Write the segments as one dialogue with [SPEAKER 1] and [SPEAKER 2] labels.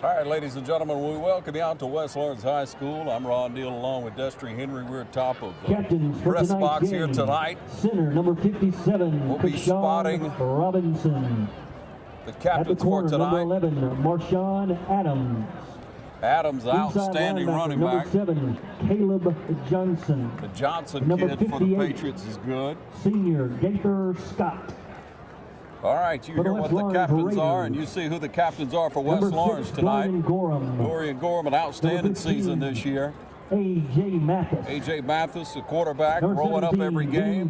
[SPEAKER 1] All right, ladies and gentlemen, we welcome you out to West Lawrence High School. I'm Ron Deal along with Destry Henry. We're atop of the press box here tonight.
[SPEAKER 2] Center, number 57,
[SPEAKER 1] we'll be spotting
[SPEAKER 2] Robinson.
[SPEAKER 1] the captains
[SPEAKER 2] corner,
[SPEAKER 1] for tonight.
[SPEAKER 2] Number 11, Marshawn Adams.
[SPEAKER 1] Adams, outstanding running back.
[SPEAKER 2] Number 7, Caleb Johnson.
[SPEAKER 1] The Johnson
[SPEAKER 2] number
[SPEAKER 1] kid for the Patriots is good.
[SPEAKER 2] Senior, Gaither Scott.
[SPEAKER 1] All right, you hear what the captains are, and you see who the captains are for West Lawrence tonight. Dorian Gorham, an outstanding season this year.
[SPEAKER 2] A.J. Mathis.
[SPEAKER 1] A.J. Mathis, the quarterback, rolling up every game.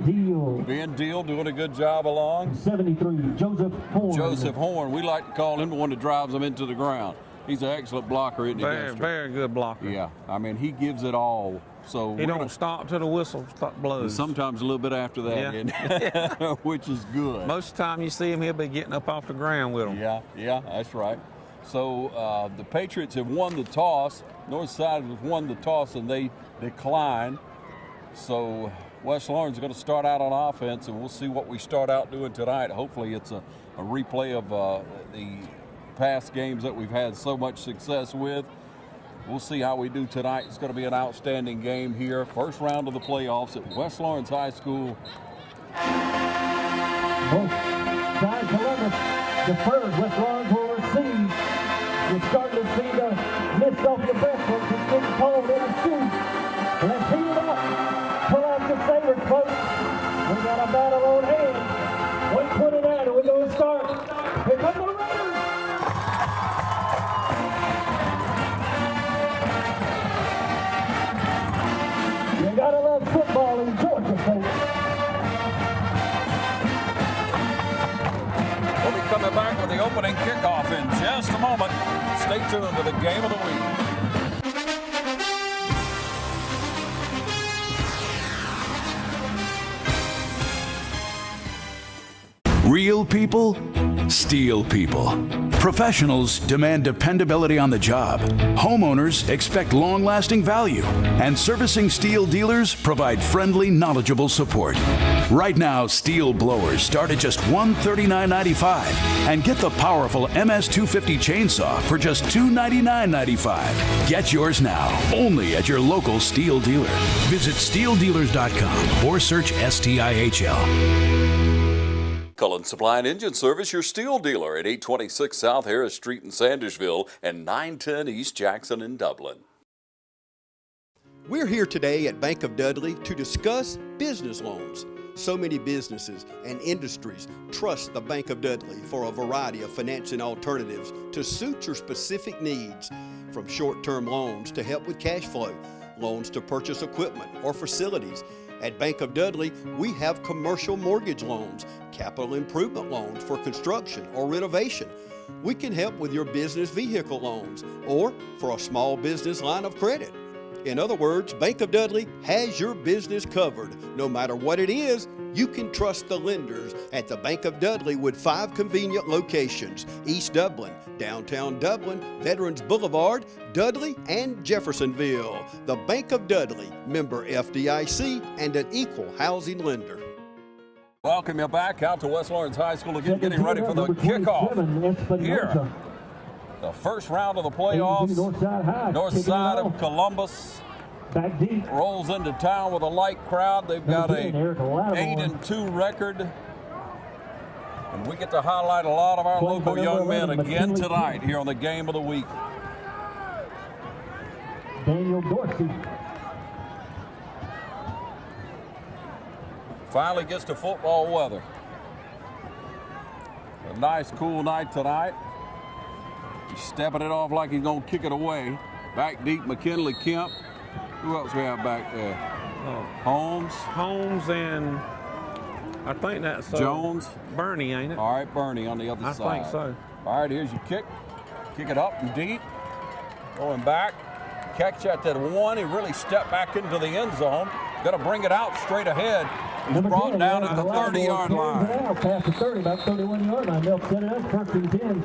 [SPEAKER 1] Ben Deal doing a good job along.
[SPEAKER 2] 73, Joseph Horn.
[SPEAKER 1] Joseph Horn, we like to call him the one that drives them into the ground. He's an excellent blocker, isn't he?
[SPEAKER 3] Very good blocker.
[SPEAKER 1] Yeah, I mean, he gives it all. So
[SPEAKER 3] he don't stop till the whistle blows.
[SPEAKER 1] Sometimes a little bit after that, yeah. Which is good.
[SPEAKER 3] Most of the time you see him, he'll be getting up off the ground with him.
[SPEAKER 1] Yeah, that's right. So the Patriots have won the toss. Northside has won the toss, and they declined. So West Lawrence is going to start out on offense, and we'll see what we start out doing tonight. Hopefully it's a replay of the past games that we've had so much success with. We'll see how we do tonight. It's going to be an outstanding game here. First round of the playoffs at West Lawrence High School.
[SPEAKER 2] Both sides Columbus deferred. West Lawrence will receive. You're starting to see the mist off your breath, folks. It's getting cold in the street. Let's heat it up. Pull out your sabers, folks. We got a battle on hand. 129, and we're going to start. Here come the Raiders. You gotta love football in Georgia, folks.
[SPEAKER 1] We'll be coming back with the opening kickoff in just a moment. Stay tuned to the game of the week.
[SPEAKER 4] Real people, steel people. Professionals demand dependability on the job. Homeowners expect long-lasting value. And servicing steel dealers provide friendly, knowledgeable support. Right now, steel blowers start at just $139.95 and get the powerful MS-250 chainsaw for just $299.95. Get yours now, only at your local steel dealer. Visit steeldealers.com or search STIHL.
[SPEAKER 1] Cullen Supply and Engine Service, your steel dealer at 826 South Harris Street in Sandersville and 910 East Jackson in Dublin.
[SPEAKER 5] We're here today at Bank of Dudley to discuss business loans. So many businesses and industries trust the Bank of Dudley for a variety of financing alternatives to suit your specific needs, from short-term loans to help with cash flow, loans to purchase equipment or facilities. At Bank of Dudley, we have commercial mortgage loans, capital improvement loans for construction or renovation. We can help with your business vehicle loans or for a small business line of credit. In other words, Bank of Dudley has your business covered. No matter what it is, you can trust the lenders at the Bank of Dudley with 5 convenient locations: East Dublin, downtown Dublin, Veterans Boulevard, Dudley, and Jeffersonville. The Bank of Dudley, member FDIC, and an equal housing lender.
[SPEAKER 1] Welcome you back out to West Lawrence High School again, getting ready for the kickoff here. The first round of the playoffs. Northside of Columbus
[SPEAKER 2] back deep.
[SPEAKER 1] Rolls into town with a light crowd. They've got a 8-2 record. And we get to highlight a lot of our local young men again tonight here on the game of the week.
[SPEAKER 2] Daniel Dorsey.
[SPEAKER 1] Finally gets to football weather. A nice, cool night tonight. He's stepping it off like he's going to kick it away. Back deep, McKinley Kemp. Who else we have back there? Holmes.
[SPEAKER 3] Holmes and I think that's
[SPEAKER 1] Jones.
[SPEAKER 3] Bernie, ain't it?
[SPEAKER 1] All right, Bernie on the other side.
[SPEAKER 3] I think so.
[SPEAKER 1] All right, here's your kick. Kick it up and deep. Going back. Catch at that one. He really stepped back into the end zone. Got to bring it out straight ahead. He's brought down at the 30-yard line.
[SPEAKER 2] Past the 30, about 31-yard line. They'll set it up, first and 10.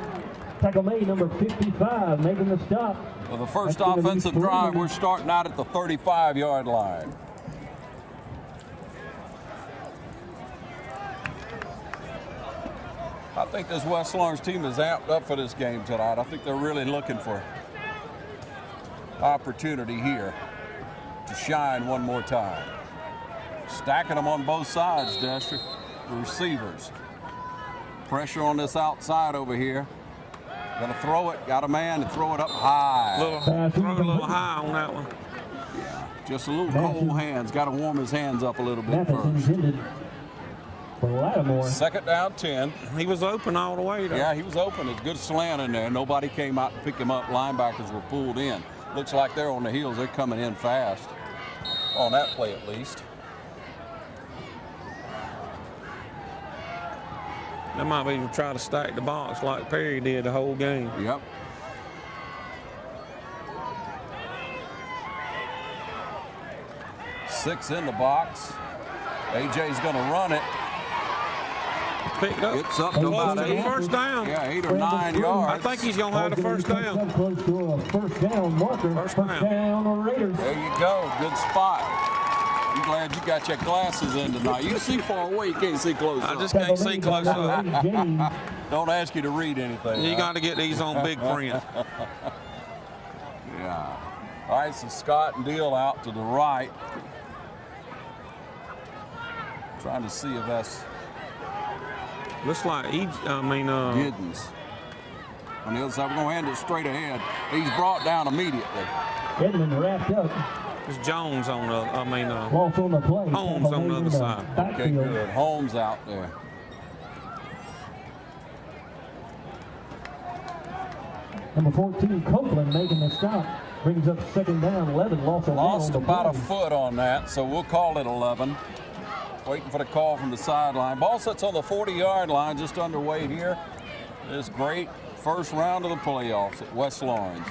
[SPEAKER 2] Tackle made, number 55, making the stop.
[SPEAKER 1] Well, the first offensive drive, we're starting out at the 35-yard line. I think this West Lawrence team is amped up for this game tonight. I think they're really looking for opportunity here to shine one more time. Stacking them on both sides, Dexter, the receivers. Pressure on this outside over here. Gonna throw it, got a man, and throw it up high.
[SPEAKER 3] Throw a little high on that one.
[SPEAKER 1] Yeah, just a little cold hands. Got to warm his hands up a little bit
[SPEAKER 2] That is
[SPEAKER 1] first.
[SPEAKER 2] intended for Lattimore.
[SPEAKER 1] Second down, 10.
[SPEAKER 3] He was open all the way, though.
[SPEAKER 1] Yeah, he was open. It's a good slant in there. Nobody came out to pick him up. Linebackers were pulled in. Looks like they're on the heels. They're coming in fast. On that play, at least.
[SPEAKER 3] They might be try to stack the box like Perry did the whole game.
[SPEAKER 1] Yep. Six in the box. AJ's going to run it.
[SPEAKER 3] Picked up.
[SPEAKER 1] It's up to about
[SPEAKER 3] Close to the first down.
[SPEAKER 1] Yeah, 8 or 9 yards.
[SPEAKER 3] I think he's going to have the first down.
[SPEAKER 2] Close to a first down marker.
[SPEAKER 3] First
[SPEAKER 2] First
[SPEAKER 3] down.
[SPEAKER 2] down on Raiders.
[SPEAKER 1] There you go. Good spot. I'm glad you got your glasses in tonight. You see far away, you can't see close
[SPEAKER 3] I
[SPEAKER 1] up.
[SPEAKER 3] just can't see close up.
[SPEAKER 1] Don't ask you to read anything.
[SPEAKER 3] You
[SPEAKER 1] huh?
[SPEAKER 3] got to get these on big print.
[SPEAKER 1] Yeah. All right, so Scott and Deal out to the right. Trying to see if that's
[SPEAKER 3] Looks like
[SPEAKER 1] Giddens. On the other side, we're going to hand it straight ahead. He's brought down immediately.
[SPEAKER 2] Edmund wrapped up.
[SPEAKER 3] it's Jones on the,
[SPEAKER 2] Loss on the play.
[SPEAKER 3] Holmes on the other side.
[SPEAKER 1] Okay, good. Holmes out there.
[SPEAKER 2] Number 14, Copeland making the stop. Brings up second down, 11. Lost
[SPEAKER 1] About a foot on that, so we'll call it 11. Waiting for the call from the sideline. Ball sits on the 40-yard line, just underway here. This great first round of the playoffs at West Lawrence.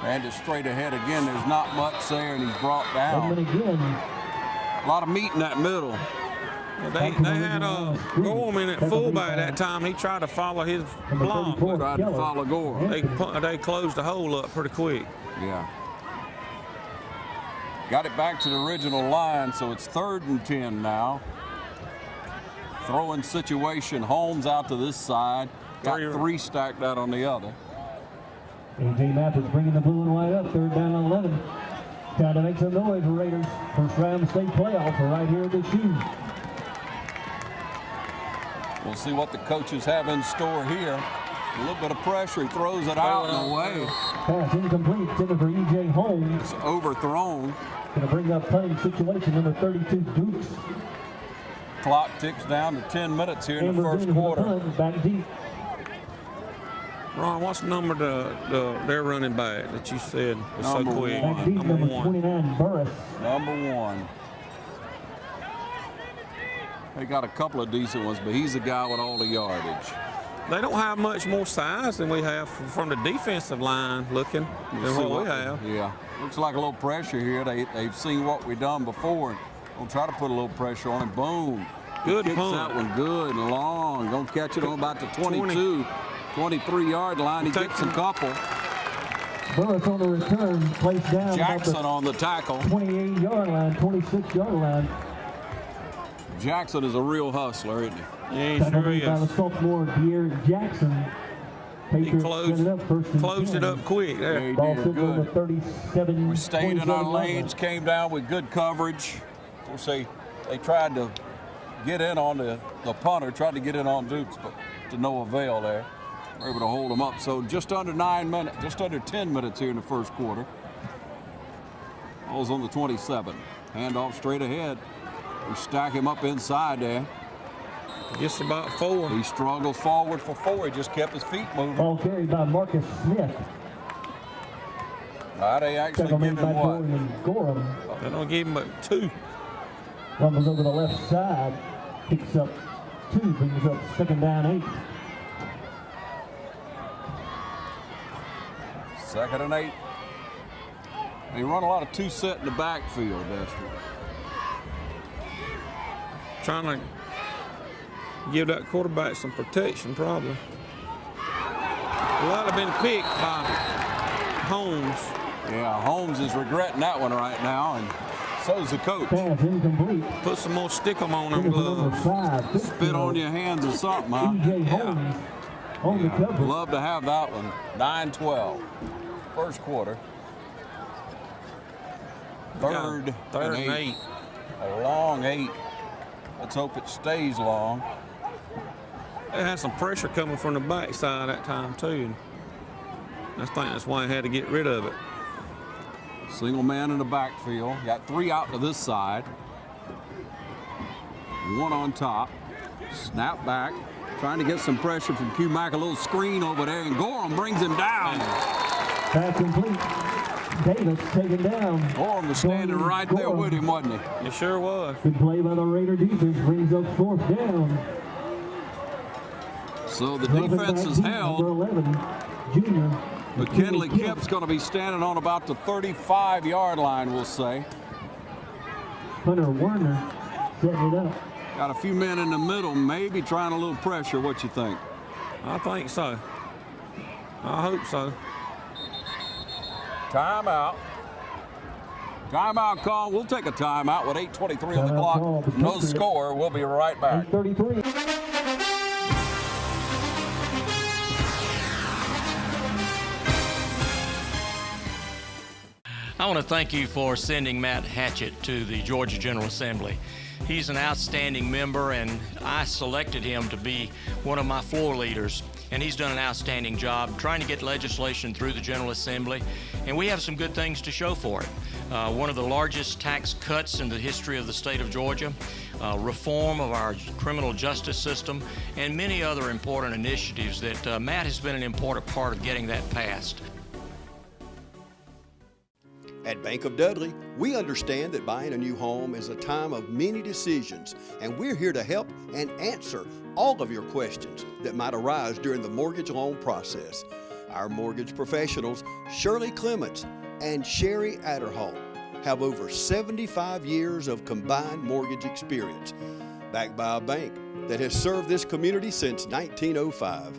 [SPEAKER 1] And it's straight ahead again. There's not much there, and he's brought down.
[SPEAKER 2] Again.
[SPEAKER 1] A lot of meat in that middle.
[SPEAKER 3] They had Gorman at fullback that time. He tried to follow his block.
[SPEAKER 1] Tried to follow Gore.
[SPEAKER 3] They closed the hole up pretty quick.
[SPEAKER 1] Yeah. Got it back to the original line, so it's 3rd and 10 now. Throwing situation. Holmes out to this side. Got 3 stacked out on the other.
[SPEAKER 2] A.J. Mathis bringing the blue and white up. 3rd down and 11. Trying to make some noise for Raiders. First round state playoff right here at the shoe.
[SPEAKER 1] We'll see what the coaches have in store here. A little bit of pressure. He throws it out and away.
[SPEAKER 2] Pass incomplete. Intended for E.J. Holmes.
[SPEAKER 1] It's overthrown.
[SPEAKER 2] Going to bring up punting situation. Number 32, Dukes.
[SPEAKER 1] Clock ticks down to 10 minutes here in the first
[SPEAKER 2] Amber's
[SPEAKER 1] quarter.
[SPEAKER 2] punt, back deep.
[SPEAKER 3] Ron, what's the number their running back that you said was so
[SPEAKER 1] Number
[SPEAKER 3] quick?
[SPEAKER 2] Back deep, number 29, Burris.
[SPEAKER 1] Number 1. They got a couple of decent ones, but he's the guy with all the yardage.
[SPEAKER 3] They don't have much more size than we have from the defensive line looking than what we have.
[SPEAKER 1] Yeah, looks like a little pressure here. They've seen what we've done before. We'll try to put a little pressure on him. Boom.
[SPEAKER 3] Good
[SPEAKER 1] Kicks
[SPEAKER 3] punt.
[SPEAKER 1] that one good and long. Gonna catch it on about the 22, 23-yard line. He gets a couple.
[SPEAKER 2] Burris on the return, placed down.
[SPEAKER 1] Jackson on the tackle.
[SPEAKER 2] 28-yard line, 26-yard line.
[SPEAKER 1] Jackson is a real hustler, isn't he?
[SPEAKER 3] Yeah, he
[SPEAKER 2] Tackled
[SPEAKER 3] sure
[SPEAKER 2] by the
[SPEAKER 3] is.
[SPEAKER 2] sophomore De'Aaron Jackson.
[SPEAKER 3] He
[SPEAKER 2] Patriots
[SPEAKER 3] closed
[SPEAKER 2] set it up first and
[SPEAKER 3] it
[SPEAKER 2] 10.
[SPEAKER 3] up quick there.
[SPEAKER 1] Yeah, he
[SPEAKER 2] Ball
[SPEAKER 1] did
[SPEAKER 2] sitting on the
[SPEAKER 1] good.
[SPEAKER 2] 37.
[SPEAKER 1] We stayed in our
[SPEAKER 2] 27
[SPEAKER 1] lanes, came down with good coverage. Of course, they tried to get in on the punter, tried to get in on Dukes, but to no avail there. We're able to hold them up. So just under 9 minutes, just under 10 minutes here in the first quarter. Ball's on the 27. Handoff straight ahead. We stack him up inside there.
[SPEAKER 3] Just about 4.
[SPEAKER 1] He struggles forward for 4. He just kept his feet moving.
[SPEAKER 2] Ball carried by Marcus Smith.
[SPEAKER 1] They actually
[SPEAKER 2] Tackle
[SPEAKER 1] give
[SPEAKER 2] made by
[SPEAKER 1] him what?
[SPEAKER 2] Dorian Gorham.
[SPEAKER 3] They don't give him but 2.
[SPEAKER 2] Rumbles over the left side. Picks up 2. Brings up second down 8.
[SPEAKER 1] 2nd and 8. They run a lot of 2-set in the backfield, Dexter.
[SPEAKER 3] Trying to give that quarterback some protection, probably. A lot have been picked by Holmes.
[SPEAKER 1] Yeah, Holmes is regretting that one right now, and So's the coach.
[SPEAKER 2] Pass incomplete.
[SPEAKER 3] Put some more stick 'em on them
[SPEAKER 2] Number
[SPEAKER 3] gloves.
[SPEAKER 2] 5,
[SPEAKER 1] Spit on your hands or something, huh?
[SPEAKER 2] E.J. Holmes on the cover.
[SPEAKER 1] Love to have that one. 9-12. First quarter. Third and 8. A long 8. Let's hope it stays long.
[SPEAKER 3] They had some pressure coming from the backside that time too. I think that's why I had to get rid of it.
[SPEAKER 1] Single man in the backfield. Got 3 out to this side. 1 on top. Snap back. Trying to get some pressure from Q-Mac. A little screen over there, and Gorham brings him down.
[SPEAKER 2] Pass complete. Davis taken down.
[SPEAKER 1] Gorham was standing right there with him, wasn't he?
[SPEAKER 3] It sure was.
[SPEAKER 2] Good play by the Raider defense. Brings up 4th down.
[SPEAKER 1] So the defense is held.
[SPEAKER 2] Number 11, junior.
[SPEAKER 1] McKinley Kemp's going to be standing on about the 35-yard line, we'll say.
[SPEAKER 2] Hunter Werner setting it up.
[SPEAKER 1] Got a few men in the middle, maybe trying a little pressure. What you think?
[SPEAKER 3] I think so. I hope so.
[SPEAKER 1] Timeout. Timeout call. We'll take a timeout with 8:23 on the
[SPEAKER 2] Timeout
[SPEAKER 1] clock. No score. We'll be right back.
[SPEAKER 2] 8:33.
[SPEAKER 6] I want to thank you for sending Matt Hatchett to the Georgia General Assembly. He's an outstanding member, and I selected him to be one of my floor leaders. And he's done an outstanding job trying to get legislation through the General Assembly, and we have some good things to show for it. One of the largest tax cuts in the history of the state of Georgia, reform of our criminal justice system, and many other important initiatives that Matt has been an important part of getting that passed.
[SPEAKER 5] At Bank of Dudley, we understand that buying a new home is a time of many decisions, and we're here to help and answer all of your questions that might arise during the mortgage loan process. Our mortgage professionals, Shirley Clements and Sherry Adderhall, have over 75 years of combined mortgage experience, backed by a bank that has served this community since 1905.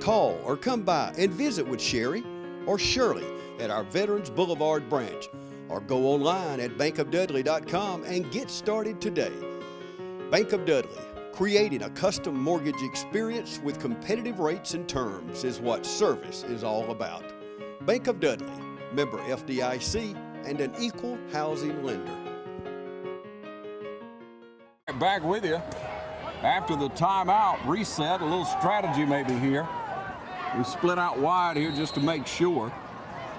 [SPEAKER 5] Call or come by and visit with Sherry or Shirley at our Veterans Boulevard branch, or go online at bankofdudley.com and get started today. Bank of Dudley, creating a custom mortgage experience with competitive rates and terms is what service is all about. Bank of Dudley, member FDIC, and an equal housing lender.
[SPEAKER 1] Back with you after the timeout reset. A little strategy maybe here. We split out wide here just to make sure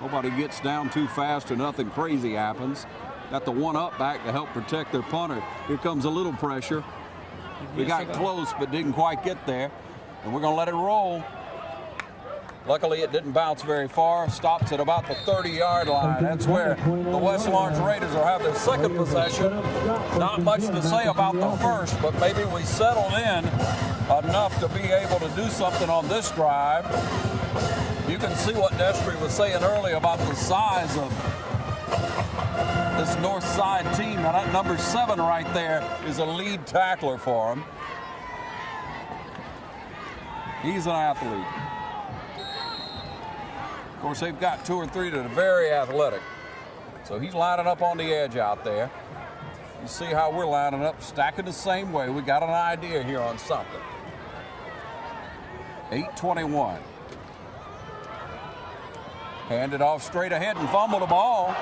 [SPEAKER 1] nobody gets down too fast or nothing crazy happens. Got the one up back to help protect their punter. Here comes a little pressure. We got close but didn't quite get there, and we're going to let it roll. Luckily, it didn't bounce very far. Stops at about the 30-yard line. That's where the West Lawrence Raiders will have their second possession. Not much to say about the first, but maybe we settled in enough to be able to do something on this drive. You can see what Destry was saying earlier about the size of this Northside team. Now that number 7 right there is a lead tackler for him. He's an athlete. Of course, they've got 2 or 3 that are very athletic. So he's lining up on the edge out there. You see how we're lining up, stacking the same way. We got an idea here on something. 8:21. Handed off straight ahead and fumbled the ball.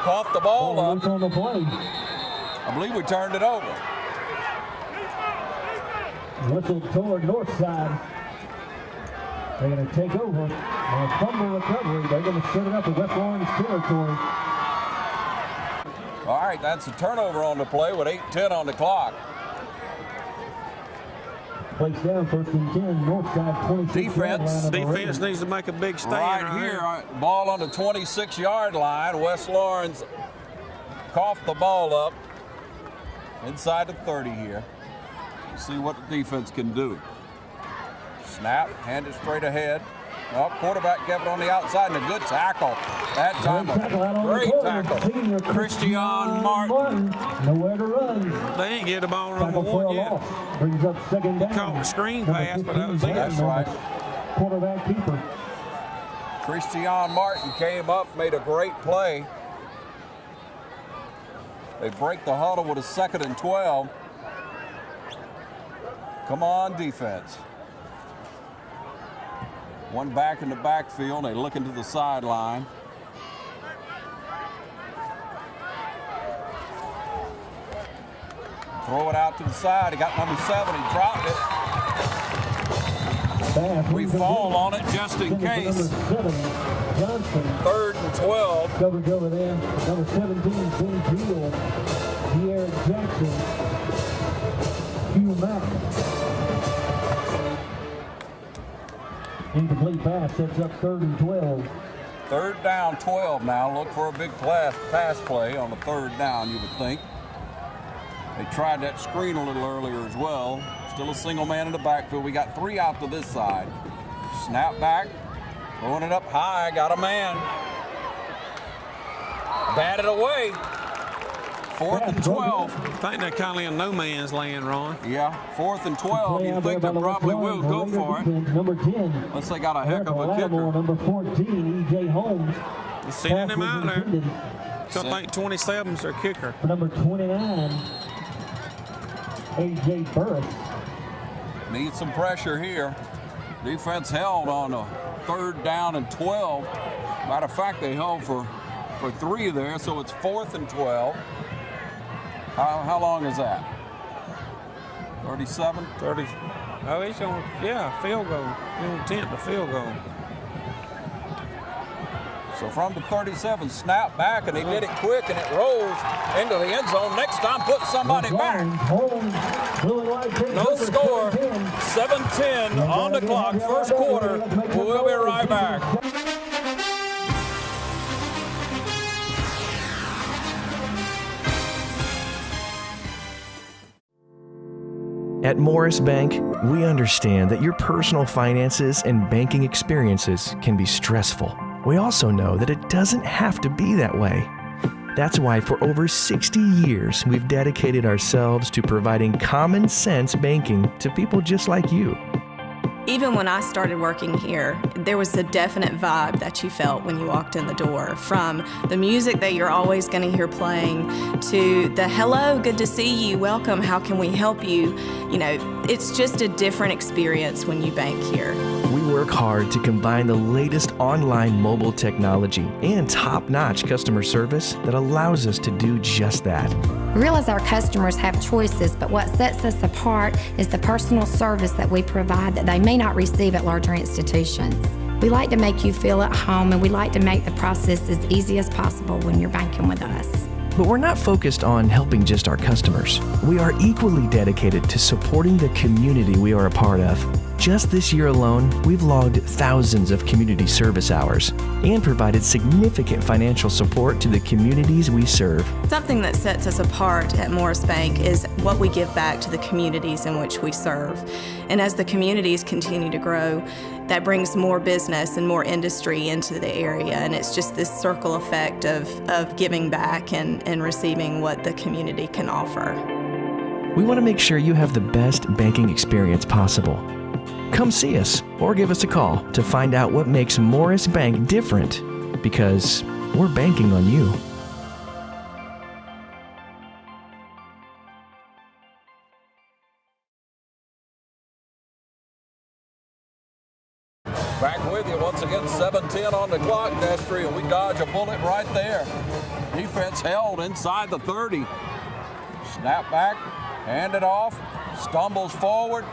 [SPEAKER 1] Coughed the ball up.
[SPEAKER 2] On the play.
[SPEAKER 1] I believe we turned it over.
[SPEAKER 2] Whistle toward Northside. They're going to take over on a fumble recovery. They're going to set it up in West Lawrence territory.
[SPEAKER 1] All right, that's a turnover on the play with 8:10 on the clock.
[SPEAKER 2] Place down, 1st and 10, Northside 26.
[SPEAKER 3] Defense needs to make a big stand
[SPEAKER 1] Right here, ball on the 26-yard line. West Lawrence coughed the ball up inside the 30 here. See what the defense can do. Snap, hand it straight ahead. Oh, quarterback kept it on the outside, and a good tackle. That time, a great tackle. Christian Martin.
[SPEAKER 2] Nowhere to run.
[SPEAKER 3] They ain't get the ball number 1 yet.
[SPEAKER 2] Brings up 2nd down.
[SPEAKER 3] Caught the screen pass, but that was it.
[SPEAKER 1] That's right.
[SPEAKER 2] Quarterback keeper.
[SPEAKER 1] Christian Martin came up, made a great play. They break the huddle with a 2nd and 12. Come on, defense. One back in the backfield. They look into the sideline. Throw it out to the side. He got number 7. He dropped it. We fall on it just in case. 3rd and 12.
[SPEAKER 2] Coverage over there. Number 17, Ben Peel. Pierre Jackson. Hugh Mack. Incomplete pass sets up 3rd and 12.
[SPEAKER 1] 3rd down, 12 now. Look for a big pass play on the 3rd down, you would think. They tried that screen a little earlier as well. Still a single man in the backfield. We got 3 out to this side. Snap back, throwing it up high, got a man. Batted away. 4th and 12.
[SPEAKER 3] I think they're kind of in no man's land, Ron.
[SPEAKER 1] Yeah, 4th and 12. You think they probably will go for it.
[SPEAKER 2] Number 10.
[SPEAKER 1] Unless they got a heck of a kicker.
[SPEAKER 2] Number 14, E.J. Holmes.
[SPEAKER 3] You're sending him out there. So I think 27's their kicker.
[SPEAKER 2] Number 29, A.J. Burris.
[SPEAKER 1] Need some pressure here. Defense held on a 3rd down and 12. Matter of fact, they held for 3 there, so it's 4th and 12. How long is that? 37?
[SPEAKER 3] 30. Oh, he's on, field goal. He's on 10th, the field goal.
[SPEAKER 1] So from the 37, snap back, and he did it quick, and it rolls into the end zone. Next time, put somebody back. No score. 7-10 on the clock, first quarter. We'll be right back.
[SPEAKER 7] At Morris Bank, we understand that your personal finances and banking experiences can be stressful. We also know that it doesn't have to be that way. That's why for over 60 years, we've dedicated ourselves to providing common sense banking to people just like you.
[SPEAKER 8] Even when I started working here, there was a definite vibe that you felt when you walked in the door. From the music that you're always going to hear playing to the hello, good to see you, welcome, how can we help you? You know, it's just a different experience when you bank here.
[SPEAKER 7] We work hard to combine the latest online mobile technology and top-notch customer service that allows us to do just that.
[SPEAKER 9] We realize our customers have choices, but what sets us apart is the personal service that we provide that they may not receive at larger institutions. We like to make you feel at home, and we like to make the process as easy as possible when you're banking with us.
[SPEAKER 7] But we're not focused on helping just our customers. We are equally dedicated to supporting the community we are a part of. Just this year alone, we've logged thousands of community service hours and provided significant financial support to the communities we serve.
[SPEAKER 8] Something that sets us apart at Morris Bank is what we give back to the communities in which we serve. And as the communities continue to grow, that brings more business and more industry into the area. And it's just this circle effect of giving back and receiving what the community can offer.
[SPEAKER 7] We want to make sure you have the best banking experience possible. Come see us or give us a call to find out what makes Morris Bank different, because we're banking on you.
[SPEAKER 1] Back with you once again, 7-10 on the clock, Destry, and we dodge a bullet right there. Defense held inside the 30. Snap back, hand it off, stumbles forward,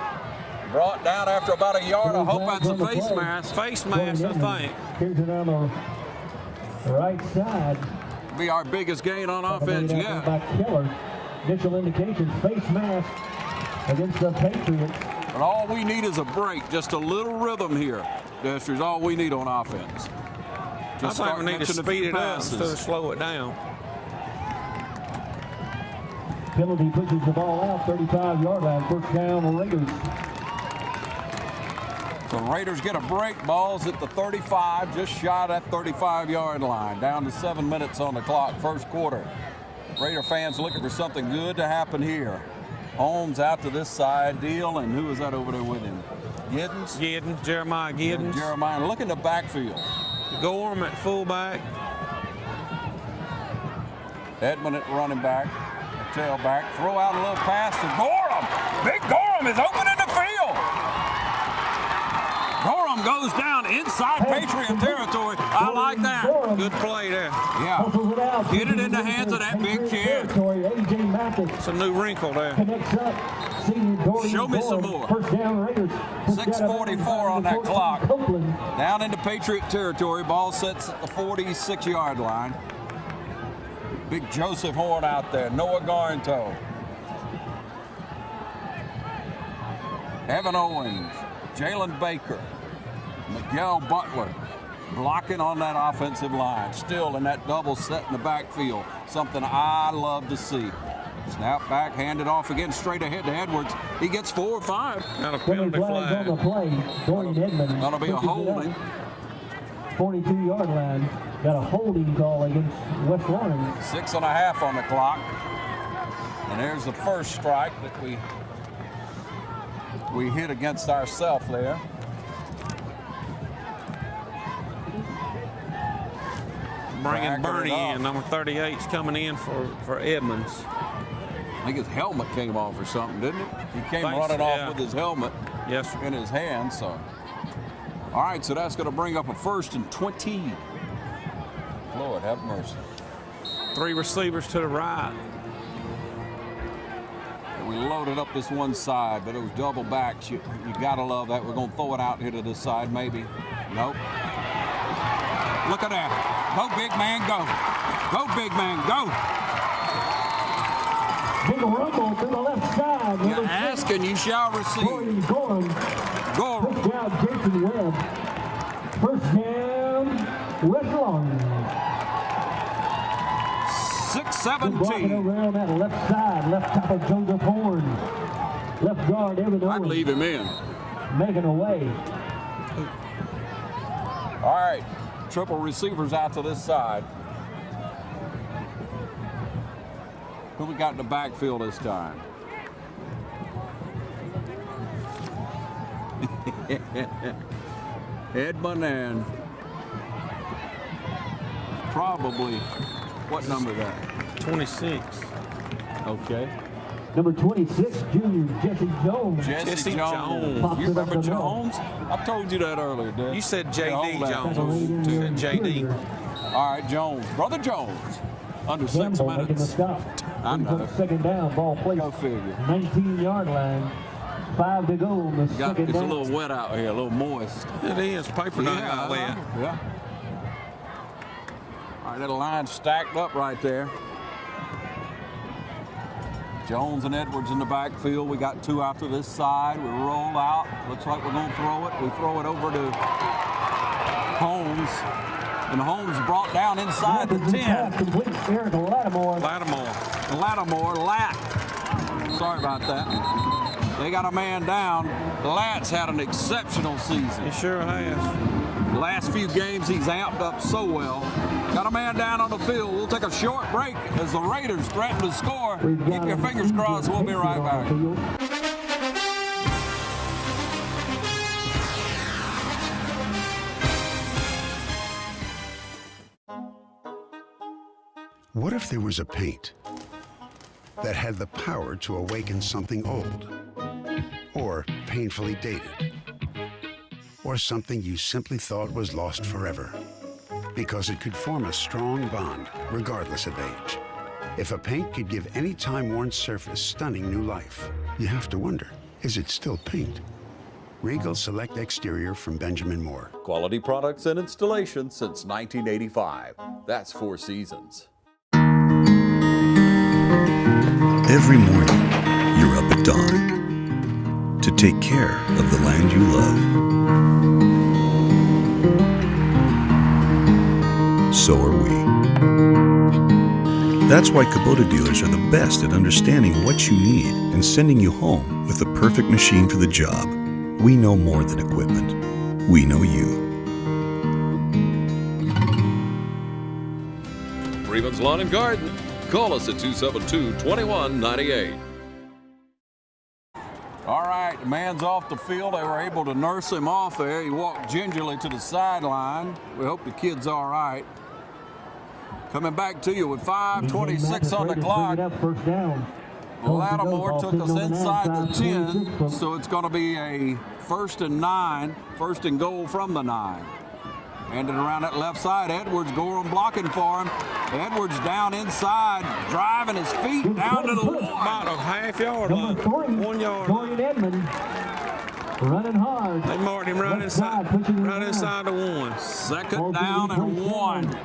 [SPEAKER 1] brought down after about a yard. I hope that's a face mask.
[SPEAKER 3] Face mask, I think.
[SPEAKER 2] Here's it on the right side.
[SPEAKER 1] Be our biggest gain on offense yet.
[SPEAKER 2] By Keller. Initial indications, face mask against the Patriots.
[SPEAKER 1] But all we need is a break, just a little rhythm here. Destry is all we need on offense.
[SPEAKER 3] Just I think we need to speed it up instead of slow it down.
[SPEAKER 2] Penalty pushes the ball out, 35-yard line, first down, Raiders.
[SPEAKER 1] The Raiders get a break. Ball's at the 35, just shy of that 35-yard line. Down to 7 minutes on the clock, first quarter. Raider fans looking for something good to happen here. Holmes out to this side deal, and who is that over there with him? Giddens?
[SPEAKER 3] Jeremiah Giddens.
[SPEAKER 1] Jeremiah, look in the backfield.
[SPEAKER 3] Gorham at fullback.
[SPEAKER 1] Edmond at running back, tailback, throw out a little pass to Gorham. Big Gorham is open in the field. Gorham goes down inside Patriot territory. I like that.
[SPEAKER 3] Good play there.
[SPEAKER 1] Yeah. Get it in the hands of that big kid.
[SPEAKER 3] It's a new wrinkle there.
[SPEAKER 1] Show me some more. 6:44 on that clock. Down into Patriot territory. Ball sets at the 46-yard line. Big Joseph Horn out there. Noah Garnto. Evan Owens. Jalen Baker. Miguel Butler blocking on that offensive line. Still in that double set in the backfield. Something I love to see. Snap back, hand it off again, straight ahead to Edwards. He gets 4 or 5.
[SPEAKER 3] Got a penalty flag.
[SPEAKER 2] On the play. Dorian Edmond.
[SPEAKER 1] That'll be a holding.
[SPEAKER 2] 42-yard line. Got a holding call against West Lawrence.
[SPEAKER 1] 6.5 on the clock. And there's the first strike that we hit against ourselves there.
[SPEAKER 3] Bringing Bernie in. Number 38's coming in for Edmonds.
[SPEAKER 1] I think his helmet came off or something, didn't it? He came running off with his helmet in his hand. So, all right, so that's going to bring up a 1st and 20. Lord have mercy.
[SPEAKER 3] 3 receivers to the right.
[SPEAKER 1] And we loaded up this one side, but it was double backs. You got to love that. We're going to throw it out here to this side, maybe. Nope. Look at that. Go, big man, go. Go, big man, go.
[SPEAKER 2] Big rumble to the left side.
[SPEAKER 1] You ask and you shall receive.
[SPEAKER 2] Gorham. First down, Jason Webb. First down, West Lawrence.
[SPEAKER 1] 6-17.
[SPEAKER 2] Over on that left side, left tackle Joseph Horn. Left guard Evan Owens.
[SPEAKER 1] I'd leave him in.
[SPEAKER 2] Making a way.
[SPEAKER 1] All right, triple receivers out to this side. Who we got in the backfield this time? Edmond and probably, what number that?
[SPEAKER 3] 26.
[SPEAKER 1] Okay.
[SPEAKER 2] Number 26, junior Jesse Jones.
[SPEAKER 1] Jesse Jones. You remember Jones? I told you that earlier, Dad.
[SPEAKER 3] You said J.D. Jones. You said J.D.
[SPEAKER 1] All right, Jones. Brother Jones. Under 6 minutes. I know.
[SPEAKER 2] Second down, ball placed.
[SPEAKER 1] Go figure.
[SPEAKER 2] 19-yard line. 5 to go on the second
[SPEAKER 1] It's
[SPEAKER 2] down.
[SPEAKER 1] a little wet out here, a little moist.
[SPEAKER 3] It is. Paper done got wet.
[SPEAKER 1] Yeah. All right, that line stacked up right there. Jones and Edwards in the backfield. We got 2 out to this side. We roll out. Looks like we're going to throw it. We throw it over to Holmes. And Holmes brought down inside the 10.
[SPEAKER 2] Eric Lattimore.
[SPEAKER 1] Lat. Sorry about that. They got a man down. Lat's had an exceptional season.
[SPEAKER 3] He sure has.
[SPEAKER 1] The last few games, he's amped up so well. Got a man down on the field. We'll take a short break as the Raiders threaten to score. Keep your fingers crossed. We'll be right back.
[SPEAKER 10] What if there was a paint that had the power to awaken something old, or painfully dated, or something you simply thought was lost forever, because it could form a strong bond regardless of age? If a paint could give any time-worn surface stunning new life, you have to wonder, is it still paint? Regal Select Exterior from Benjamin Moore.
[SPEAKER 11] Quality products and installation since 1985. That's 4 Seasons.
[SPEAKER 12] Every morning, you're up at dawn to take care of the land you love. So are we. That's why Kubota dealers are the best at understanding what you need and sending you home with the perfect machine for the job. We know more than equipment. We know you.
[SPEAKER 11] Freeman's Lawn and Garden. Call us at 272-2198.
[SPEAKER 1] All right, the man's off the field. They were able to nurse him off there. He walked gingerly to the sideline. We hope the kid's all right. Coming back to you with 5:26 on the clock.
[SPEAKER 2] First down.
[SPEAKER 1] Lattimore took us inside the 10, so it's going to be a 1st and 9, 1st and goal from the 9. Handing around that left side, Edwards, Gorham blocking for him. Edwards down inside, driving his feet down to the wall.
[SPEAKER 3] About a half-yard line, 1 yard.
[SPEAKER 2] Dorian Edmonds running hard.
[SPEAKER 3] They marked him right inside the 1.
[SPEAKER 1] 2nd down and 1.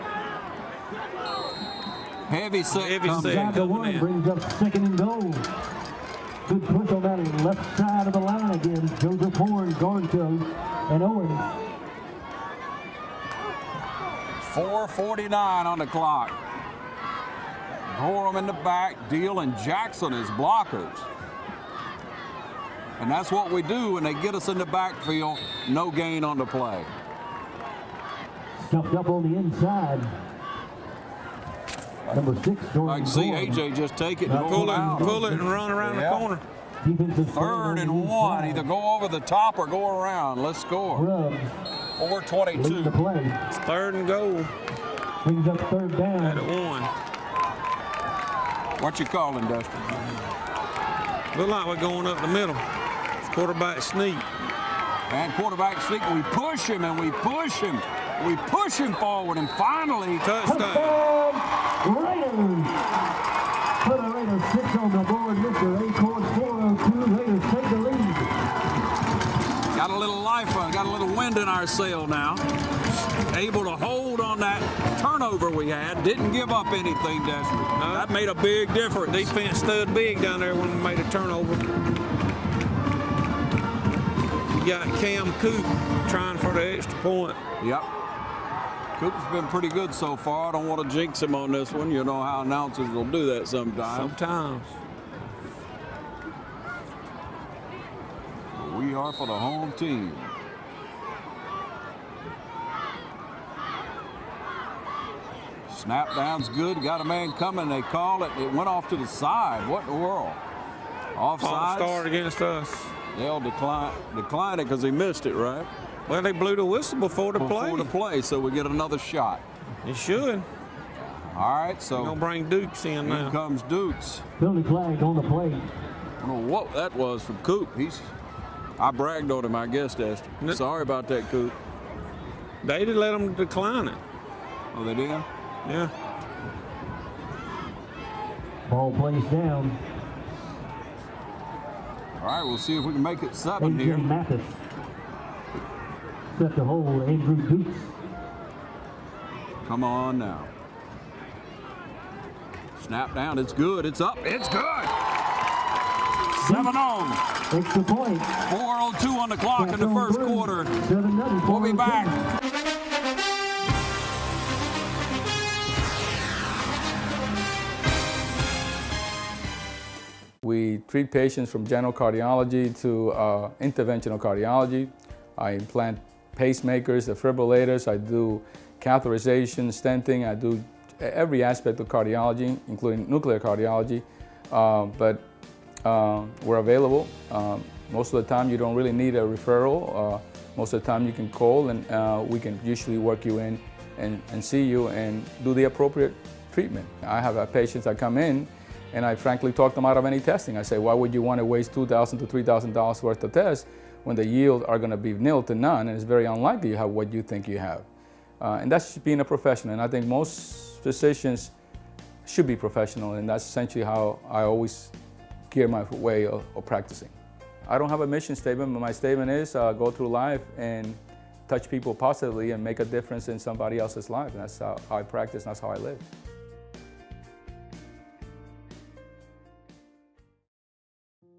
[SPEAKER 1] Heavy set comes
[SPEAKER 2] coming in. Brings up 2nd and goal. Good push on that left side of the line again. Joseph Horn, Garnco, and Owens.
[SPEAKER 1] 4:49 on the clock. Gorham in the back, Deal and Jackson as blockers. And that's what we do when they get us in the backfield. No gain on the play.
[SPEAKER 2] Stuffed up on the inside. Number 6, Jordan.
[SPEAKER 1] I can see AJ just take it and
[SPEAKER 3] pull it and run around the corner.
[SPEAKER 1] 3rd and 1. Either go over the top or go around. Let's score. 4:22.
[SPEAKER 3] 3rd and goal.
[SPEAKER 2] Brings up 3rd down.
[SPEAKER 3] At 1.
[SPEAKER 1] What you calling, Dustin?
[SPEAKER 3] Look like we're going up the middle. It's quarterback sneak.
[SPEAKER 1] And quarterback sneak. We push him and we push him. We push him forward, and finally,
[SPEAKER 2] touchdown! Raiders! Put a Raiders 6 on the board, Mr. Acorn, 4:02. Raiders take the lead.
[SPEAKER 1] Got a little life, got a little wind in our sail now. Able to hold on that turnover we had. Didn't give up anything, Dustin. That made a big difference.
[SPEAKER 3] Defense stood big down there when we made a turnover. You got Cam Coop trying for the extra point.
[SPEAKER 1] Yep. Coop's been pretty good so far. I don't want to jinx him on this one. You know how announcers will do that sometimes. We are for the home team. Snap down's good. Got a man coming. They call it. It went off to the side. What in the world? Offside.
[SPEAKER 3] Start against us.
[SPEAKER 1] They'll decline it because he missed it, right?
[SPEAKER 3] Well, they blew the whistle before the play,
[SPEAKER 1] so we get another shot.
[SPEAKER 3] It should.
[SPEAKER 1] All right, so
[SPEAKER 3] we're gonna bring Dukes in now.
[SPEAKER 1] Here comes Dukes.
[SPEAKER 2] Penalty flag on the plate.
[SPEAKER 1] I don't know what that was from Coop. I bragged on him, I guess, Esther. Sorry about that, Coop.
[SPEAKER 3] They did let them decline it.
[SPEAKER 1] Oh, they did?
[SPEAKER 3] Yeah.
[SPEAKER 2] Ball plays down.
[SPEAKER 1] All right, we'll see if we can make it 7 here.
[SPEAKER 2] Mathis set to hold Andrew Dukes.
[SPEAKER 1] Come on now. Snap down. It's good. It's up. It's good. 7 on.
[SPEAKER 2] Extra point.
[SPEAKER 1] 4:02 on the clock in the first quarter. We'll be back.
[SPEAKER 13] We treat patients from general cardiology to interventional cardiology. I implant pacemakers, defibrillators. I do catheterization, stenting. I do every aspect of cardiology, including nuclear cardiology. But we're available. Most of the time, you don't really need a referral. Most of the time, you can call, and we can usually work you in and see you and do the appropriate treatment. I have patients that come in, and I frankly talk them out of any testing. I say, why would you want to waste $2,000 to $3,000 worth of tests when the yield are going to be nil to none, and it's very unlikely you have what you think you have. And that's being a professional, and I think most physicians should be professional, and that's essentially how I always gear my way of practicing. I don't have a mission statement, but my statement is go through life and touch people positively and make a difference in somebody else's life. And that's how I practice, and that's how I live.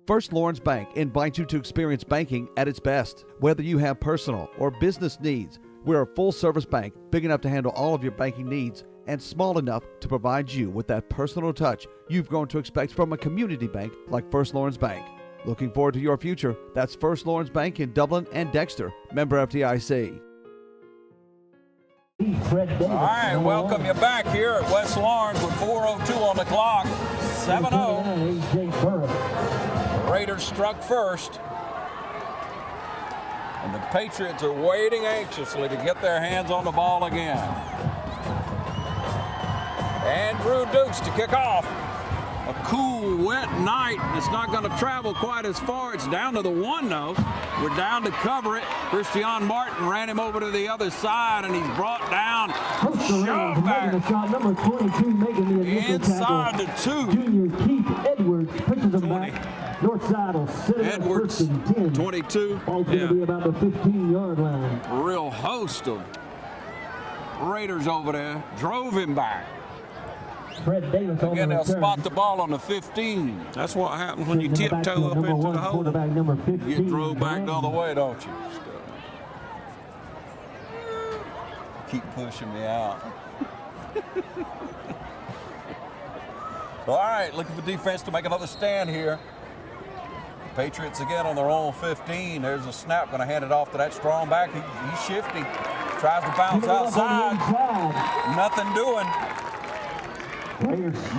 [SPEAKER 14] First Lawrence Bank invites you to experience banking at its best. Whether you have personal or business needs, we're a full-service bank big enough to handle all of your banking needs and small enough to provide you with that personal touch you've grown to expect from a community bank like First Lawrence Bank. Looking forward to your future? That's First Lawrence Bank in Dublin and Dexter, member FDIC.
[SPEAKER 1] All right, welcome you back here at West Lawrence with 4:02 on the clock. 7-0. Raiders struck first. And the Patriots are waiting anxiously to get their hands on the ball again. Andrew Dukes to kick off. A cool, wet night. It's not going to travel quite as far. It's down to the 1, though. We're down to cover it. Christian Martin ran him over to the other side, and he's brought down. Shove back.
[SPEAKER 2] Number 22 making the initial
[SPEAKER 1] inside
[SPEAKER 2] tackle.
[SPEAKER 1] the 2.
[SPEAKER 2] Junior Keith Edwards pushes him back. Northside will sit it
[SPEAKER 1] Edwards,
[SPEAKER 2] first and 10.
[SPEAKER 1] 22.
[SPEAKER 2] Ball's going to be about the 15-yard line.
[SPEAKER 1] A real host of Raiders over there. Drove him back.
[SPEAKER 2] Fred Davis on
[SPEAKER 1] Again,
[SPEAKER 2] the
[SPEAKER 1] they'll
[SPEAKER 2] return.
[SPEAKER 1] spot the ball on the 15.
[SPEAKER 3] That's what happens when you
[SPEAKER 2] Sending it back
[SPEAKER 3] tiptoe
[SPEAKER 2] to
[SPEAKER 3] up
[SPEAKER 2] number
[SPEAKER 3] into
[SPEAKER 2] one
[SPEAKER 3] the hole.
[SPEAKER 2] quarterback number 15.
[SPEAKER 1] You drove back the other way, don't you? Keep pushing me out. All right, looking for defense to make another stand here. Patriots again on their own 15. There's a snap, going to hand it off to that strong back. He's shifty. Tries to bounce outside. Nothing doing.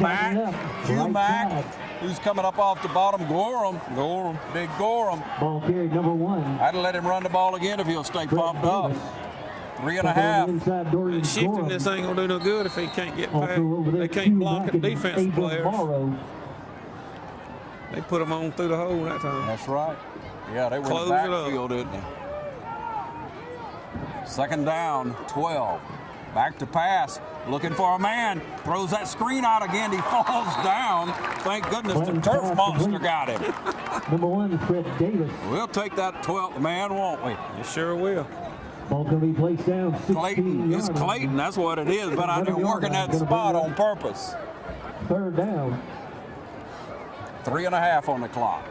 [SPEAKER 1] Mack, Hugh Mack, who's coming up off the bottom. Gorham, big Gorham.
[SPEAKER 2] Ball carried number 1.
[SPEAKER 1] I'd let him run the ball again if he'll stay pumped up. 3.5.
[SPEAKER 3] Shifting this ain't gonna do no good if he can't get back. They can't block the defensive players. They put them on through the hole that time.
[SPEAKER 1] That's right. Yeah, they were in the backfield, didn't they? Second down, 12. Back to pass, looking for a man. Throws that screen out again. He falls down. Thank goodness the turf monster got him.
[SPEAKER 2] Number 1, Fred Davis.
[SPEAKER 1] We'll take that 12th man, won't we?
[SPEAKER 3] You sure will.
[SPEAKER 2] Ball can be placed down.
[SPEAKER 1] Clayton. It's Clayton. That's what it is. But I'm working that spot on purpose.
[SPEAKER 2] Third down.
[SPEAKER 1] 3.5 on the clock.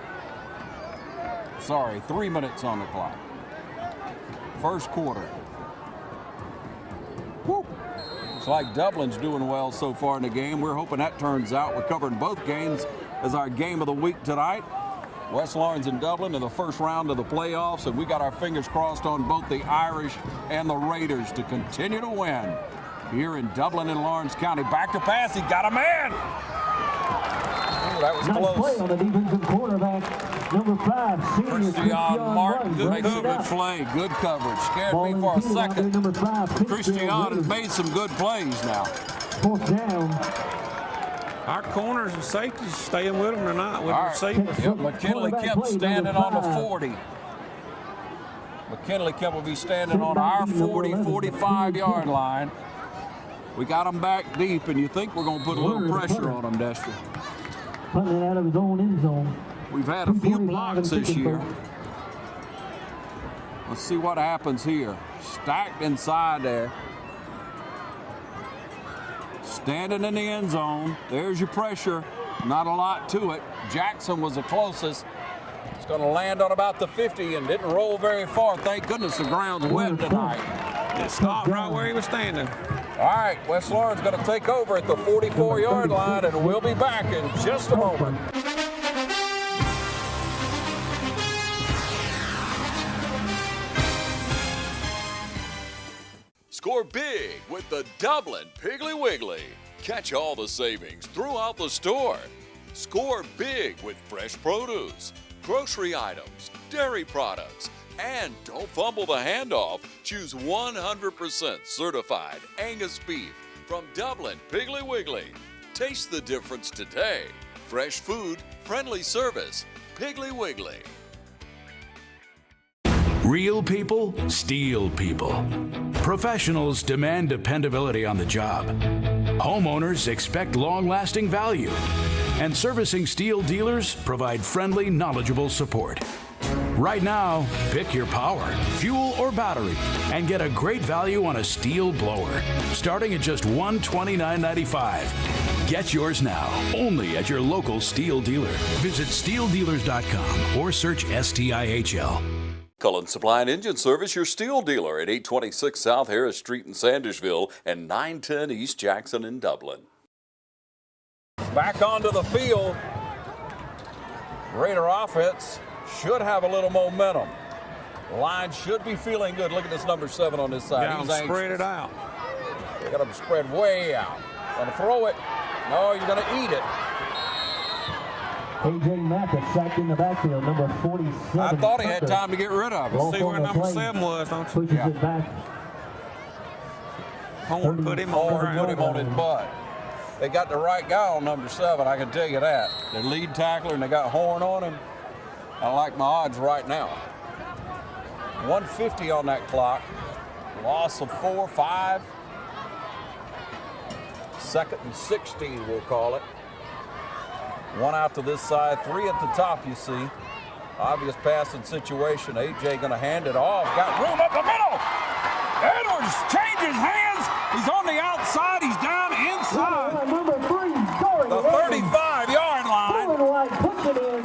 [SPEAKER 1] Sorry, 3 minutes on the clock. First quarter. Woo. It's like Dublin's doing well so far in the game. We're hoping that turns out. We're covering both games as our game of the week tonight. West Lawrence and Dublin in the first round of the playoffs, and we got our fingers crossed on both the Irish and the Raiders to continue to win here in Dublin and Lawrence County. Back to pass. He got a man. Ooh, that was
[SPEAKER 2] Nice
[SPEAKER 1] close.
[SPEAKER 2] play on the defensive cornerback. Number 5, senior
[SPEAKER 1] Christian Martin
[SPEAKER 2] Martin.
[SPEAKER 1] makes a good play. Good coverage. Scared me for a second.
[SPEAKER 2] Number 5,
[SPEAKER 1] Christian has made some good plays now.
[SPEAKER 2] Fourth down.
[SPEAKER 3] Our corners and safeties staying with them or not with
[SPEAKER 1] All
[SPEAKER 3] the
[SPEAKER 1] right.
[SPEAKER 3] safeties.
[SPEAKER 1] Yep, McKinley Kemp standing on the 40. McKinley Kemp will be standing on our 40, 45-yard line. We got him back deep, and you think we're going to put a little pressure on him, Destry.
[SPEAKER 2] Punting it out of his own end zone.
[SPEAKER 1] We've had a few blocks this year. Let's see what happens here. Stacked inside there. Standing in the end zone. There's your pressure. Not a lot to it. Jackson was the closest. It's going to land on about the 50 and didn't roll very far. Thank goodness the ground's wet tonight.
[SPEAKER 3] It stopped right where he was standing.
[SPEAKER 1] All right, West Lawrence going to take over at the 44-yard line, and we'll be back in just a moment.
[SPEAKER 11] Score big with the Dublin Piggly Wiggly. Catch all the savings throughout the store. Score big with fresh produce, grocery items, dairy products, and don't fumble the handoff. Choose 100% certified Angus beef from Dublin Piggly Wiggly. Taste the difference today. Fresh food, friendly service. Piggly Wiggly.
[SPEAKER 4] Real people, steel people. Professionals demand dependability on the job. Homeowners expect long-lasting value. And servicing steel dealers provide friendly, knowledgeable support. Right now, pick your power, fuel, or battery, and get a great value on a steel blower, starting at just $129.95. Get yours now, only at your local steel dealer. Visit steeldealers.com or search STIHL.
[SPEAKER 11] Cullen Supply and Engine Service, your steel dealer at 826 South Harris Street in Sandersville and 910 East Jackson in Dublin.
[SPEAKER 1] Back onto the field. Raider offense should have a little momentum. Line should be feeling good. Look at this number 7 on this side.
[SPEAKER 3] He's spread it out.
[SPEAKER 1] They got him spread way out. Gonna throw it. No, you're gonna eat it.
[SPEAKER 2] A.J. Mathis sacked in the backfield, number 47.
[SPEAKER 1] I thought he had time to get rid of it.
[SPEAKER 3] See where number 7 was, don't you?
[SPEAKER 2] Pushes it back.
[SPEAKER 3] Horn put him on the ground.
[SPEAKER 1] Put him on his butt. they got the right guy on number 7, I can tell you that. Their lead tackler, and they got Horn on him. I like my odds right now. 150 on that clock. Loss of 4, 5. 2nd and 16, we'll call it. 1 out to this side, 3 at the top, you see. Obvious passing situation. AJ gonna hand it off. Got room up the middle. Edwards changes hands. He's on the outside. He's down inside.
[SPEAKER 2] Number 3,
[SPEAKER 1] the 35-yard line.
[SPEAKER 2] White puts it in.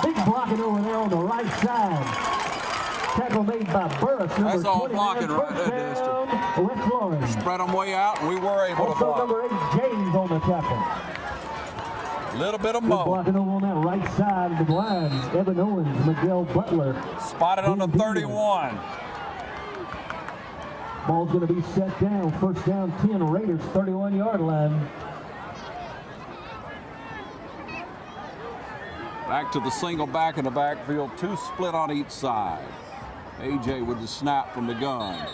[SPEAKER 2] Big blocking over there on the right side. Tackle made by Burris.
[SPEAKER 1] That's all blocking right there, Dexter.
[SPEAKER 2] West Lawrence.
[SPEAKER 1] Spread them way out, and we were able to
[SPEAKER 2] Also
[SPEAKER 1] block.
[SPEAKER 2] number 8, James on the tackle.
[SPEAKER 1] Little bit of
[SPEAKER 2] Good
[SPEAKER 1] mo.
[SPEAKER 2] blocking over on that right side of the lines. Evan Owens, Miguel Butler.
[SPEAKER 1] Spotted on the 31.
[SPEAKER 2] Ball's going to be set down. First down, 10, Raiders, 31-yard line.
[SPEAKER 1] Back to the single back in the backfield. 2 split on each side. AJ with the snap from the gun.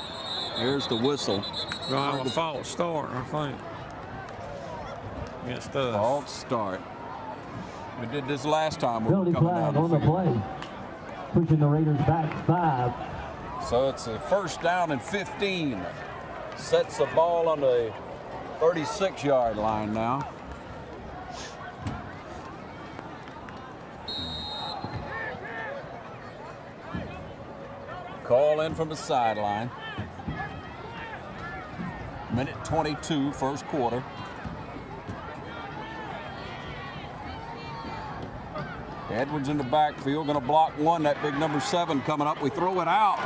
[SPEAKER 1] There's the whistle.
[SPEAKER 3] Gonna have a false start, I think. Against us.
[SPEAKER 1] False start. We did this last time. We
[SPEAKER 2] Penalty
[SPEAKER 1] were coming
[SPEAKER 2] flag
[SPEAKER 1] down
[SPEAKER 2] on the play. Pushing the Raiders back 5.
[SPEAKER 1] So it's a first down and 15. Sets the ball on the 36-yard line now. Call in from the sideline. Minute 22, first quarter. Edwards in the backfield, going to block 1. That big number 7 coming up. We throw it out.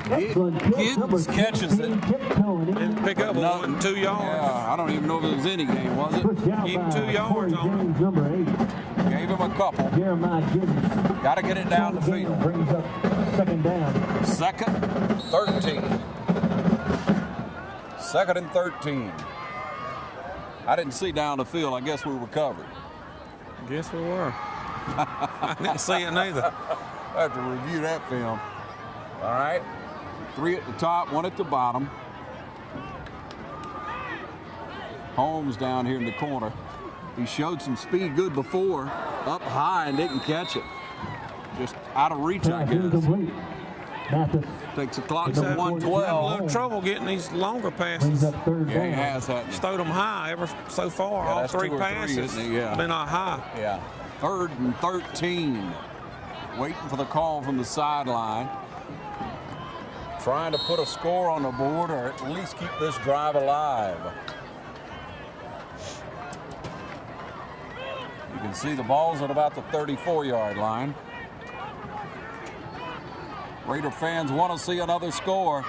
[SPEAKER 1] Giddens catches it.
[SPEAKER 3] Didn't pick up 1, 2 yards.
[SPEAKER 1] Yeah, I don't even know if it was any game, was it?
[SPEAKER 3] Give him 2 yards on him.
[SPEAKER 2] Number 8.
[SPEAKER 1] Gave him a couple.
[SPEAKER 2] Jeremiah Giddens.
[SPEAKER 1] Got to get it down the field.
[SPEAKER 2] Brings up 2nd down.
[SPEAKER 1] 2nd, 13. 2nd and 13. I didn't see down the field. I guess we were covered.
[SPEAKER 3] Guess we were. I didn't see it neither.
[SPEAKER 1] I have to review that film. All right. 3 at the top, 1 at the bottom. Holmes down here in the corner. He showed some speed good before. Up high and didn't catch it. Just out of reach, I guess. Takes the clock to 1:12.
[SPEAKER 3] Had a little trouble getting these longer passes.
[SPEAKER 1] Yeah, he has that.
[SPEAKER 3] Stowed them high ever so far.
[SPEAKER 1] Yeah,
[SPEAKER 3] all
[SPEAKER 1] that's
[SPEAKER 3] 3
[SPEAKER 1] 2 or 3,
[SPEAKER 3] passes.
[SPEAKER 1] isn't it? Yeah.
[SPEAKER 3] Been not high.
[SPEAKER 1] Yeah. 3rd and 13. Waiting for the call from the sideline. Trying to put a score on the board or at least keep this drive alive. You can see the ball's at about the 34-yard line. Raider fans want to see another score.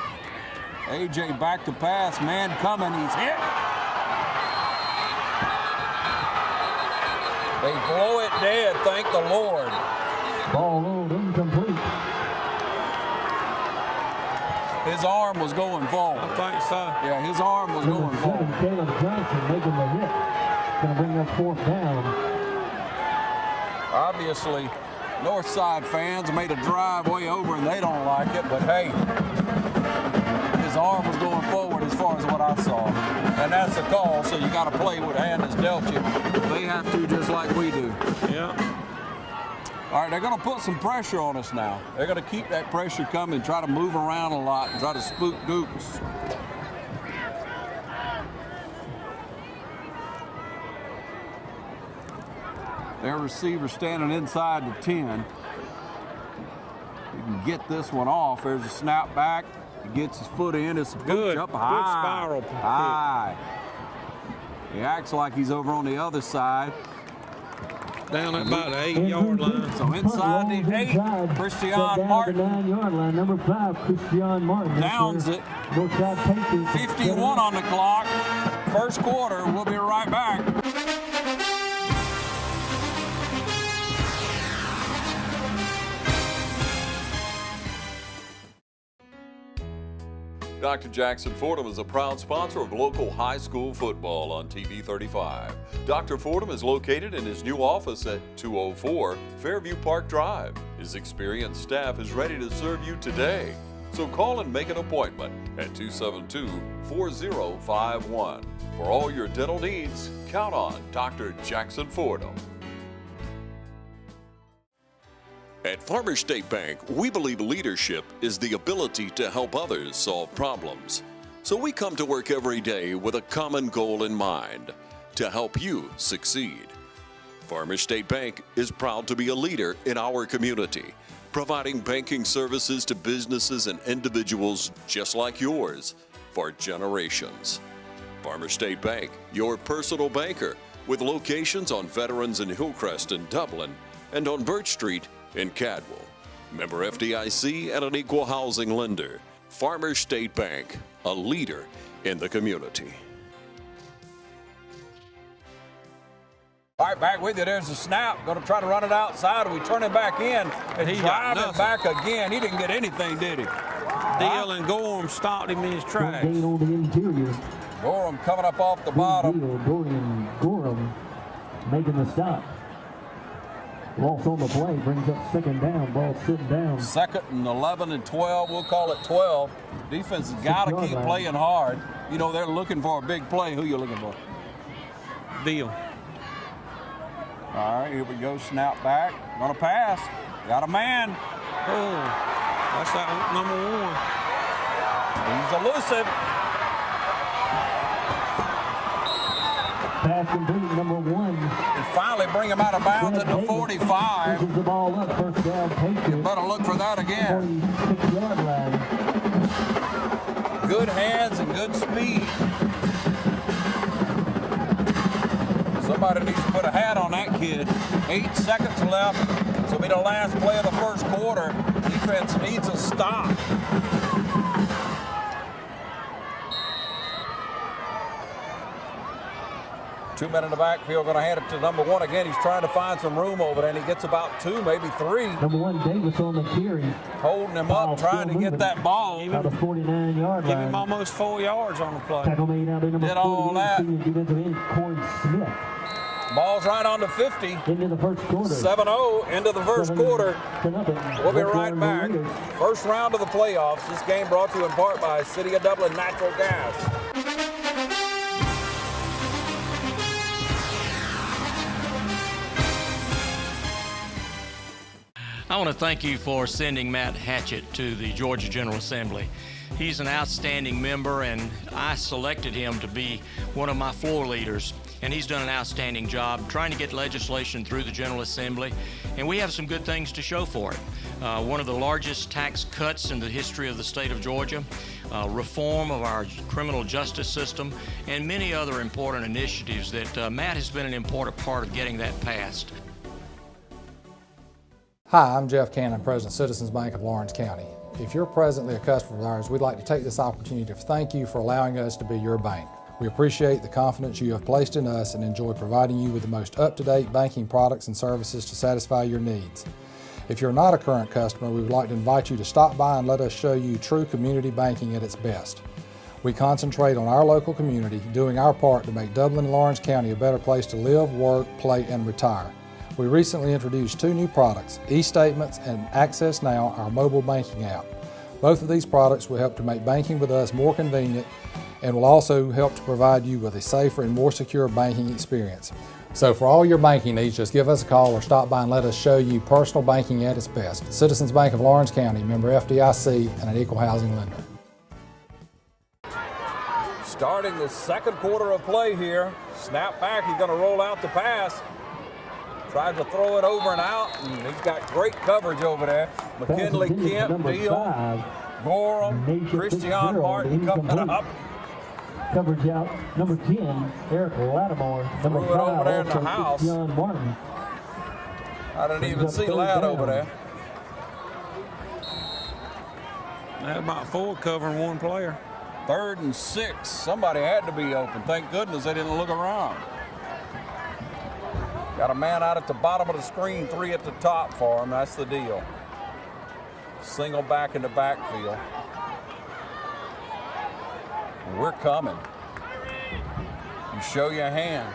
[SPEAKER 1] AJ back to pass, man coming, he's hit. They blow it dead, thank the Lord.
[SPEAKER 2] Ball rolled incomplete.
[SPEAKER 1] His arm was going forward.
[SPEAKER 3] I think so.
[SPEAKER 1] Yeah, his arm was going forward.
[SPEAKER 2] Caleb Johnson making the hit. Going to bring up 4th down.
[SPEAKER 1] Obviously, Northside fans made a drive way over and they don't like it, but hey, his arm was going forward as far as what I saw. And that's a call, so you got to play with the hand that's dealt you. They have to just like we do.
[SPEAKER 3] Yeah.
[SPEAKER 1] All right, they're going to put some pressure on us now. They're going to keep that pressure coming, try to move around a lot and try to spook Dukes. Their receiver standing inside the 10. You can get this one off. There's a snap back. He gets his foot in. It's a
[SPEAKER 3] good
[SPEAKER 1] up high.
[SPEAKER 3] Good spiral.
[SPEAKER 1] High. He acts like he's over on the other side.
[SPEAKER 3] Down at about the 8-yard line.
[SPEAKER 1] So inside the 8, Christian Martin.
[SPEAKER 2] 9-yard line, number 5, Christian Martin.
[SPEAKER 1] Downs it. 51 on the clock. First quarter. We'll be right back.
[SPEAKER 11] Dr. Jackson Fordham is a proud sponsor of local high school football on TV 35. Dr. Fordham is located in his new office at 204 Fairview Park Drive. His experienced staff is ready to serve you today. So call and make an appointment at 272-4051. For all your dental needs, count on Dr. Jackson Fordham. At Farmers State Bank, we believe leadership is the ability to help others solve problems. So we come to work every day with a common goal in mind, to help you succeed. Farmers State Bank is proud to be a leader in our community, providing banking services to businesses and individuals just like yours for generations. Farmers State Bank, your personal banker, with locations on Veterans and Hillcrest in Dublin and on Birch Street in Cadwell. Member FDIC and an equal housing lender. Farmers State Bank, a leader in the community.
[SPEAKER 1] All right, back with you. There's the snap. Going to try to run it outside. We turn it back in and drive it back again. He didn't get anything, did he?
[SPEAKER 3] Deal and Gorham stopped him in his tracks.
[SPEAKER 2] Gain on the interior.
[SPEAKER 1] Gorham coming up off the bottom.
[SPEAKER 2] Gorham making the stop. Loss on the play brings up second down. Ball sitting down.
[SPEAKER 1] Second and 11 and 12. We'll call it 12. Defense has got to keep playing hard. You know, they're looking for a big play. Who you looking for?
[SPEAKER 3] Deal.
[SPEAKER 1] All right, here we go. Snap back. Gonna pass. Got a man.
[SPEAKER 3] Oh, that's that number one.
[SPEAKER 1] He's elusive.
[SPEAKER 2] Pass complete, number one.
[SPEAKER 1] And finally bring him out of bounds at the 45.
[SPEAKER 2] Pushes the ball up, first down, Patriots.
[SPEAKER 1] You better look for that again.
[SPEAKER 2] 46-yard line.
[SPEAKER 1] Good hands and good speed. Somebody needs to put a hat on that kid. 8 seconds left. This will be the last play of the first quarter. Defense needs a stop. 2 men in the backfield, going to hand it to number one again. He's trying to find some room over there, and he gets about 2, maybe 3.
[SPEAKER 2] Number one, Davis on the carry.
[SPEAKER 1] Holding him up, trying to get that ball.
[SPEAKER 2] Out of 49-yard line.
[SPEAKER 3] Give him almost 4 yards on the play.
[SPEAKER 2] Tackle made out there, number
[SPEAKER 1] Did all that.
[SPEAKER 2] Defensive end, Corey Smith.
[SPEAKER 1] Ball's right on the 50.
[SPEAKER 2] Into the first quarter.
[SPEAKER 1] 7-0 into the first quarter. We'll be right back. First round of the playoffs. This game brought to you in part by City of Dublin Natural Gas.
[SPEAKER 6] I want to thank you for sending Matt Hatchett to the Georgia General Assembly. He's an outstanding member, and I selected him to be one of my floor leaders, and he's done an outstanding job trying to get legislation through the General Assembly, and we have some good things to show for it. One of the largest tax cuts in the history of the state of Georgia, reform of our criminal justice system, and many other important initiatives that Matt has been an important part of getting that passed.
[SPEAKER 15] Hi, I'm Jeff Cannon, President of Citizens Bank of Lawrence County. If you're presently a customer of ours, we'd like to take this opportunity to thank you for allowing us to be your bank. We appreciate the confidence you have placed in us and enjoy providing you with the most up-to-date banking products and services to satisfy your needs. If you're not a current customer, we would like to invite you to stop by and let us show you true community banking at its best. We concentrate on our local community, doing our part to make Dublin and Lawrence County a better place to live, work, play, and retire. We recently introduced 2 new products, eStatements and Access Now, our mobile banking app. Both of these products will help to make banking with us more convenient and will also help to provide you with a safer and more secure banking experience. So for all your banking needs, just give us a call or stop by and let us show you personal banking at its best. Citizens Bank of Lawrence County, member FDIC, and an equal housing lender.
[SPEAKER 1] Starting the second quarter of play here. Snap back, he's going to roll out the pass. Tried to throw it over and out, and he's got great coverage over there. McKinley, Kemp, Deal, Gorham, Christian Martin coming up.
[SPEAKER 2] Coverage out, number 10, Eric Lattimore. Number 5,
[SPEAKER 1] over there in the house.
[SPEAKER 2] Christian Martin.
[SPEAKER 1] I didn't even see Ladd over there.
[SPEAKER 3] They had about 4 covering 1 player.
[SPEAKER 1] 3rd and 6. Somebody had to be open. Thank goodness they didn't look around. Got a man out at the bottom of the screen, 3 at the top for him. That's the deal. Single back in the backfield. We're coming. You show your hand.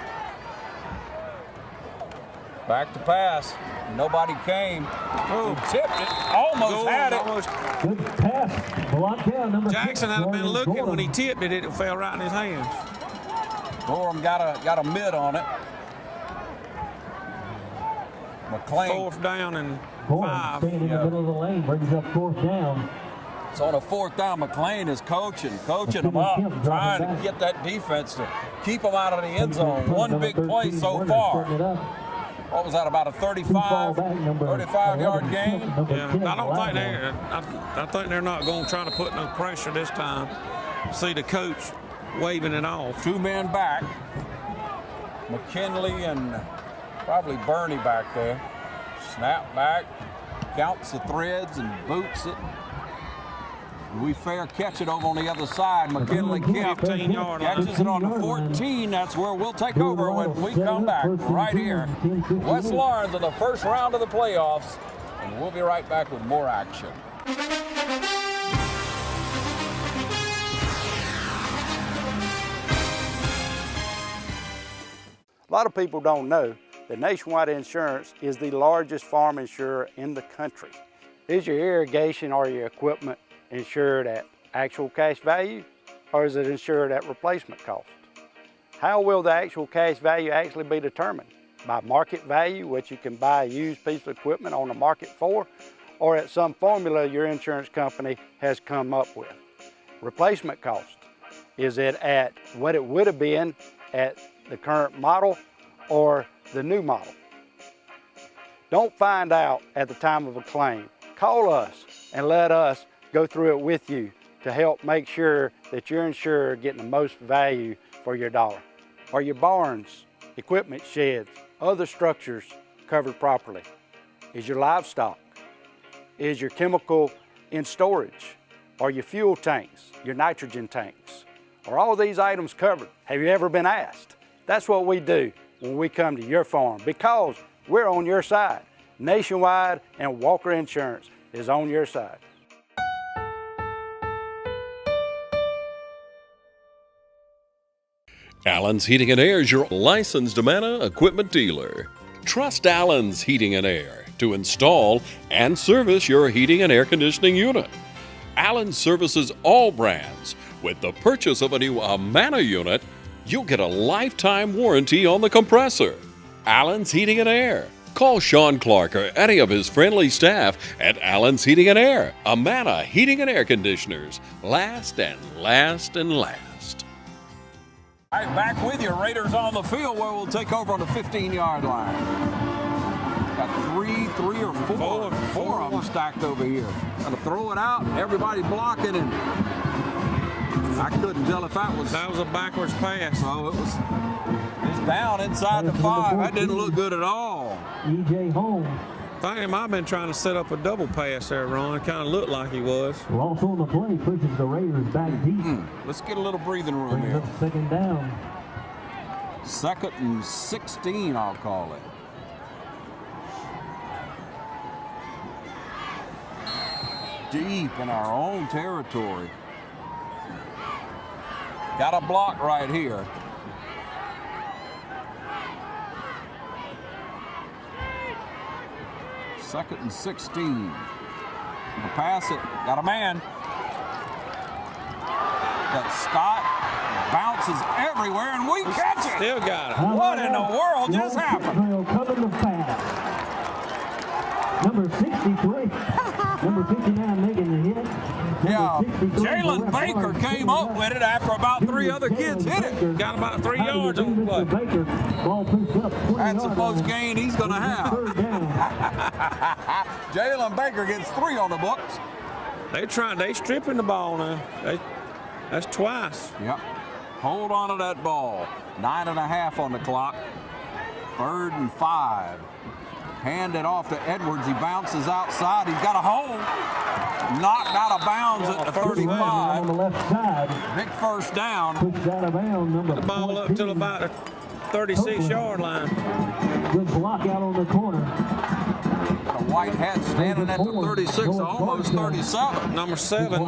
[SPEAKER 1] Back to pass. Nobody came. Oh, tipped it. Almost had it.
[SPEAKER 2] Good pass. Blocked down. Number
[SPEAKER 3] Jackson
[SPEAKER 2] 6,
[SPEAKER 3] had been looking
[SPEAKER 2] Gorham.
[SPEAKER 3] when he tipped it. It fell right in his hands.
[SPEAKER 1] Gorham got a mid on it. McLean.
[SPEAKER 3] 4th down and
[SPEAKER 2] Gorham
[SPEAKER 3] 5.
[SPEAKER 2] staying in the middle of the lane, brings up 4th down.
[SPEAKER 1] So on a 4th down, McLean is coaching them up, trying to get that defense to keep them out of the end zone. One big play so far. What was that, about a 35-yard gain?
[SPEAKER 3] Yeah, I think they're not going to try to put no pressure this time. See the coach waving it off.
[SPEAKER 1] 2 men back. McKinley and probably Bernie back there. Snap back, counts the threads and boots it. We fair catch it over on the other side. McKinley catches it on the 14. That's where we'll take over when we come back right here. West Lawrence in the first round of the playoffs. And we'll be right back with more action.
[SPEAKER 16] A lot of people don't know that Nationwide Insurance is the largest farm insurer in the country. Is your irrigation or your equipment insured at actual cash value, or is it insured at replacement cost? How will the actual cash value actually be determined? By market value, which you can buy a used piece of equipment on the market for, or at some formula your insurance company has come up with? Replacement cost, is it at what it would have been at the current model or the new model? Don't find out at the time of a claim. Call us and let us go through it with you to help make sure that you're insured getting the most value for your dollar. Are your barns, equipment sheds, other structures covered properly? Is your livestock? Is your chemical in storage? Are your fuel tanks, your nitrogen tanks? Are all these items covered? Have you ever been asked? That's what we do when we come to your farm, because we're on your side. Nationwide and Walker Insurance is on your side.
[SPEAKER 11] Allen's Heating and Air is your licensed Amana equipment dealer. Trust Allen's Heating and Air to install and service your heating and air conditioning unit. Allen services all brands. With the purchase of a new Amana unit, you'll get a lifetime warranty on the compressor. Allen's Heating and Air. Call Sean Clark or any of his friendly staff at Allen's Heating and Air. Amana Heating and Air Conditioners. Last and last and last.
[SPEAKER 1] All right, back with you. Raiders on the field where we'll take over on the 15-yard line. Got three or four of them stacked over here. Gonna throw it out, everybody blocking, and I couldn't tell if that was
[SPEAKER 3] a backwards pass.
[SPEAKER 1] So it was down inside the 5. That didn't look good at all.
[SPEAKER 2] E.J. Holmes.
[SPEAKER 3] I think he might have been trying to set up a double pass there, Ron. It kind of looked like he was.
[SPEAKER 2] Loss on the play pushes the Raiders back deep.
[SPEAKER 1] Let's get a little breathing room
[SPEAKER 2] Brings
[SPEAKER 1] here.
[SPEAKER 2] up 2nd down.
[SPEAKER 1] 2nd and 16, I'll call it. Deep in our own territory. Got a block right here. Second and 16. The pass it. Got a man. Got Scott. Bounces everywhere, and we catch it.
[SPEAKER 3] Still got it.
[SPEAKER 1] What in the world just happened?
[SPEAKER 2] Coming to pass. Number 63. Number 59 making the hit.
[SPEAKER 1] Yeah, Jalen Baker came up with it after about 3 other kids hit it.
[SPEAKER 3] Got about 3 yards on the play.
[SPEAKER 1] That's the most gain he's going to have. Jalen Baker gets 3 on the books.
[SPEAKER 3] They stripping the ball now. That's twice.
[SPEAKER 1] Yep. Hold on to that ball. 9.5 on the clock. 3rd and 5. Hand it off to Edwards. He bounces outside. He's got a hole. Knocked out of bounds at the 35.
[SPEAKER 2] On the left side.
[SPEAKER 1] Big first down.
[SPEAKER 2] Pushed out of bounds. Number
[SPEAKER 3] the ball up till about the 36-yard line.
[SPEAKER 2] Good block out on the corner.
[SPEAKER 1] A white hat standing at the 36, almost 37.
[SPEAKER 3] Number 7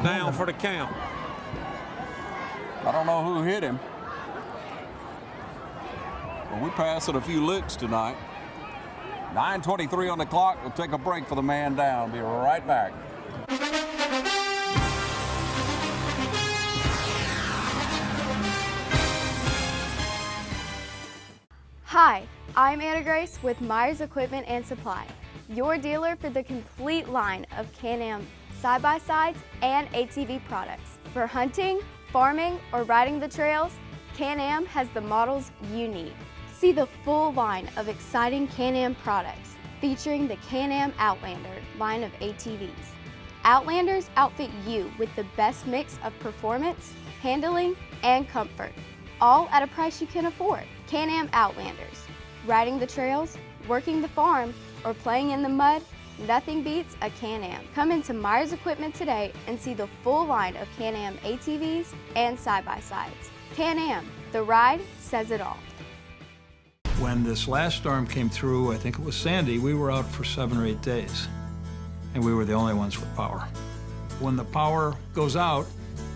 [SPEAKER 3] down for the count.
[SPEAKER 1] I don't know who hit him. Well, we're passing a few licks tonight. 9:23 on the clock. We'll take a break for the man down. Be right back.
[SPEAKER 17] Hi, I'm Anna Grace with Myers Equipment and Supply, your dealer for the complete line of Can-Am side-by-sides and ATV products. For hunting, farming, or riding the trails, Can-Am has the models you need. See the full line of exciting Can-Am products featuring the Can-Am Outlander line of ATVs. Outlanders outfit you with the best mix of performance, handling, and comfort, all at a price you can afford. Can-Am Outlanders. Riding the trails, working the farm, or playing in the mud, nothing beats a Can-Am. Come into Myers Equipment today and see the full line of Can-Am ATVs and side-by-sides. Can-Am, the ride says it all.
[SPEAKER 18] When this last storm came through, I think it was Sandy, we were out for 7 or 8 days, and we were the only ones with power. When the power goes out,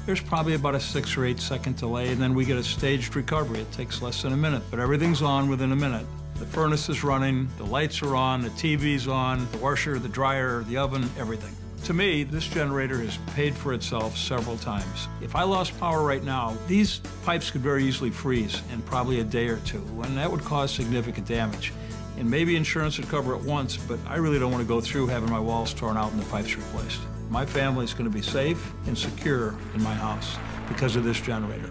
[SPEAKER 18] there's probably about a 6 or 8 second delay, and then we get a staged recovery. It takes less than a minute, but everything's on within a minute. The furnace is running, the lights are on, the TV's on, the washer, the dryer, the oven, everything. To me, this generator has paid for itself several times. If I lost power right now, these pipes could very easily freeze in probably a day or two, and that would cause significant damage. And maybe insurance would cover it once, but I really don't want to go through having my walls torn out and the pipes replaced. My family's going to be safe and secure in my house because of this generator.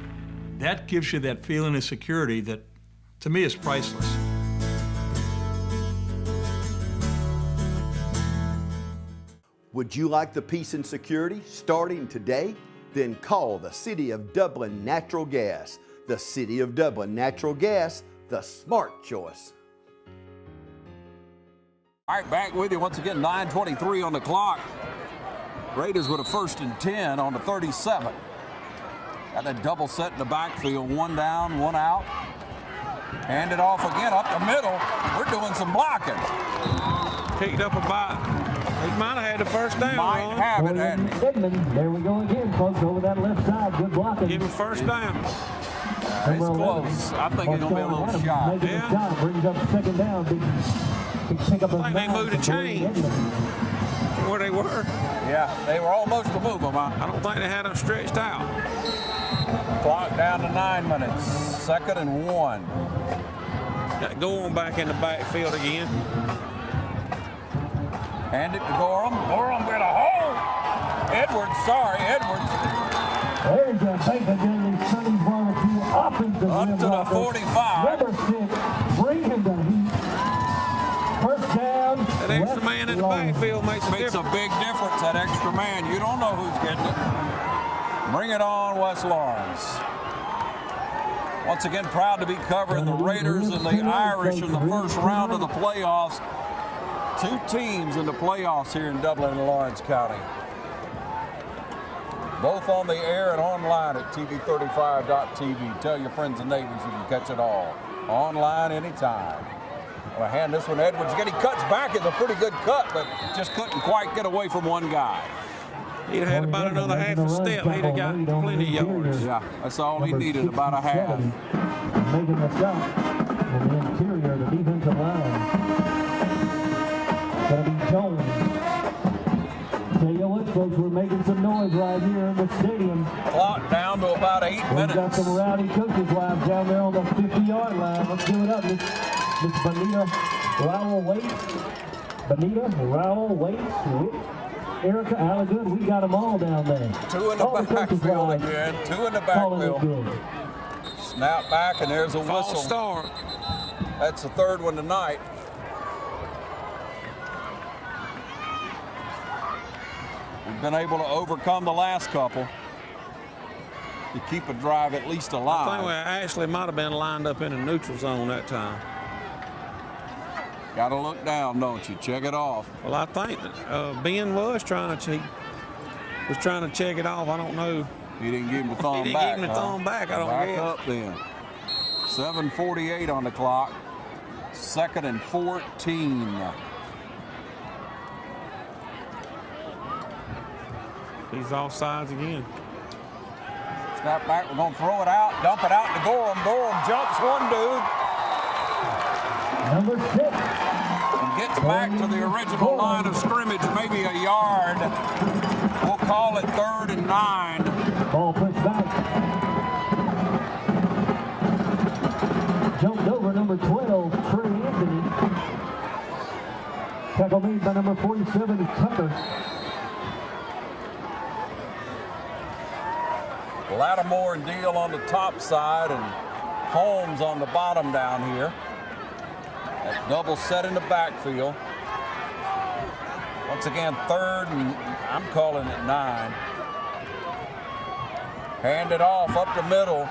[SPEAKER 18] That gives you that feeling of security that, to me, is priceless.
[SPEAKER 5] Would you like the peace and security starting today? Then call the City of Dublin Natural Gas. The City of Dublin Natural Gas, the smart choice.
[SPEAKER 1] All right, back with you once again, 9:23 on the clock. Raiders with a 1st and 10 on the 37. Got that double set in the backfield, 1 down, 1 out. Hand it off again up the middle. We're doing some blocking.
[SPEAKER 3] Picked up a bite. He might have had the first down.
[SPEAKER 1] Might have it, hadn't he?
[SPEAKER 2] Edmond, there we go again, folks, over that left side. Good blocking.
[SPEAKER 3] Give him first down.
[SPEAKER 1] It's close. I think he's going to be a little shy.
[SPEAKER 2] Making a shot, brings up 2nd down. Big pick up
[SPEAKER 3] I think they moved the chain from where they were.
[SPEAKER 1] Yeah, they were almost to move them.
[SPEAKER 3] I don't think they had them stretched out.
[SPEAKER 1] Clock down to 9 minutes. 2nd and 1.
[SPEAKER 3] Got Gorham back in the backfield again.
[SPEAKER 1] Hand it to Gorham. Gorham with a hole. Edwards, sorry, Edwards.
[SPEAKER 2] There's a paper down the Sonny's barbecue offensive
[SPEAKER 1] up to the 45.
[SPEAKER 2] Number 6, bring him to heat. 1st down.
[SPEAKER 3] That extra man in the backfield makes a difference.
[SPEAKER 1] Makes a big difference, that extra man. You don't know who's getting it. Bring it on, West Lawrence. Once again, proud to be covering the Raiders and the Irish in the first round of the playoffs. 2 teams in the playoffs here in Dublin and Lawrence County. Both on the air and online at tv35.tv. Tell your friends and neighbors you can catch it all. Online anytime. I'm going to hand this one to Edwards again. He cuts back. It's a pretty good cut, but just couldn't quite get away from one guy.
[SPEAKER 3] He'd have had about another half a step. He'd have got plenty of yards.
[SPEAKER 1] Yeah, that's all he needed, about a half.
[SPEAKER 2] Making the stop in the interior of the defensive line. Gonna be Jones. Tell you what, folks, we're making some noise right here in the stadium.
[SPEAKER 1] Clock down to about 8 minutes.
[SPEAKER 2] We've got some rowdy coaches live down there on the 50-yard line. Let's give it up, Miss Bonita Rowell Waits. Bonita Rowell Waits. Erica Allagood, we got them all down there.
[SPEAKER 1] 2 in the backfield again. 2 in the backfield. Snap back, and there's a whistle.
[SPEAKER 3] False start.
[SPEAKER 1] That's the 3rd one tonight. We've been able to overcome the last couple to keep a drive at least alive.
[SPEAKER 3] I think we actually might have been lined up in a neutral zone that time.
[SPEAKER 1] Got to look down, don't you? Check it off.
[SPEAKER 3] Well, I think Ben was trying to check it off. I don't know.
[SPEAKER 1] He didn't give him the thumb back.
[SPEAKER 3] He didn't give him the thumb back. I don't
[SPEAKER 1] back
[SPEAKER 3] guess.
[SPEAKER 1] Up then. 7:48 on the clock. 2nd and 14.
[SPEAKER 3] He's off sides again.
[SPEAKER 1] Snap back. We're going to throw it out. Dump it out to Gorham. Gorham jumps one dude.
[SPEAKER 2] Number 6.
[SPEAKER 1] And gets back to the original line of scrimmage, maybe a yard. We'll call it 3rd and 9.
[SPEAKER 2] Ball pushed back. Jumped over number 12, Trey Anthony. Tackle made by number 47, Tucker.
[SPEAKER 1] Lattimore and Deal on the top side and Holmes on the bottom down here. That double set in the backfield. Once again, 3rd and I'm calling it 9. Hand it off up the middle.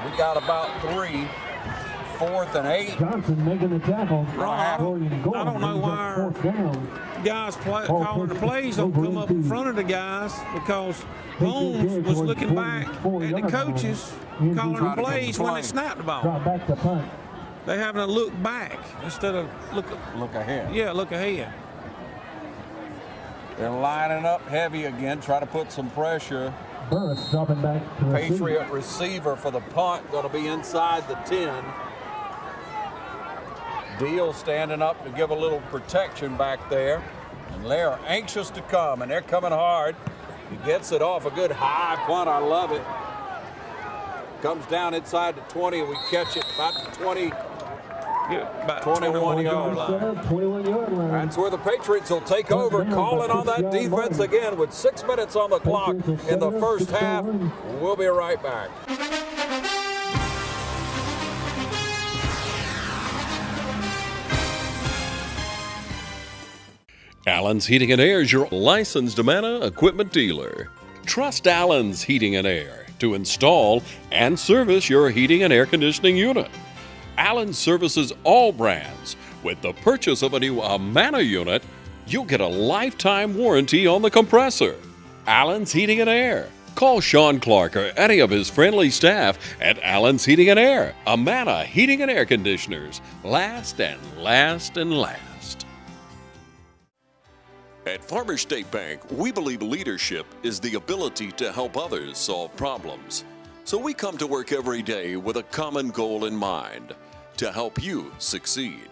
[SPEAKER 1] We got about 3. 4th and 8.
[SPEAKER 2] Johnson making the tackle.
[SPEAKER 3] I don't know why guys calling the plays don't come up in front of the guys, because Holmes was looking back at the coaches calling the plays when they snapped the ball.
[SPEAKER 2] Drop back to punt.
[SPEAKER 3] They having to look back instead of look
[SPEAKER 1] ahead.
[SPEAKER 3] Yeah, look ahead.
[SPEAKER 1] They're lining up heavy again, try to put some pressure.
[SPEAKER 2] Burris dropping back to the
[SPEAKER 1] Patriot receiver for the punt, going to be inside the 10. Deal standing up to give a little protection back there. And they're anxious to come, and they're coming hard. He gets it off, a good high punt. I love it. Comes down inside the 20, and we catch it about the 20.
[SPEAKER 3] About
[SPEAKER 1] 21 yard line.
[SPEAKER 2] 21-yard line.
[SPEAKER 1] That's where the Patriots will take over, calling on that defense again with 6 minutes on the clock in the first half. We'll be right back.
[SPEAKER 11] Allen's Heating and Air is your licensed Amana equipment dealer. Trust Allen's Heating and Air to install and service your heating and air conditioning unit. Allen services all brands. With the purchase of a new Amana unit, you'll get a lifetime warranty on the compressor. Allen's Heating and Air. Call Sean Clark or any of his friendly staff at Allen's Heating and Air. Amana Heating and Air Conditioners. Last and last and last. At Farmers State Bank, we believe leadership is the ability to help others solve problems. So we come to work every day with a common goal in mind, to help you succeed.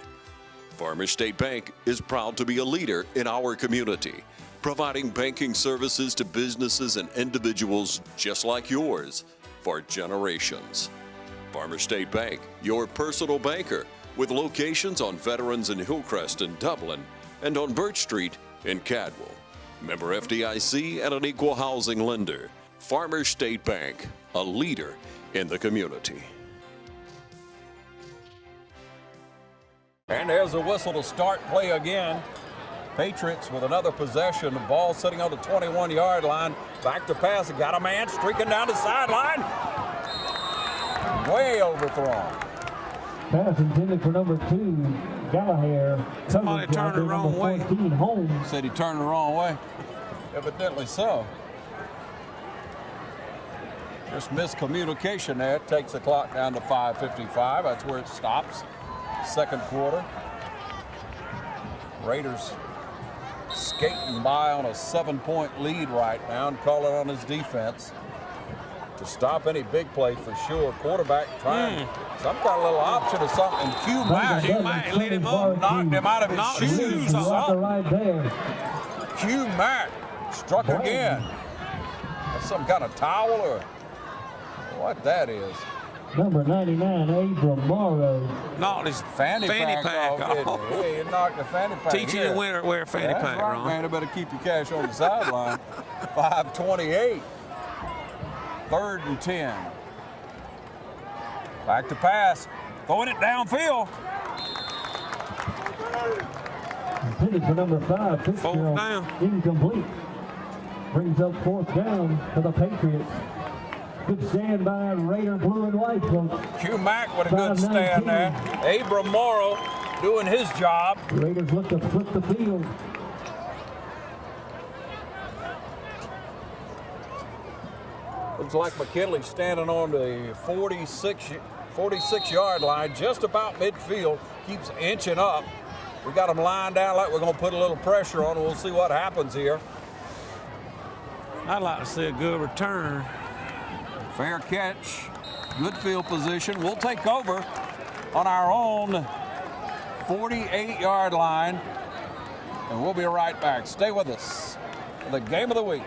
[SPEAKER 11] Farmers State Bank is proud to be a leader in our community, providing banking services to businesses and individuals just like yours for generations. Farmers State Bank, your personal banker, with locations on Veterans and Hillcrest in Dublin and on Birch Street in Cadwell. Member FDIC and an equal housing lender. Farmers State Bank, a leader in the community.
[SPEAKER 1] And there's a whistle to start play again. Patriots with another possession. The ball sitting on the 21-yard line. Back to pass. Got a man streaking down the sideline. Way overthrown.
[SPEAKER 2] Pass intended for number 2, Ghsa Aaaa.
[SPEAKER 3] Somebody turned the wrong way.
[SPEAKER 2] Holmes.
[SPEAKER 1] Said he turned the wrong way. Evidently so. Just miscommunication there. It takes the clock down to 5:55. That's where it stops. Second quarter. Raiders skating by on a 7-point lead right now and calling on his defense to stop any big play for sure. Quarterback trying some kind of little option or something. Q Mack
[SPEAKER 3] lit him up.
[SPEAKER 1] Knocked him out of his shoes or something.
[SPEAKER 2] Right there.
[SPEAKER 1] Q Mack struck again. That's some kind of towel or what that is.
[SPEAKER 2] Number 99, Abram Morrow.
[SPEAKER 3] Knocked his
[SPEAKER 1] fanny pack off.
[SPEAKER 3] off.
[SPEAKER 1] Yeah, you knocked the fanny pack.
[SPEAKER 3] Teaching you when to wear a fanny pack,
[SPEAKER 1] right,
[SPEAKER 3] Ron.
[SPEAKER 1] man. You better keep your cash on the sideline. 5:28. 3rd and 10. Back to pass. Throwing it downfield.
[SPEAKER 2] Intended for number 5,
[SPEAKER 3] Fourth
[SPEAKER 2] Fitzgerald.
[SPEAKER 3] down.
[SPEAKER 2] Incomplete. Brings up 4th down for the Patriots. Good stand by Raider blue and white, folks.
[SPEAKER 1] Q Mack with a good stand there. Abram Morrow doing his job.
[SPEAKER 2] The Raiders look to flip the field.
[SPEAKER 1] Looks like McKinley standing on the 46-yard line, just about midfield. Keeps inching up. We got him lined down like we're going to put a little pressure on him. We'll see what happens here.
[SPEAKER 3] I'd like to see a good return.
[SPEAKER 1] Fair catch. Good field position. We'll take over on our own 48-yard line. And we'll be right back. Stay with us for the game of the week.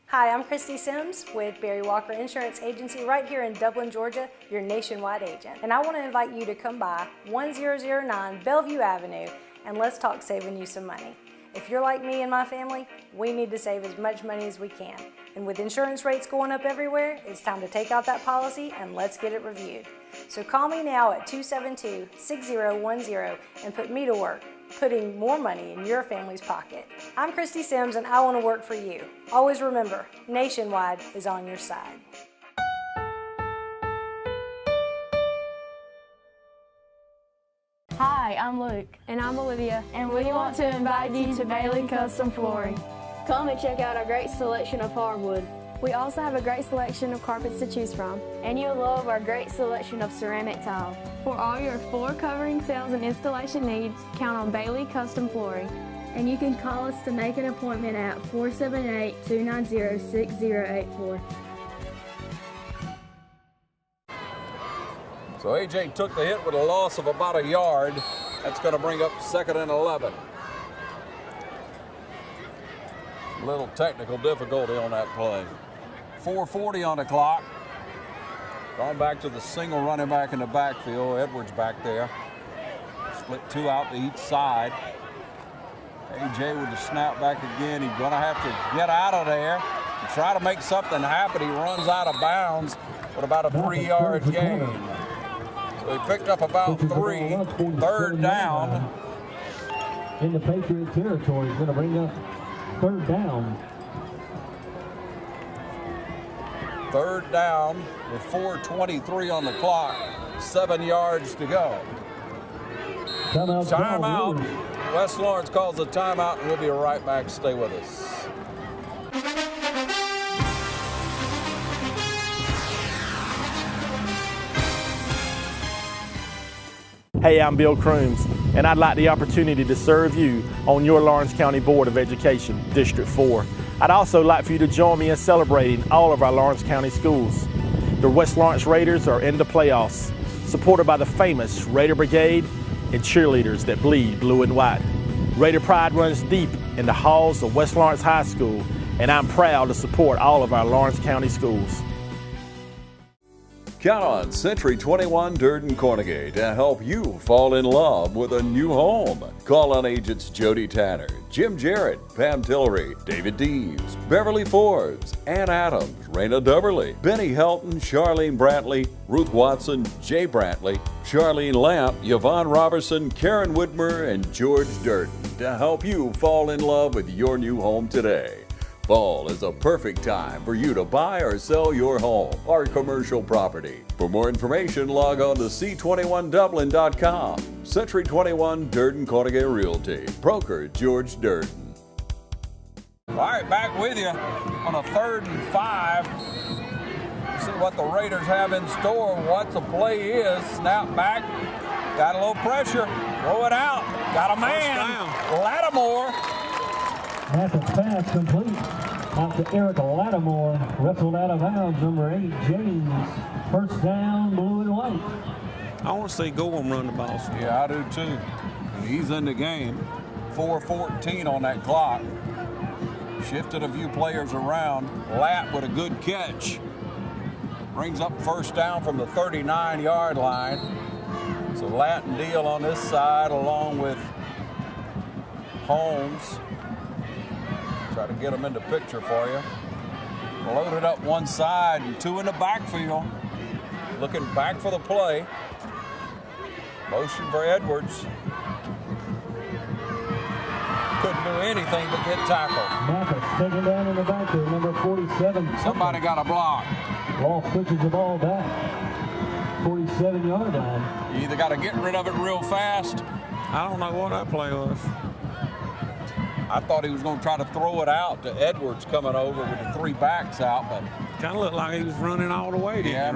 [SPEAKER 19] Hi, I'm Christy Sims with Barry Walker Insurance Agency right here in Dublin, Georgia, your nationwide agent. And I want to invite you to come by 1009 Bellevue Avenue and let's talk saving you some money. If you're like me and my family, we need to save as much money as we can. And with insurance rates going up everywhere, it's time to take out that policy and let's get it reviewed. So call me now at 272-6010 and put me to work, putting more money in your family's pocket. I'm Christy Sims and I want to work for you. Always remember, Nationwide is on your side.
[SPEAKER 20] Hi, I'm Luke. And I'm Olivia. And we want to invite you to Bailey Custom Flooring. Come and check out our great selection of hardwood. We also have a great selection of carpets to choose from. And you'll love our great selection of ceramic tile. For all your floor covering, sales, and installation needs, count on Bailey Custom Flooring. And you can call us to make an appointment at 478-290-6084.
[SPEAKER 1] So A.J. took the hit with a loss of about a yard. That's going to bring up 2nd and 11. A little technical difficulty on that play. 4:40 on the clock. Going back to the single running back in the backfield. Edwards back there. Split two out to each side. A.J. with the snap back again. He's going to have to get out of there and try to make something happen. He runs out of bounds with about a 3-yard gain. So he picked up about 3. 3rd down.
[SPEAKER 2] In the Patriot territory, he's going to bring up 3rd down.
[SPEAKER 1] 3rd down with 4:23 on the clock. 7 yards to go. Timeout. West Lawrence calls a timeout, and we'll be right back. Stay with us.
[SPEAKER 21] Hey, I'm Bill Crooms, and I'd like the opportunity to serve you on your Lawrence County Board of Education, District 4. I'd also like for you to join me in celebrating all of our Lawrence County schools. The West Lawrence Raiders are in the playoffs, supported by the famous Raider Brigade and cheerleaders that bleed blue and white. Raider pride runs deep in the halls of West Lawrence High School, and I'm proud to support all of our Lawrence County schools.
[SPEAKER 11] Count on Century 21 Durden Cornegay to help you fall in love with a new home. Call on agents Jody Tanner, Jim Jarrett, Pam Tillery, David Deeves, Beverly Forbes, Ann Adams, Raina Dubberly, Benny Helton, Charlene Brantley, Ruth Watson, Jay Brantley, Charlene Lamp, Yvonne Robertson, Karen Whitmer, and George Durden to help you fall in love with your new home today. Fall is a perfect time for you to buy or sell your home or commercial property. For more information, log on to c21dublin.com. Century 21 Durden Cornegay Realty. Broker George Durden.
[SPEAKER 1] All right, back with you on a 3rd and 5. See what the Raiders have in store, what the play is. Snap back, got a little pressure, throw it out, got a man, Lattimore.
[SPEAKER 2] Massive pass complete out to Eric Lattimore. Wrestled out of bounds, number 8, James. 1st down, blue and white.
[SPEAKER 3] I want to see Gorham run the ball.
[SPEAKER 1] Yeah, I do too. He's in the game. 4:14 on that clock. Shifted a few players around. Lat with a good catch. Brings up 1st down from the 39-yard line. So Lat and Deal on this side along with Holmes. Try to get them in the picture for you. Loaded up one side and 2 in the backfield. Looking back for the play. Motion for Edwards. Couldn't do anything but get tackled.
[SPEAKER 2] Mathis taken down in the backfield, number 47.
[SPEAKER 1] Somebody got a block.
[SPEAKER 2] Ball switches the ball back. 47-yard line.
[SPEAKER 1] You either got to get rid of it real fast.
[SPEAKER 3] I don't know what that play was.
[SPEAKER 1] I thought he was going to try to throw it out to Edwards coming over with the 3 backs out, but
[SPEAKER 3] kind of looked like he was running all the way.
[SPEAKER 1] Yeah,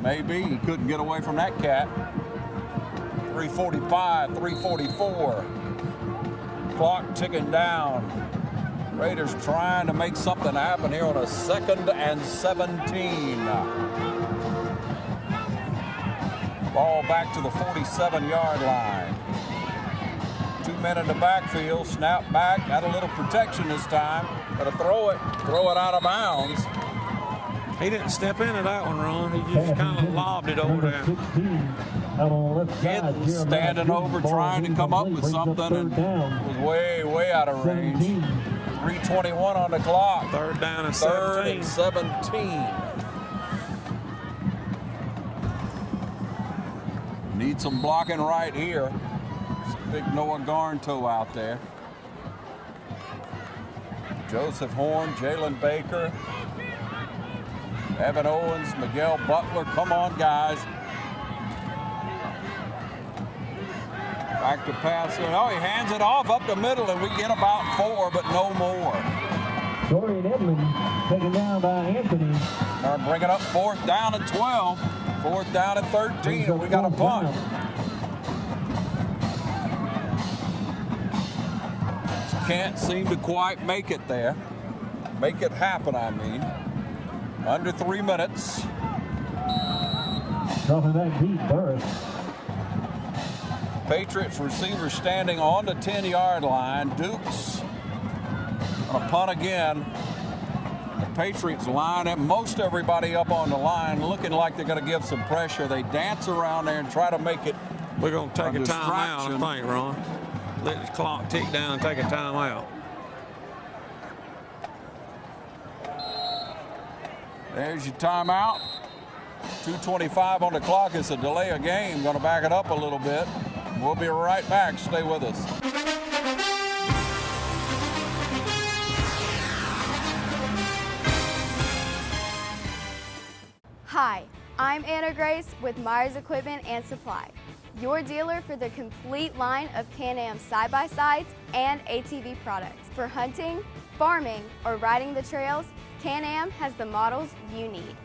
[SPEAKER 1] maybe. He couldn't get away from that cat. 3:45, 3:44. Clock ticking down. Raiders trying to make something happen here on a 2nd and 17. Ball back to the 47-yard line. 2 men in the backfield, snap back, got a little protection this time. Got to throw it out of bounds.
[SPEAKER 3] He didn't step into that one, Ron. He just kind of lobbed it over there.
[SPEAKER 1] Kid standing over, trying to come up with something, and was way out of range. 3:21 on the clock.
[SPEAKER 3] Third down and
[SPEAKER 1] 17. Need some blocking right here. Big Noah Garnto out there. Joseph Horn, Jalen Baker, Evan Owens, Miguel Butler. Come on, guys. Back to pass. Oh, he hands it off up the middle, and we get about 4, but no more.
[SPEAKER 2] Dorian Edmonds taken down by Anthony.
[SPEAKER 1] Bring it up 4th down and 12. 4th down and 13, and we got a punt. Can't seem to quite make it there. Make it happen, I mean. Under 3 minutes.
[SPEAKER 2] Dropping back deep, Burris.
[SPEAKER 1] Patriots receiver standing on the 10-yard line. Dukes on a punt again. The Patriots line up most everybody up on the line, looking like they're going to give some pressure. They dance around there and try to make it.
[SPEAKER 3] We're going to take a timeout, I think, Ron. Let the clock tick down and take a timeout.
[SPEAKER 1] There's your timeout. 2:25 on the clock. It's a delay of game. Going to back it up a little bit. We'll be right back. Stay with us.
[SPEAKER 17] Hi, I'm Anna Grace with Myers Equipment and Supply, your dealer for the complete line of Can-Am side-by-sides and ATV products. For hunting, farming, or riding the trails, Can-Am has the models you need.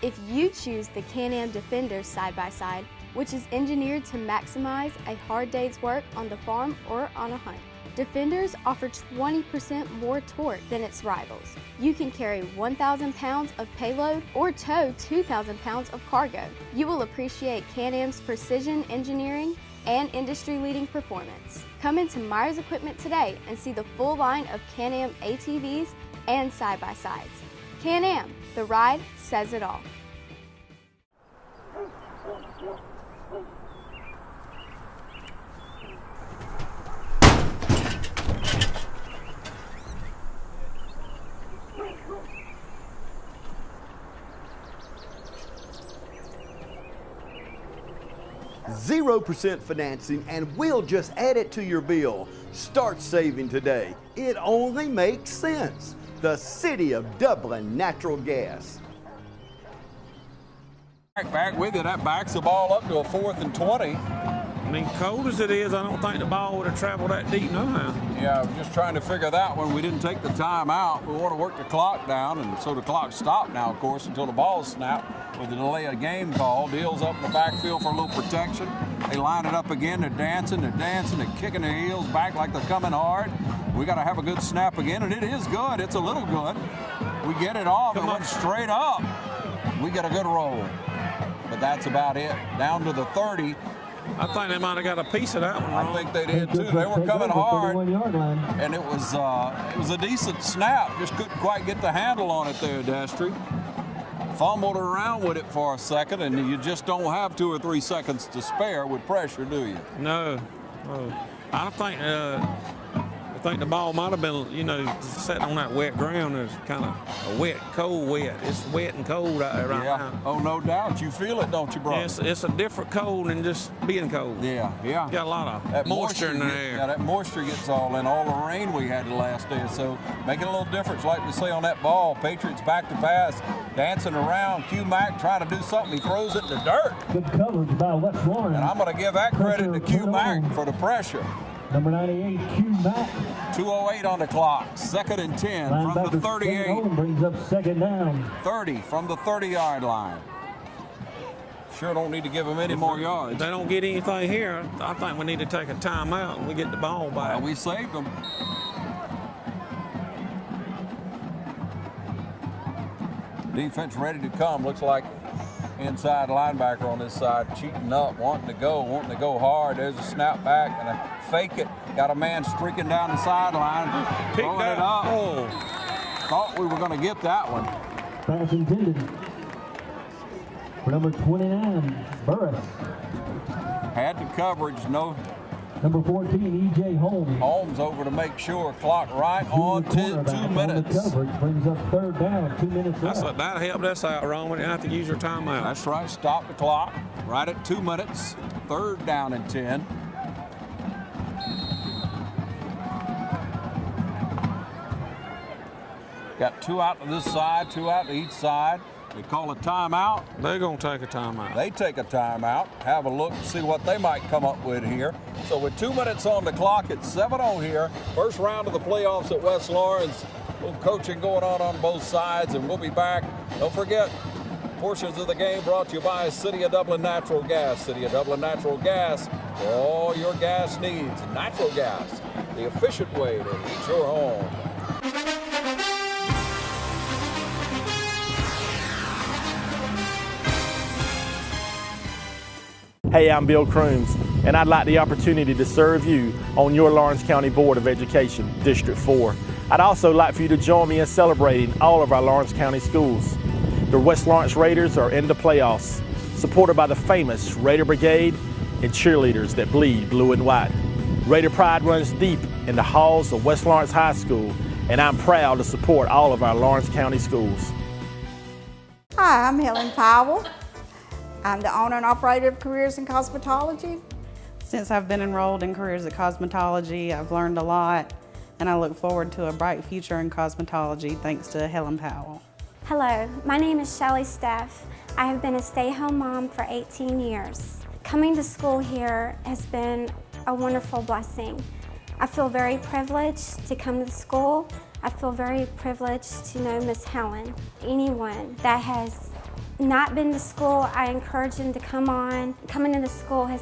[SPEAKER 17] If you choose the Can-Am Defender side-by-side, which is engineered to maximize a hard day's work on the farm or on a hunt, Defenders offer 20% more torque than its rivals. You can carry 1,000 pounds of payload or tow 2,000 pounds of cargo. You will appreciate Can-Am's precision engineering and industry-leading performance. Come into Myers Equipment today and see the full line of Can-Am ATVs and side-by-sides. Can-Am, the ride says it all.
[SPEAKER 5] %0 financing, and we'll just add it to your bill. Start saving today. It only makes sense. The City of Dublin Natural Gas.
[SPEAKER 1] Back with you. That backs the ball up to a 4th and 20.
[SPEAKER 3] I mean, cold as it is, I don't think the ball would have traveled that deep no how.
[SPEAKER 1] Yeah, I'm just trying to figure that one. We didn't take the time out. We want to work the clock down, and so the clock stopped now, of course, until the ball snapped with a delay of game call. Deals up in the backfield for a little protection. They line it up again. They're dancing, they're kicking their heels back like they're coming hard. We got to have a good snap again, and it is good. It's a little good. We get it off. It went straight up. We get a good roll. But that's about it. Down to the 30.
[SPEAKER 3] I think they might have got a piece of that one.
[SPEAKER 1] I think they did too. They were coming hard, and it was a decent snap. Just couldn't quite get the handle on it there, Destry. Fumbled around with it for a second, and you just don't have 2 or 3 seconds to spare with pressure, do you?
[SPEAKER 3] No. I think the ball might have been, sitting on that wet ground. It's kind of a wet, cold wet. It's wet and cold out there right now.
[SPEAKER 1] Oh, no doubt. You feel it, don't you, bro?
[SPEAKER 3] It's a different cold than just being cold.
[SPEAKER 1] Yeah.
[SPEAKER 3] Got a lot of that moisture in the air.
[SPEAKER 1] Yeah, that moisture gets all in. All the rain we had the last day or so, making a little difference. Like we say on that ball, Patriots back to pass, dancing around. Q-Mac trying to do something. He throws it in the dirt.
[SPEAKER 2] Good coverage by West Lawrence.
[SPEAKER 1] And I'm going to give that credit to Q-Mac for the pressure.
[SPEAKER 2] Number 98, Q-Mac.
[SPEAKER 1] 2:08 on the clock. 2nd and 10 from the 38.
[SPEAKER 2] Brings up 2nd down.
[SPEAKER 1] 30 from the 30-yard line. Sure don't need to give them any more yards.
[SPEAKER 3] If they don't get anything here, I think we need to take a timeout and we get the ball back.
[SPEAKER 1] Well, we saved them. Defense ready to come. Looks like inside linebacker on this side, cheating up, wanting to go hard. There's a snap back and a fake it. Got a man streaking down the sideline, throwing it up.
[SPEAKER 3] Oh.
[SPEAKER 1] Thought we were going to get that one.
[SPEAKER 2] Pass intended for number 29, Burris.
[SPEAKER 1] Had the coverage, no.
[SPEAKER 2] Number 14, E.J. Holmes.
[SPEAKER 1] Holmes over to make sure. Clock right on 2 minutes.
[SPEAKER 2] On the coverage brings up 3rd down, 2 minutes left.
[SPEAKER 3] That helped us out, Ron. We didn't have to use our timeout.
[SPEAKER 1] That's right. Stop the clock right at 2 minutes. 3rd down and 10. Got 2 out to this side, 2 out to each side. They call a timeout.
[SPEAKER 3] They're going to take a timeout.
[SPEAKER 1] They take a timeout, have a look, see what they might come up with here. So with 2 minutes on the clock, it's 7-0 here. First round of the playoffs at West Lawrence. A little coaching going on both sides, and we'll be back. Don't forget, portions of the game brought to you by City of Dublin Natural Gas. City of Dublin Natural Gas for all your gas needs. Natural gas, the efficient way to heat your home.
[SPEAKER 21] Hey, I'm Bill Crooms, and I'd like the opportunity to serve you on your Lawrence County Board of Education, District 4. I'd also like for you to join me in celebrating all of our Lawrence County schools. The West Lawrence Raiders are in the playoffs, supported by the famous Raider Brigade and cheerleaders that bleed blue and white. Raider pride runs deep in the halls of West Lawrence High School, and I'm proud to support all of our Lawrence County schools.
[SPEAKER 9] Hi, I'm Helen Powell. I'm the owner and operator of Careers in Cosmetology. Since I've been enrolled in Careers in Cosmetology, I've learned a lot, and I look forward to a bright future in cosmetology thanks to Helen Powell.
[SPEAKER 22] Hello, my name is Shelly Steff. I have been a stay-home mom for 18 years. Coming to school here has been a wonderful blessing. I feel very privileged to come to school. I feel very privileged to know Miss Helen. Anyone that has not been to school, I encourage them to come on. Coming into school has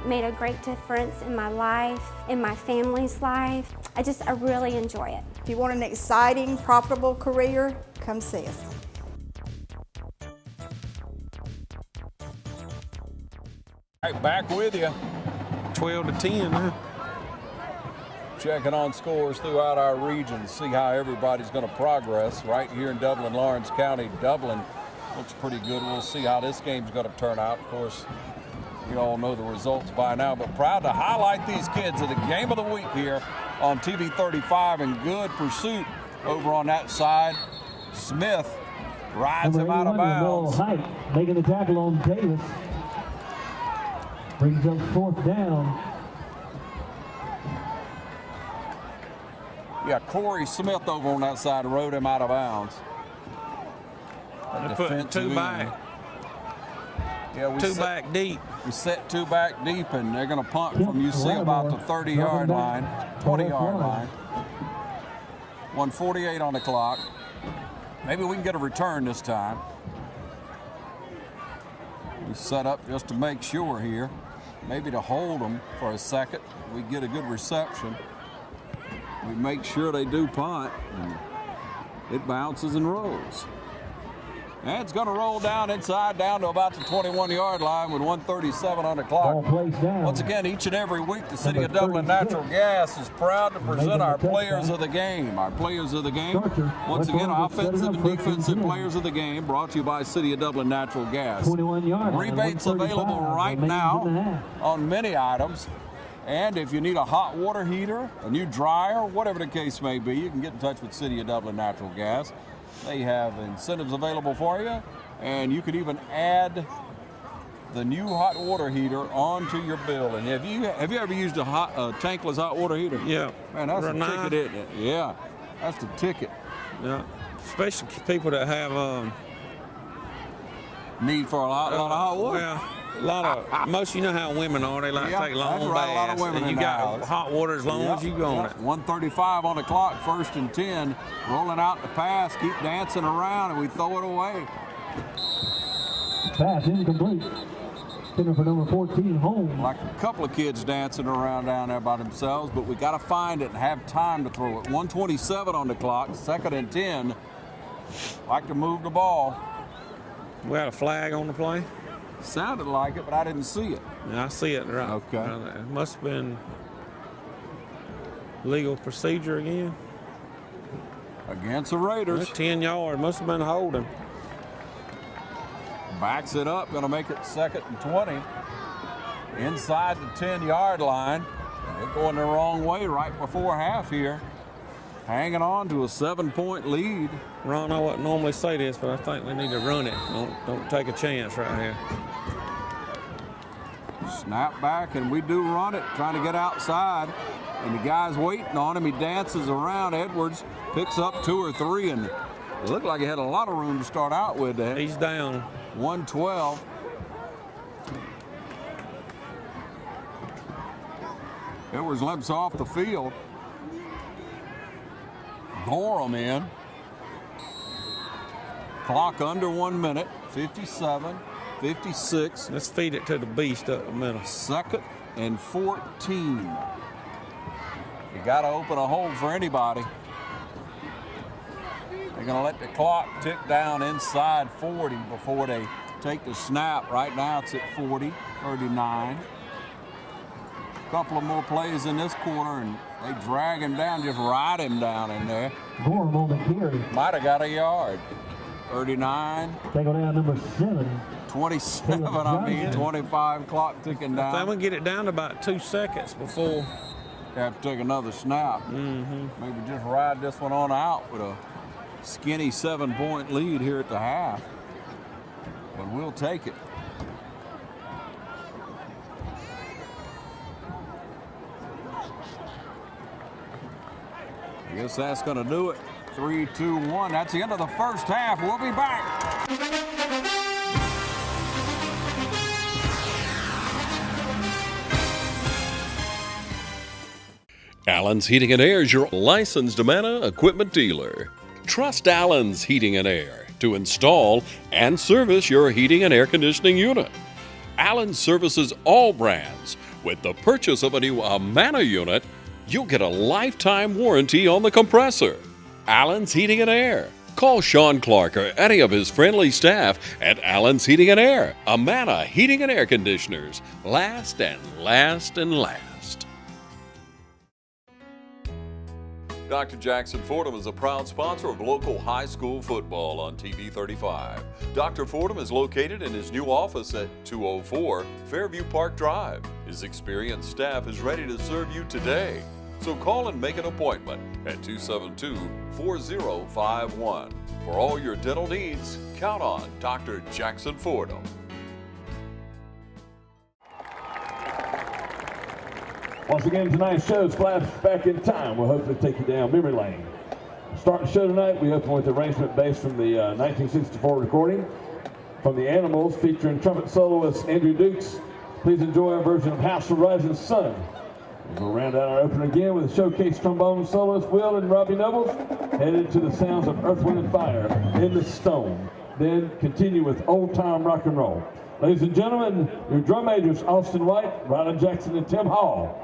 [SPEAKER 22] made a great difference in my life, in my family's life. I really enjoy it.
[SPEAKER 9] If you want an exciting, profitable career, come see us.
[SPEAKER 1] All right, back with you.
[SPEAKER 3] 12 to 10, huh?
[SPEAKER 1] Checking on scores throughout our region, see how everybody's going to progress right here in Dublin, Lawrence County. Dublin looks pretty good. We'll see how this game's going to turn out. Of course, you all know the results by now, but proud to highlight these kids at the game of the week here on TV 35, and good pursuit over on that side. Smith rides him out of bounds.
[SPEAKER 2] Height, making the tackle on Davis. Brings up 4th down.
[SPEAKER 1] Yeah, Corey Smith over on that side rode him out of bounds.
[SPEAKER 3] They're putting 2 back.
[SPEAKER 1] Yeah, we
[SPEAKER 3] 2 back deep.
[SPEAKER 1] We set 2 back deep, and they're going to punt from, you see, about the 30-yard line, 20-yard line. 1:48 on the clock. Maybe we can get a return this time. We set up just to make sure here, maybe to hold them for a second. We get a good reception. We make sure they do punt, and it bounces and rolls. And it's going to roll down inside, down to about the 21-yard line with 1:37 on the clock. Once again, each and every week, the City of Dublin Natural Gas is proud to present our players of the game. Our players of the game, once again, offensive and defensive players of the game, brought to you by City of Dublin Natural Gas. Rebates available right now on many items. And if you need a hot water heater, a new dryer, whatever the case may be, you can get in touch with City of Dublin Natural Gas. They have incentives available for you, and you could even add the new hot water heater onto your bill. And have you ever used a tankless hot water heater?
[SPEAKER 3] Yeah.
[SPEAKER 1] Man, that's the ticket, isn't it? Yeah, that's the ticket.
[SPEAKER 3] Yeah, especially people that have
[SPEAKER 1] need for a lot of hot water.
[SPEAKER 3] Well, a lot of you know how women are. They like to take long baths.
[SPEAKER 1] A lot of women
[SPEAKER 3] you got hot water as long as you go on it.
[SPEAKER 1] 1:35 on the clock, 1st and 10. Rolling out the pass, keep dancing around, and we throw it away.
[SPEAKER 2] Pass incomplete. Center for number 14, Holmes.
[SPEAKER 1] Like a couple of kids dancing around down there by themselves, but we got to find it and have time to throw it. 1:27 on the clock, 2nd and 10. Like to move the ball.
[SPEAKER 3] We had a flag on the play?
[SPEAKER 1] Sounded like it, but I didn't see it.
[SPEAKER 3] Yeah, I see it right.
[SPEAKER 1] Okay.
[SPEAKER 3] It must have been legal procedure again.
[SPEAKER 1] Against the Raiders.
[SPEAKER 3] That's 10 yards. Must have been holding.
[SPEAKER 1] Backs it up. Going to make it 2nd and 20. Inside the 10-yard line. They're going the wrong way right before half here. Hanging on to a 7-point lead.
[SPEAKER 3] Ron, I wouldn't normally say this, but I think we need to run it. Don't take a chance right here.
[SPEAKER 1] Snap back, and we do run it, trying to get outside. And the guy's waiting on him. He dances around. Edwards picks up 2 or 3, and it looked like he had a lot of room to start out with.
[SPEAKER 3] He's down.
[SPEAKER 1] 112. Edwards limps off the field. Gorham in. Clock under 1 minute. 57, 56.
[SPEAKER 3] Let's feed it to the beast up the middle.
[SPEAKER 1] 2nd and 14. You got to open a hole for anybody. They're going to let the clock tick down inside 40 before they take the snap. Right now it's at 40, 39. A couple of more plays in this quarter, and they drag him down, just ride him down in there.
[SPEAKER 2] Gorham on the carry.
[SPEAKER 1] Might have got a yard. 39.
[SPEAKER 2] They go down number 7.
[SPEAKER 1] 27, 25, clock ticking down.
[SPEAKER 3] I think we get it down to about 2 seconds before.
[SPEAKER 1] Have to take another snap. Maybe just ride this one on out with a skinny 7-point lead here at the half. But we'll take it. I guess that's going to do it. 3, 2, 1. That's the end of the first half. We'll be back.
[SPEAKER 11] Allen's Heating and Air is your licensed Amana equipment dealer. Trust Allen's Heating and Air to install and service your heating and air conditioning unit. Allen services all brands. With the purchase of a new Amana unit, you'll get a lifetime warranty on the compressor. Allen's Heating and Air. Call Sean Clark or any of his friendly staff at Allen's Heating and Air. Amana Heating and Air Conditioners. Last and last and last. Dr. Jackson Fordham is a proud sponsor of local high school football on TV 35. Dr. Fordham is located in his new office at 204 Fairview Park Drive. His experienced staff is ready to serve you today. So call and make an appointment at 272-4051. For all your dental needs, count on Dr. Jackson Fordham.
[SPEAKER 2] Once again, tonight's show is flash back in time. We'll hopefully take you down memory lane. Starting the show tonight, we open with arrangement based from the 1964 recording from the Animals, featuring trumpet soloist Andrew Dukes. Please enjoy our version of House of Rising Sun. We'll round out our opener again with showcase trombone soloist Will and Robbie Nobles, headed to the sounds of Earth, Wind, and Fire in the Stone. Then continue with old time rock and roll. Ladies and gentlemen, your drum majors Austin White, Rylan Jackson, and Tim Hall.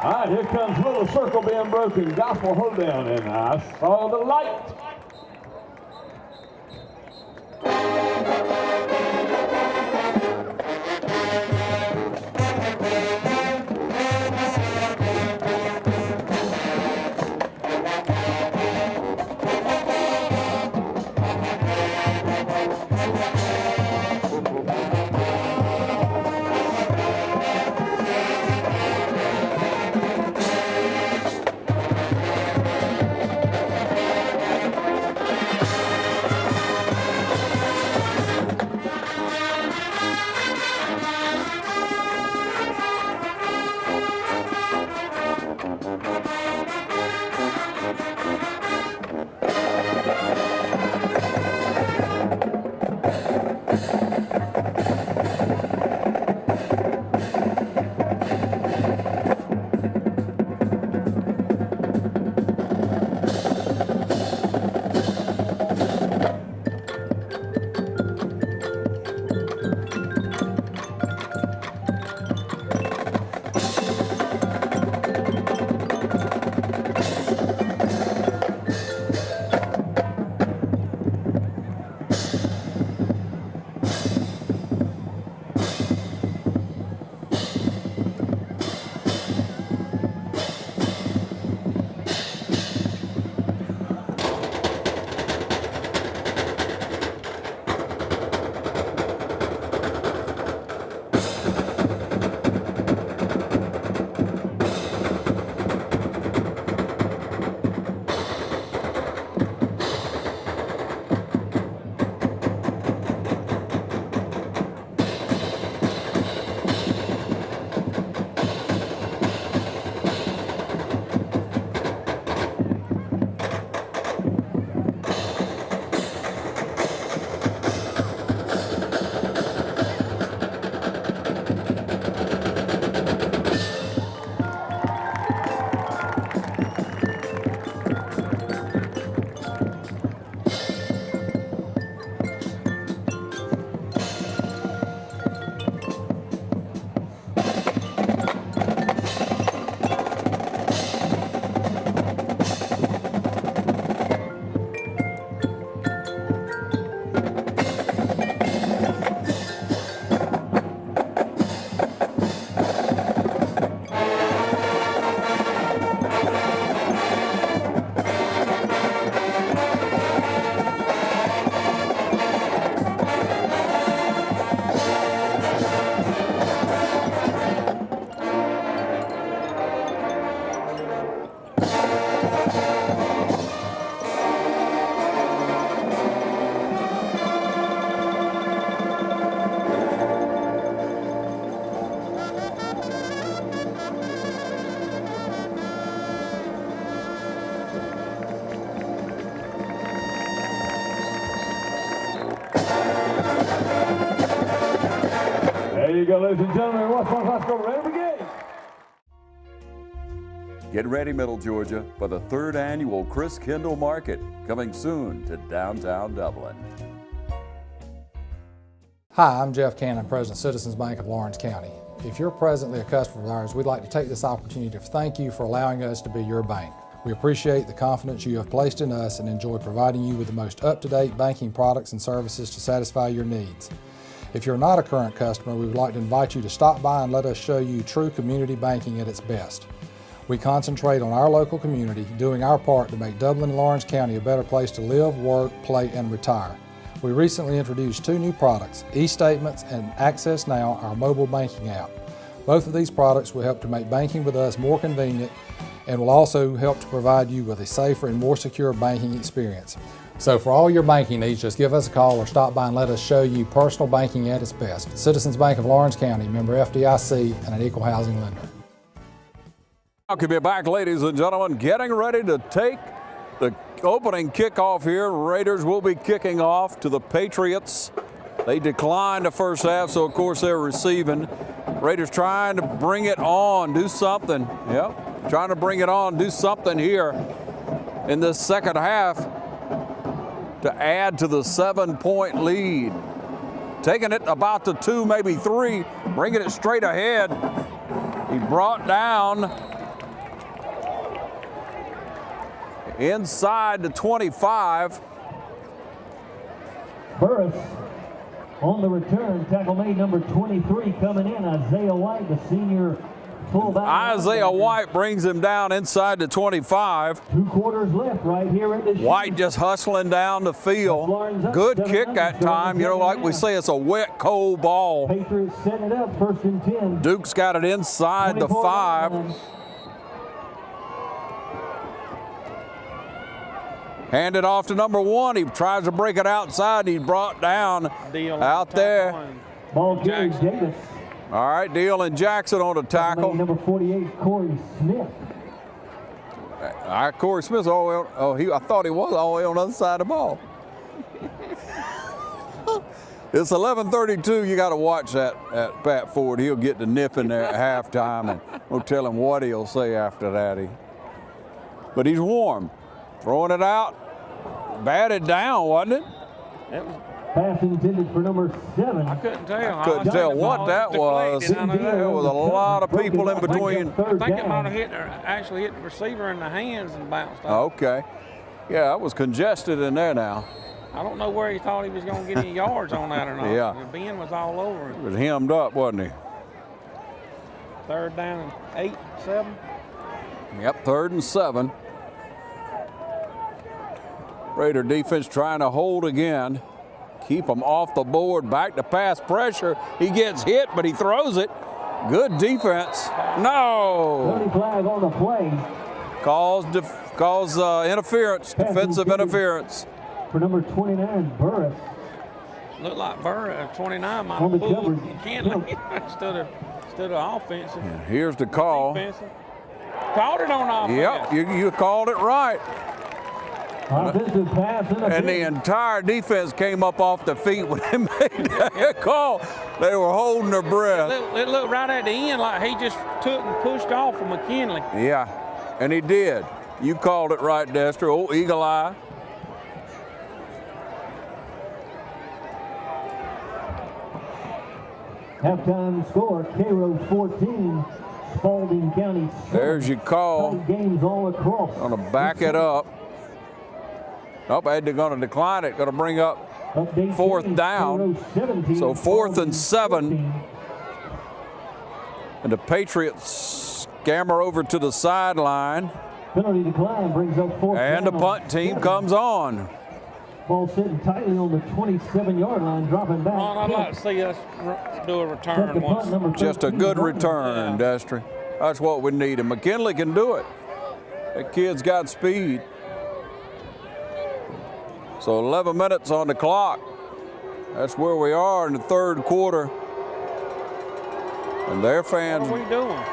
[SPEAKER 2] All right, here comes little circle being broken, gospel hoedown, and I saw the light. There you go, ladies and gentlemen. West Lawrence High School, ready to begin.
[SPEAKER 1] Get ready, Middle Georgia, for the 3rd annual Chris Kendall Market, coming soon to downtown Dublin.
[SPEAKER 15] Hi, I'm Jeff Cannon, President of Citizens Bank of Lawrence County. If you're presently a customer of ours, we'd like to take this opportunity to thank you for allowing us to be your bank. We appreciate the confidence you have placed in us and enjoy providing you with the most up-to-date banking products and services to satisfy your needs. If you're not a current customer, we would like to invite you to stop by and let us show you true community banking at its best. We concentrate on our local community, doing our part to make Dublin and Lawrence County a better place to live, work, play, and retire. We recently introduced 2 new products, eStatements and Access Now, our mobile banking app. Both of these products will help to make banking with us more convenient and will also help to provide you with a safer and more secure banking experience. So for all your banking needs, just give us a call or stop by and let us show you personal banking at its best. Citizens Bank of Lawrence County, member FDIC, and an equal housing lender.
[SPEAKER 1] We'll be back, ladies and gentlemen, getting ready to take the opening kickoff here. Raiders will be kicking off to the Patriots. They declined the first half, so of course they're receiving. Raiders trying to bring it on, do something. Yep, trying to bring it on, do something here in this second half to add to the 7-point lead. Taking it about to 2, maybe 3, bringing it straight ahead. He brought down inside the 25.
[SPEAKER 2] Burris on the return, tackle made, number 23 coming in, Isaiah White, the senior fullback.
[SPEAKER 1] Isaiah White brings him down inside the 25.
[SPEAKER 2] 2 quarters left right here at the
[SPEAKER 1] White just hustling down the field. Good kick that time. You know, like we say, it's a wet, cold ball.
[SPEAKER 2] Patriots setting it up, 1st and 10.
[SPEAKER 1] Duke's got it inside the 5. Handed off to number 1. He tries to break it outside. He's brought down out there.
[SPEAKER 2] Ball carries Davis.
[SPEAKER 1] All right, Deal and Jackson on the tackle.
[SPEAKER 2] Number 48, Corey Smith.
[SPEAKER 1] Corey Smith's all the way on. I thought he was all the way on the other side of the ball. It's 11:32. You got to watch that at Pat Ford. He'll get the nip in there at halftime, and we'll tell him what he'll say after that. But he's warm. Throwing it out, batted down, wasn't it?
[SPEAKER 2] It was pass intended for number 7.
[SPEAKER 3] I couldn't tell.
[SPEAKER 1] Couldn't tell what that was. There was a lot of people in between.
[SPEAKER 3] I think it might have actually hit the receiver in the hands and bounced off.
[SPEAKER 1] Okay. Yeah, it was congested in there now.
[SPEAKER 3] I don't know where he thought he was going to get any yards on that or not.
[SPEAKER 1] Yeah.
[SPEAKER 3] Ben was all over.
[SPEAKER 1] He was hemmed up, wasn't he?
[SPEAKER 3] 3rd down and 8, 7.
[SPEAKER 1] Yep, 3rd and 7. Raider defense trying to hold again. Keep them off the board. Back to pass pressure. He gets hit, but he throws it. Good defense. No.
[SPEAKER 2] Flag on the play.
[SPEAKER 1] Calls interference, defensive interference.
[SPEAKER 2] For number 29, Burris.
[SPEAKER 3] Looked like Burris, 29, might have pulled McKinley instead of offensive.
[SPEAKER 1] And here's the call.
[SPEAKER 3] Defensive. Called it on offense.
[SPEAKER 1] Yep, you called it right.
[SPEAKER 2] Offensive pass
[SPEAKER 1] and the entire defense came up off the feet when they made that call. They were holding their breath.
[SPEAKER 3] It looked right at the end like he just took and pushed off from McKinley.
[SPEAKER 1] Yeah, and he did. You called it right, Dester. Oh, eagle eye.
[SPEAKER 2] Halftime score, Cairo 14, Spalding County 7.
[SPEAKER 1] There's your call.
[SPEAKER 2] Games all across.
[SPEAKER 1] Gonna back it up. Nope, they're going to decline it. Going to bring up 4th down. So 4th and 7. And the Patriots scammer over to the sideline.
[SPEAKER 2] Penalty decline brings up 4th
[SPEAKER 1] and the punt team comes on.
[SPEAKER 2] Ball sitting tightly on the 27-yard line, dropping back.
[SPEAKER 3] I'd like to see us do a return once.
[SPEAKER 1] Just a good return, Destry. That's what we need. And McKinley can do it. That kid's got speed. So 11 minutes on the clock. That's where we are in the 3rd quarter. And their fans.
[SPEAKER 3] What are we doing?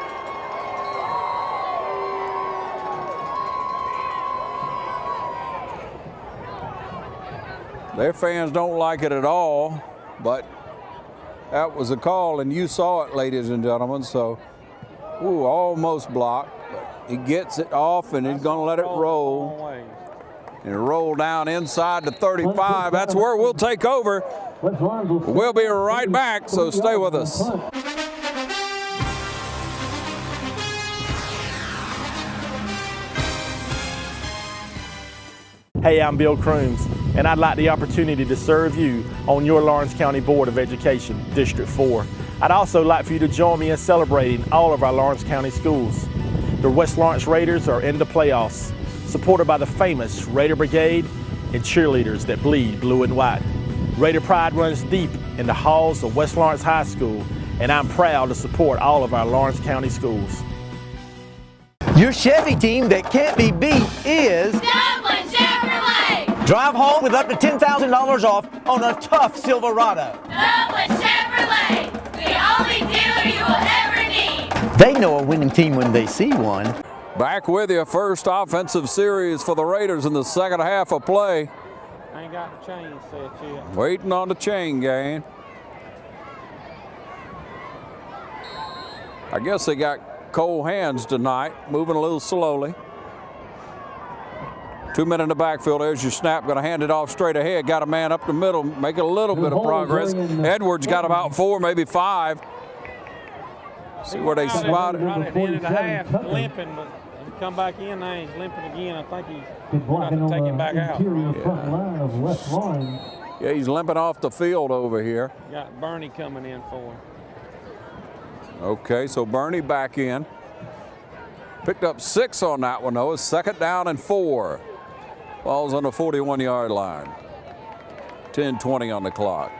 [SPEAKER 1] Their fans don't like it at all, but that was a call, and you saw it, ladies and gentlemen. So, almost blocked. But he gets it off, and he's going to let it roll. And roll down inside the 35. That's where we'll take over. We'll be right back, so stay with us.
[SPEAKER 21] Hey, I'm Bill Crooms, and I'd like the opportunity to serve you on your Lawrence County Board of Education, District 4. I'd also like for you to join me in celebrating all of our Lawrence County schools. The West Lawrence Raiders are in the playoffs, supported by the famous Raider Brigade and cheerleaders that bleed blue and white. Raider pride runs deep in the halls of West Lawrence High School, and I'm proud to support all of our Lawrence County schools.
[SPEAKER 7] Your Chevy team that can't be beat is
[SPEAKER 8] Dublin Chevrolet!
[SPEAKER 7] Drive home with up to $10,000 off on a tough Silverado.
[SPEAKER 8] Dublin Chevrolet! The only dealer you will ever need!
[SPEAKER 7] They know a winning team when they see one.
[SPEAKER 1] Back with you, first offensive series for the Raiders in the second half of play.
[SPEAKER 3] I ain't got the chain set yet.
[SPEAKER 1] Waiting on the chain gang. I guess they got cold hands tonight, moving a little slowly. 2 men in the backfield. There's your snap. Going to hand it off straight ahead. Got a man up the middle, making a little bit of progress. Edwards got about 4, maybe 5. See where they spotted.
[SPEAKER 3] Right at the end of the half, limping, but he come back in now. He's limping again. I think he's going to take him back out.
[SPEAKER 1] Yeah, he's limping off the field over here.
[SPEAKER 3] Got Bernie coming in for him.
[SPEAKER 1] Okay, so Bernie back in. Picked up 6 on that one, though. It's 2nd down and 4. Ball's on the 41-yard line. 10:20 on the clock.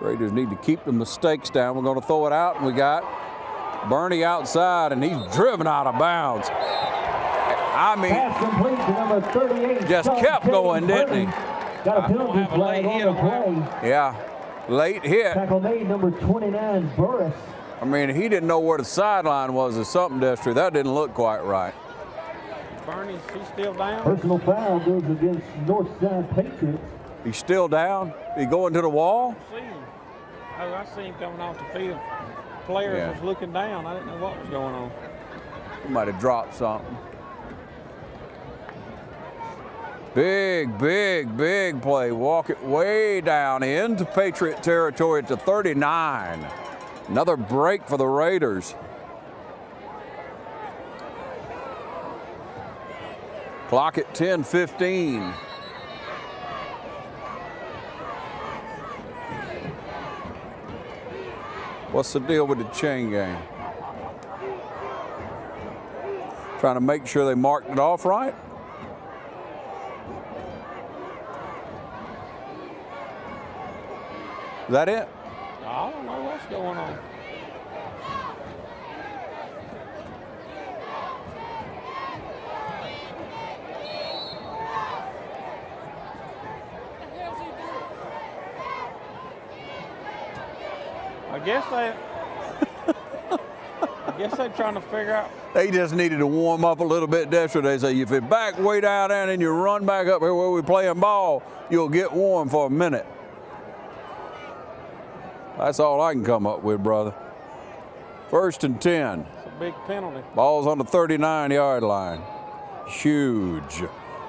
[SPEAKER 1] Raiders need to keep the mistakes down. We're going to throw it out, and we got Bernie outside, and he's driven out of bounds. I mean, just kept going, didn't he?
[SPEAKER 2] Got a penalty flag on the play.
[SPEAKER 1] Yeah. Late hit.
[SPEAKER 2] Tackle made, number 29, Burris.
[SPEAKER 1] I mean, he didn't know where the sideline was or something, Destry. That didn't look quite right.
[SPEAKER 3] Bernie's, he's still down.
[SPEAKER 2] Personal foul goes against Northside Patriots.
[SPEAKER 1] He's still down? He going to the wall?
[SPEAKER 3] I see him. Oh, I see him coming off the field. Player was looking down. I didn't know what was going on.
[SPEAKER 1] He might have dropped something. Big, big, big play. Walk it way down into Patriot territory at the 39. Another break for the Raiders. Clock at 10:15. What's the deal with the chain gang? Trying to make sure they marked it off right? Is that it?
[SPEAKER 3] I don't know what's going on. I guess they're trying to figure out.
[SPEAKER 1] They just needed to warm up a little bit yesterday. Say, if you back way down there and you run back up here where we're playing ball, you'll get warm for a minute. That's all I can come up with, brother. 1st and 10.
[SPEAKER 3] It's a big penalty.
[SPEAKER 1] Ball's on the 39-yard line. Huge.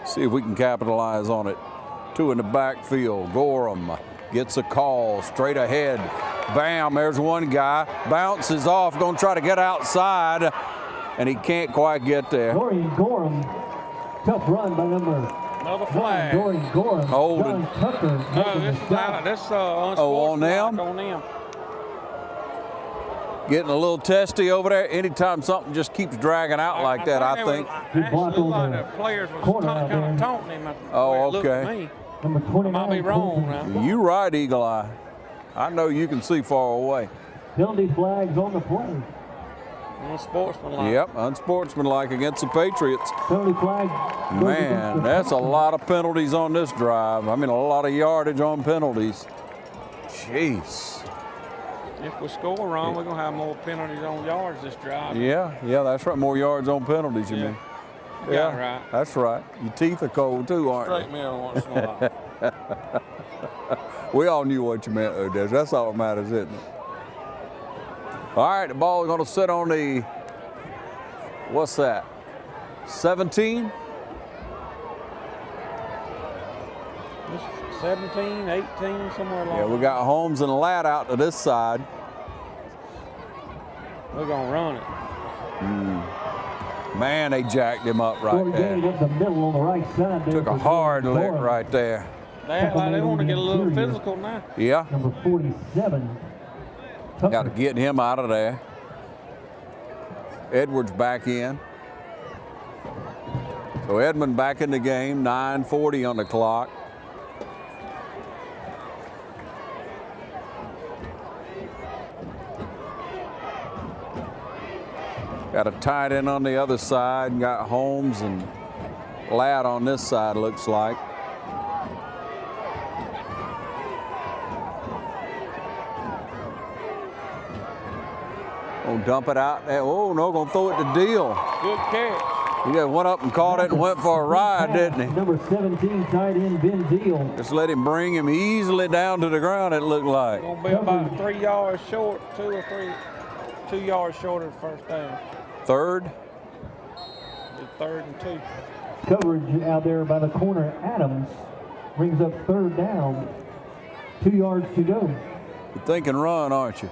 [SPEAKER 1] See if we can capitalize on it. 2 in the backfield. Gorham gets a call straight ahead. Bam, there's one guy. Bounces off, going to try to get outside, and he can't quite get there.
[SPEAKER 2] Dorian Gorham, tough run by number.
[SPEAKER 3] Another flag.
[SPEAKER 2] Dorian Gorham.
[SPEAKER 1] Holding.
[SPEAKER 2] John Tucker.
[SPEAKER 3] No, this is
[SPEAKER 1] on them?
[SPEAKER 3] On them.
[SPEAKER 1] Getting a little testy over there. Anytime something just keeps dragging out like that, I think.
[SPEAKER 3] The players was kind of taunting him.
[SPEAKER 1] Oh, okay.
[SPEAKER 2] Number 29.
[SPEAKER 3] I might be wrong now.
[SPEAKER 1] You right, Eagle Eye. I know you can see far away.
[SPEAKER 2] Penalty flags on the play.
[SPEAKER 3] Unsportsmanlike.
[SPEAKER 1] Yep, unsportsmanlike against the Patriots.
[SPEAKER 2] Penalty flag.
[SPEAKER 1] Man, that's a lot of penalties on this drive. I mean, a lot of yardage on penalties. Jeez.
[SPEAKER 3] If we score wrong, we're going to have more penalties on yards this drive.
[SPEAKER 1] Yeah, that's right. More yards on penalties, you mean?
[SPEAKER 3] You got it right.
[SPEAKER 1] That's right. Your teeth are cold, too, aren't
[SPEAKER 3] Straight me every once in a while.
[SPEAKER 1] We all knew what you meant, though, Des. That's all that matters, isn't it? All right, the ball is going to sit on the, what's that, 17?
[SPEAKER 3] 17, 18, somewhere along.
[SPEAKER 1] Yeah, we got Holmes and Ladd out to this side.
[SPEAKER 3] We're going to run it.
[SPEAKER 1] Man, they jacked him up right
[SPEAKER 2] Corey
[SPEAKER 1] there.
[SPEAKER 2] Gay up the middle on the right side. There
[SPEAKER 1] Took a
[SPEAKER 2] for
[SPEAKER 1] hard
[SPEAKER 2] Jordan
[SPEAKER 1] lick
[SPEAKER 2] Gorham.
[SPEAKER 1] right there.
[SPEAKER 3] They want to get a little physical now.
[SPEAKER 1] Yeah.
[SPEAKER 2] Number 47.
[SPEAKER 1] Got to get him out of there. Edwards back in. So Edmond back in the game, 9:40 on the clock. Got a tight end on the other side, and got Holmes and Ladd on this side, looks like. Oh, dump it out there. Oh, no, gonna throw it to Deal.
[SPEAKER 3] Good catch.
[SPEAKER 1] He just went up and caught it and went for a ride, didn't he?
[SPEAKER 2] Number 17, tight end Ben Deal.
[SPEAKER 1] Just let him bring him easily down to the ground, it looked like.
[SPEAKER 3] Gonna be about 3 yards short, 2 yards short of the first down.
[SPEAKER 1] Third.
[SPEAKER 3] The 3rd and 2.
[SPEAKER 2] Coverage out there by the corner. Adams brings up 3rd down. 2 yards to go.
[SPEAKER 1] You're thinking run, aren't you?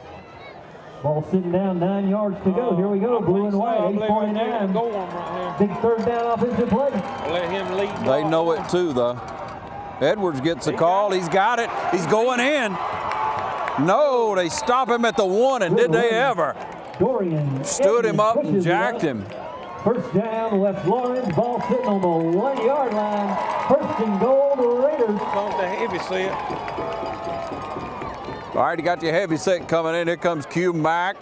[SPEAKER 2] Ball sitting down, 9 yards to go. Here we go, blue and white, 8:49. Big 3rd down offensive play.
[SPEAKER 3] Let him lead.
[SPEAKER 1] They know it too, though. Edwards gets a call. He's got it. He's going in. No, they stop him at the 1, and did they ever?
[SPEAKER 2] Dorian
[SPEAKER 1] stood him up and
[SPEAKER 2] pushes it
[SPEAKER 1] jacked
[SPEAKER 2] up.
[SPEAKER 1] him.
[SPEAKER 2] First down, West Lawrence. Ball sitting on the 1 yard line. First and goal, the Raiders.
[SPEAKER 3] Comes the heavy set.
[SPEAKER 1] All right, you got your heavy set coming in. Here comes Q Mack.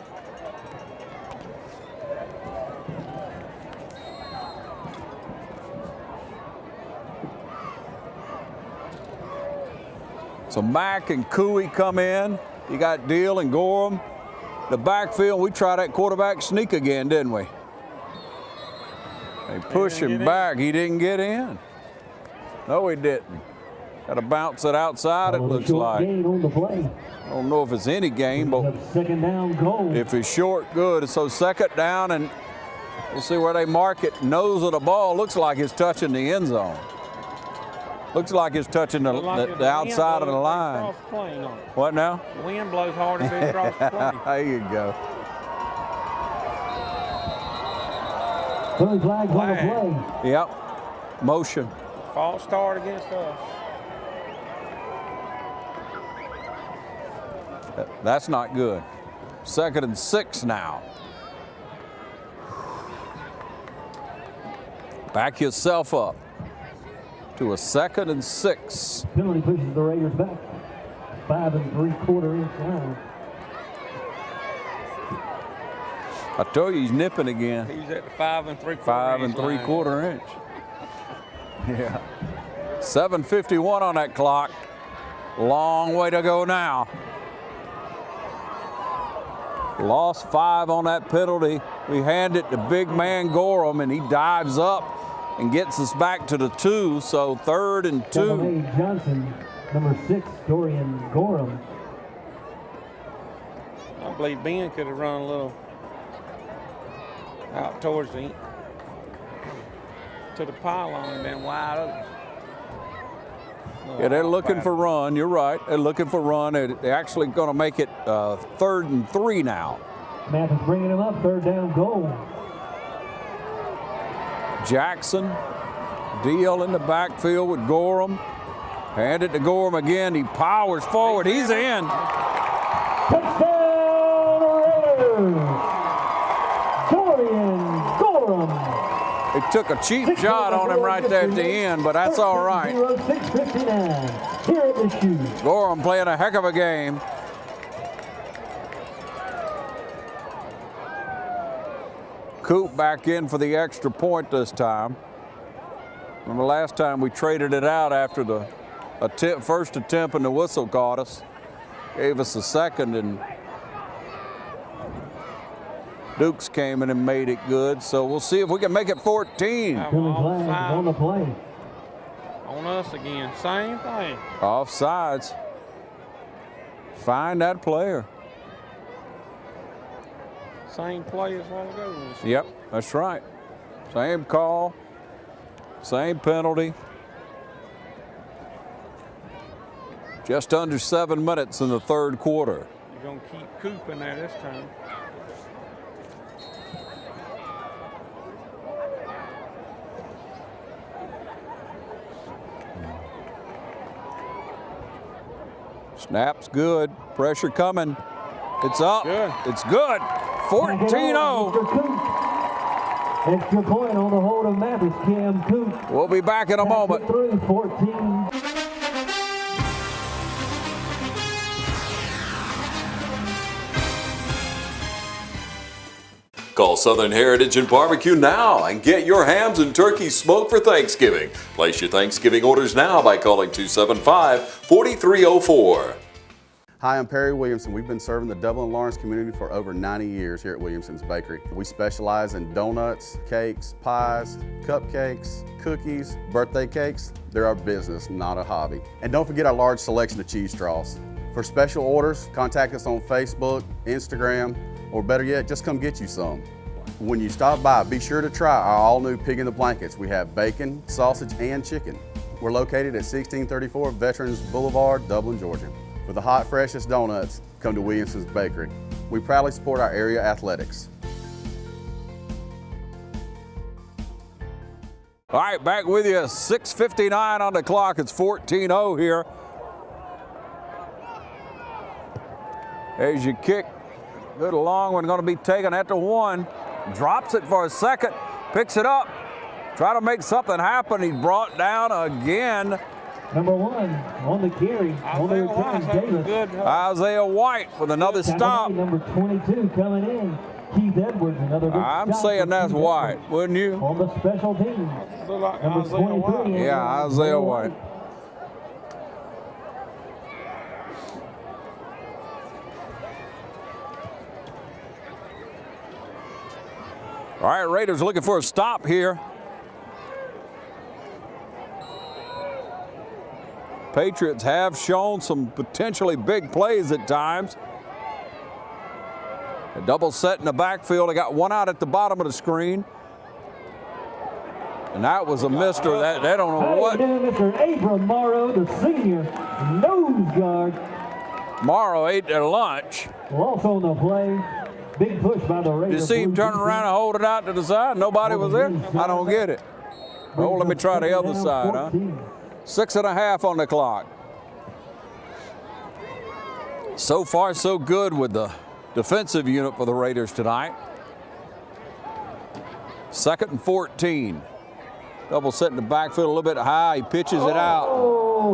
[SPEAKER 1] So Mack and Cooey come in. You got Deal and Gorham. The backfield, we tried that quarterback sneak again, didn't we? They push him back. He didn't get in. No, he didn't. Got to bounce it outside, it looks like.
[SPEAKER 2] Gain on the play.
[SPEAKER 1] I don't know if it's any game, but
[SPEAKER 2] Second down goal.
[SPEAKER 1] if it's short, good. So second down, and we'll see where they mark it. Nose of the ball looks like it's touching the end zone. Looks like it's touching the outside of the line. What now?
[SPEAKER 3] The wind blows hard as it across the plane.
[SPEAKER 1] There you go.
[SPEAKER 2] Blue flags on the play.
[SPEAKER 1] Yep. Motion.
[SPEAKER 3] False start against us.
[SPEAKER 1] That's not good. 2nd and 6 now. Back yourself up to a 2nd and 6.
[SPEAKER 2] Penalty pushes the Raiders back. 5 3/4 inch line.
[SPEAKER 1] I told you he's nipping again.
[SPEAKER 3] He's at the 5 3/4.
[SPEAKER 1] 5 3/4 inch. Yeah. 7:51 on that clock. Long way to go now. Lost 5 on that penalty. We hand it to big man Gorham, and he dives up and gets us back to the 2. So 3rd and 2.
[SPEAKER 2] Johnson, number 6, Dorian Gorham.
[SPEAKER 3] I believe Ben could have run a little out towards the to the pylon and been wide open.
[SPEAKER 1] Yeah, they're looking for run. You're right. They're looking for run. They're actually going to make it 3rd and 3 now.
[SPEAKER 2] Mathis bringing him up. 3rd down goal.
[SPEAKER 1] Jackson, Deal in the backfield with Gorham. Hand it to Gorham again. He powers forward. He's in.
[SPEAKER 2] Touchdown Raiders! Dorian Gorham.
[SPEAKER 1] They took a cheap shot on him right there at the end, but that's all right.
[SPEAKER 2] 6:59 here at the shoe.
[SPEAKER 1] Gorham playing a heck of a game. Coop back in for the extra point this time. Remember last time we traded it out after the first attempt and the whistle caught us. Gave us a second, and Dukes came in and made it good. So we'll see if we can make it 14.
[SPEAKER 2] On the play.
[SPEAKER 3] On us again. Same thing.
[SPEAKER 1] Offsides. Find that player.
[SPEAKER 3] Same play as a while ago.
[SPEAKER 1] Yep, that's right. Same call, same penalty. Just under 7 minutes in the 3rd quarter.
[SPEAKER 3] You're going to keep Coop in there this time.
[SPEAKER 1] Snap's good. Pressure coming. It's up.
[SPEAKER 3] Good.
[SPEAKER 1] It's good. 14-0.
[SPEAKER 2] Extra point on the hold of Mathis, Cam Coop.
[SPEAKER 1] We'll be back in a moment.
[SPEAKER 2] 14.
[SPEAKER 11] Call Southern Heritage and Barbecue now and get your hams and turkeys smoked for Thanksgiving. Place your Thanksgiving orders now by calling 275-4304.
[SPEAKER 10] Hi, I'm Perry Williamson. We've been serving the Dublin Lawrence community for over 90 years here at Williamson's Bakery. We specialize in donuts, cakes, pies, cupcakes, cookies, birthday cakes. They're our business, not a hobby. And don't forget our large selection of cheese straws. For special orders, contact us on Facebook, Instagram, or better yet, just come get you some. When you stop by, be sure to try our all-new Pig in the Blankets. We have bacon, sausage, and chicken. We're located at 1634 Veterans Boulevard, Dublin, Georgia. For the hot, freshest donuts, come to Williamson's Bakery. We proudly support our area athletics.
[SPEAKER 1] All right, back with you. 6:59 on the clock. It's 14-0 here. As you kick, good long one, going to be taken at the 1. Drops it for a second, picks it up, try to make something happen. He's brought down again.
[SPEAKER 2] Number 1 on the carry. On the return, Davis.
[SPEAKER 1] Isaiah White with another stop.
[SPEAKER 2] Number 22 coming in. Keith Edwards, another good
[SPEAKER 1] I'm
[SPEAKER 2] stop
[SPEAKER 1] saying
[SPEAKER 2] for
[SPEAKER 1] that's
[SPEAKER 2] Keith
[SPEAKER 1] White,
[SPEAKER 2] Edwards.
[SPEAKER 1] wouldn't you?
[SPEAKER 2] On the special team. Number 23.
[SPEAKER 1] Yeah, Isaiah White. All right, Raiders looking for a stop here. Patriots have shown some potentially big plays at times. A double set in the backfield. They got one out at the bottom of the screen. And that was a mister. They don't know what.
[SPEAKER 2] Mr. Abram Morrow, the senior nose guard.
[SPEAKER 1] Morrow ate their lunch.
[SPEAKER 2] Also on the play. Big push by the Raiders.
[SPEAKER 1] You see him turn around and hold it out to the side? Nobody was there? I don't get it. Oh, let me try the other side, huh? 6.5 on the clock. So far, so good with the defensive unit for the Raiders tonight. 2nd and 14. Double set in the backfield a little bit high. He pitches it out.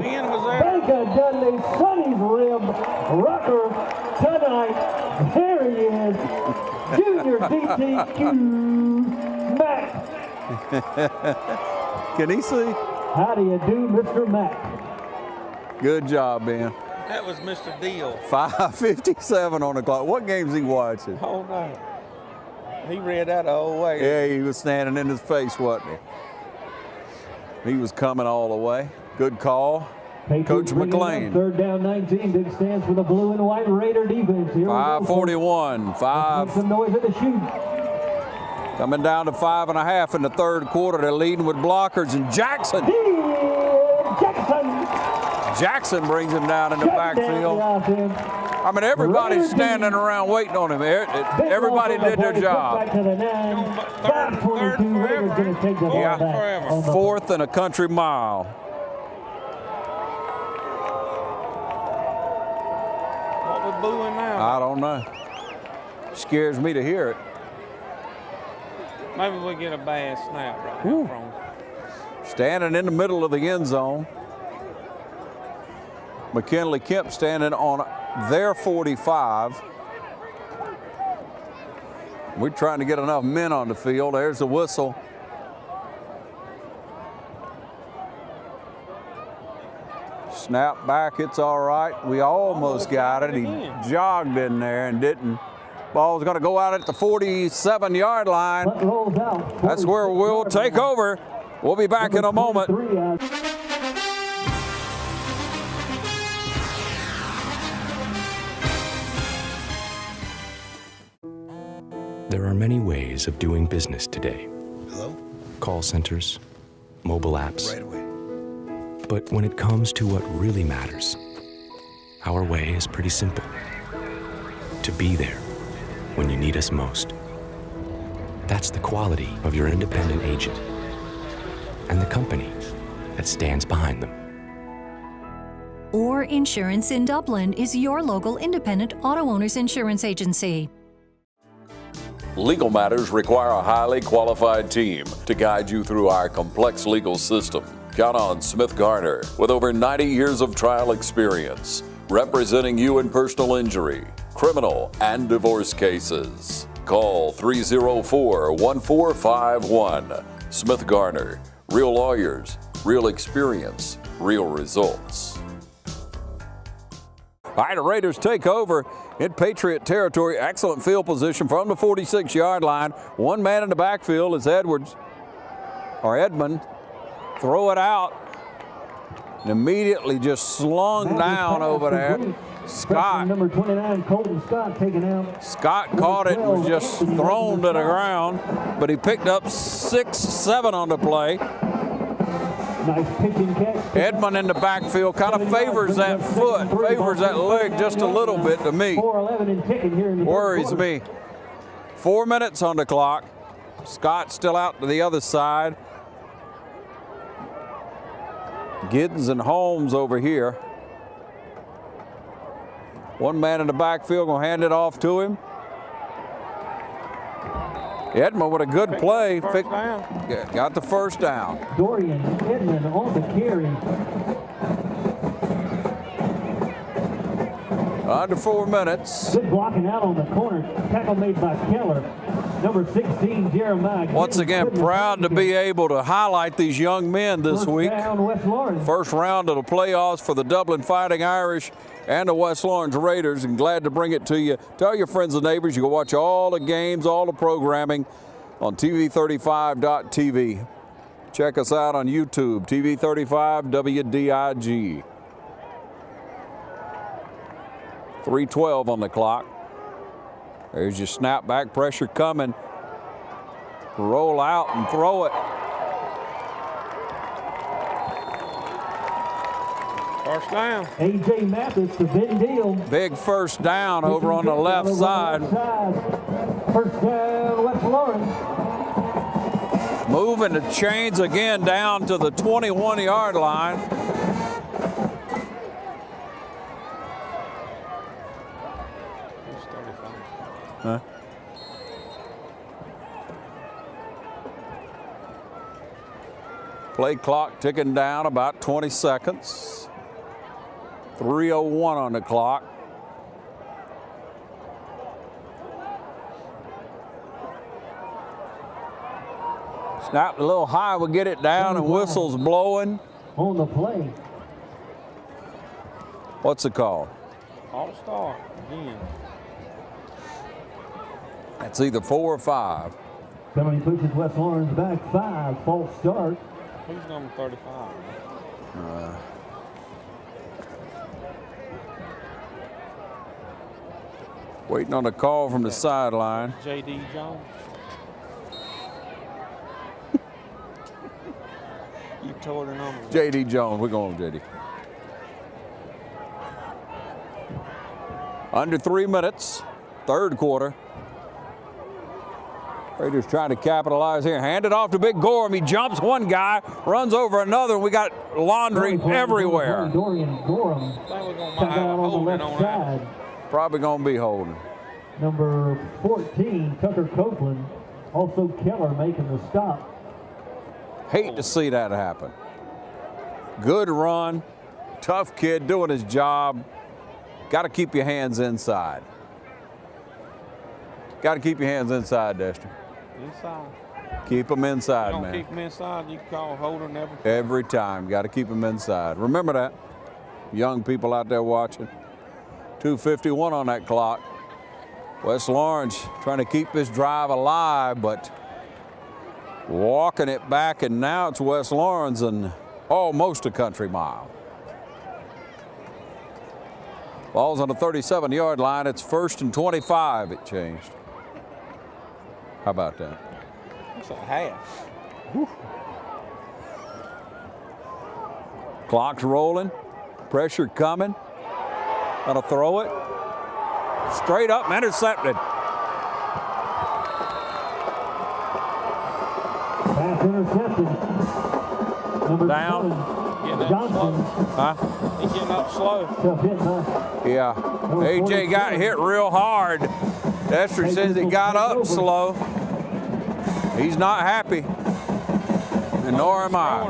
[SPEAKER 2] Baker Dudley, Sonny's rib, Rucker tonight. There he is, Junior DTQ Mack.
[SPEAKER 1] Can he see?
[SPEAKER 2] How do you do, Mr. Mack?
[SPEAKER 1] Good job, Ben.
[SPEAKER 3] That was Mr. Deal.
[SPEAKER 1] 5:57 on the clock. What game's he watching?
[SPEAKER 3] Oh, no. He read that the whole way.
[SPEAKER 1] Yeah, he was standing in his face, wasn't he? He was coming all the way. Good call. Coach McLean.
[SPEAKER 2] 3rd down 19. Big stands for the blue and white Raider defense.
[SPEAKER 1] 5:41.
[SPEAKER 2] Make some noise at the shoot.
[SPEAKER 1] Coming down to 5.5 in the 3rd quarter. They're leading with blockers, and Jackson. Jackson brings him down in the backfield. I mean, everybody's standing around waiting on him. Everybody did their job.
[SPEAKER 2] Back to the 9. 5:22. Raiders going to take the ball back.
[SPEAKER 1] 4th and a country mile.
[SPEAKER 3] What we booing now?
[SPEAKER 1] I don't know. Scares me to hear it.
[SPEAKER 3] Maybe we get a bad snap right now from him.
[SPEAKER 1] Standing in the middle of the end zone. McKinley Kemp standing on their 45. We're trying to get enough men on the field. There's the whistle. Snap back, it's all right. We almost got it. He jogged in there and didn't. Ball's going to go out at the 47-yard line. That's where we'll take over. We'll be back in a moment.
[SPEAKER 12] There are many ways of doing business today.
[SPEAKER 23] Hello?
[SPEAKER 12] Call centers, mobile apps.
[SPEAKER 23] Right away.
[SPEAKER 12] But when it comes to what really matters, our way is pretty simple. To be there when you need us most. That's the quality of your independent agent and the company that stands behind them.
[SPEAKER 13] Or Insurance in Dublin is your local independent auto owners insurance agency.
[SPEAKER 11] Legal matters require a highly qualified team to guide you through our complex legal system. Count on Smith Garner with over 90 years of trial experience, representing you in personal injury, criminal, and divorce cases. Call 304-1451. Smith Garner. Real lawyers, real experience, real results.
[SPEAKER 1] All right, the Raiders take over in Patriot territory. Excellent field position from the 46-yard line. One man in the backfield is Edmund. Throw it out. And immediately just slung down over there. Scott.
[SPEAKER 2] Number 29, Colton Scott taken out.
[SPEAKER 1] Scott caught it and was just thrown to the ground, but he picked up 6-7 on the play.
[SPEAKER 2] Nice pitching catch.
[SPEAKER 1] Edmund in the backfield kind of favors that foot, favors that leg just a little bit to me.
[SPEAKER 2] 4-11 and ticking here in the
[SPEAKER 1] Worries me. 4 minutes on the clock. Scott still out to the other side. Giddens and Holmes over here. One man in the backfield gonna hand it off to him. Edmund with a good play. Got the first down.
[SPEAKER 2] Dorian Edmund on the carry.
[SPEAKER 1] Under 4 minutes.
[SPEAKER 2] Good blocking out on the corner. Tackle made by Keller. Number 16, Jeremiah.
[SPEAKER 1] Once again, proud to be able to highlight these young men this week. First round of the playoffs for the Dublin Fighting Irish and the West Lawrence Raiders, and glad to bring it to you. Tell your friends and neighbors you can watch all the games, all the programming on TV35.tv. Check us out on YouTube, TV35 WDIG. 3:12 on the clock. There's your snap back, pressure coming. Roll out and throw it.
[SPEAKER 3] First down.
[SPEAKER 2] A.J. Mathis to Ben Deal.
[SPEAKER 1] Big first down over on the left side.
[SPEAKER 2] First down, West Lawrence.
[SPEAKER 1] Moving the chains again down to the 21-yard line. Huh? Play clock ticking down about 20 seconds. 3:01 on the clock. Snap a little high, we'll get it down, and whistles blowing.
[SPEAKER 2] On the play.
[SPEAKER 1] What's the call?
[SPEAKER 3] All-star again.
[SPEAKER 1] That's either 4 or 5.
[SPEAKER 2] Somebody pushes West Lawrence back 5, false start.
[SPEAKER 3] Who's number 35?
[SPEAKER 1] Waiting on a call from the sideline.
[SPEAKER 3] J.D. Jones. You tore the number.
[SPEAKER 1] J.D. Jones, we're going with J.D. Under 3 minutes, third quarter. Raiders trying to capitalize here. Hand it off to Big Gorham. He jumps one guy, runs over another, and we got laundry everywhere.
[SPEAKER 2] Dorian Gorham. Out on the left side.
[SPEAKER 1] Probably going to be holding.
[SPEAKER 2] Number 14, Tucker Copeland. Also Keller making the stop.
[SPEAKER 1] Hate to see that happen. Good run. Tough kid doing his job. Got to keep your hands inside. Got to keep your hands inside, Dexter.
[SPEAKER 3] Inside.
[SPEAKER 1] Keep them inside,
[SPEAKER 3] Don't
[SPEAKER 1] man.
[SPEAKER 3] keep them inside, you can call holding
[SPEAKER 1] Every time. Got to keep them inside. Remember that. Young people out there watching. 2:51 on that clock. West Lawrence trying to keep this drive alive, but walking it back, and now it's West Lawrence and almost a country mile. Ball's on the 37-yard line. It's 1st and 25. It changed. How about that?
[SPEAKER 3] That's a half.
[SPEAKER 1] Whew. Clock's rolling. Pressure coming. Gonna throw it. Straight up and intercepted.
[SPEAKER 2] Pass intercepted. Number
[SPEAKER 1] Down.
[SPEAKER 2] 7. Johnson.
[SPEAKER 3] Huh? He's getting up slow.
[SPEAKER 2] Tough hit, huh?
[SPEAKER 1] Yeah. AJ got hit real hard. Esther says he got up slow. He's not happy. And nor am I.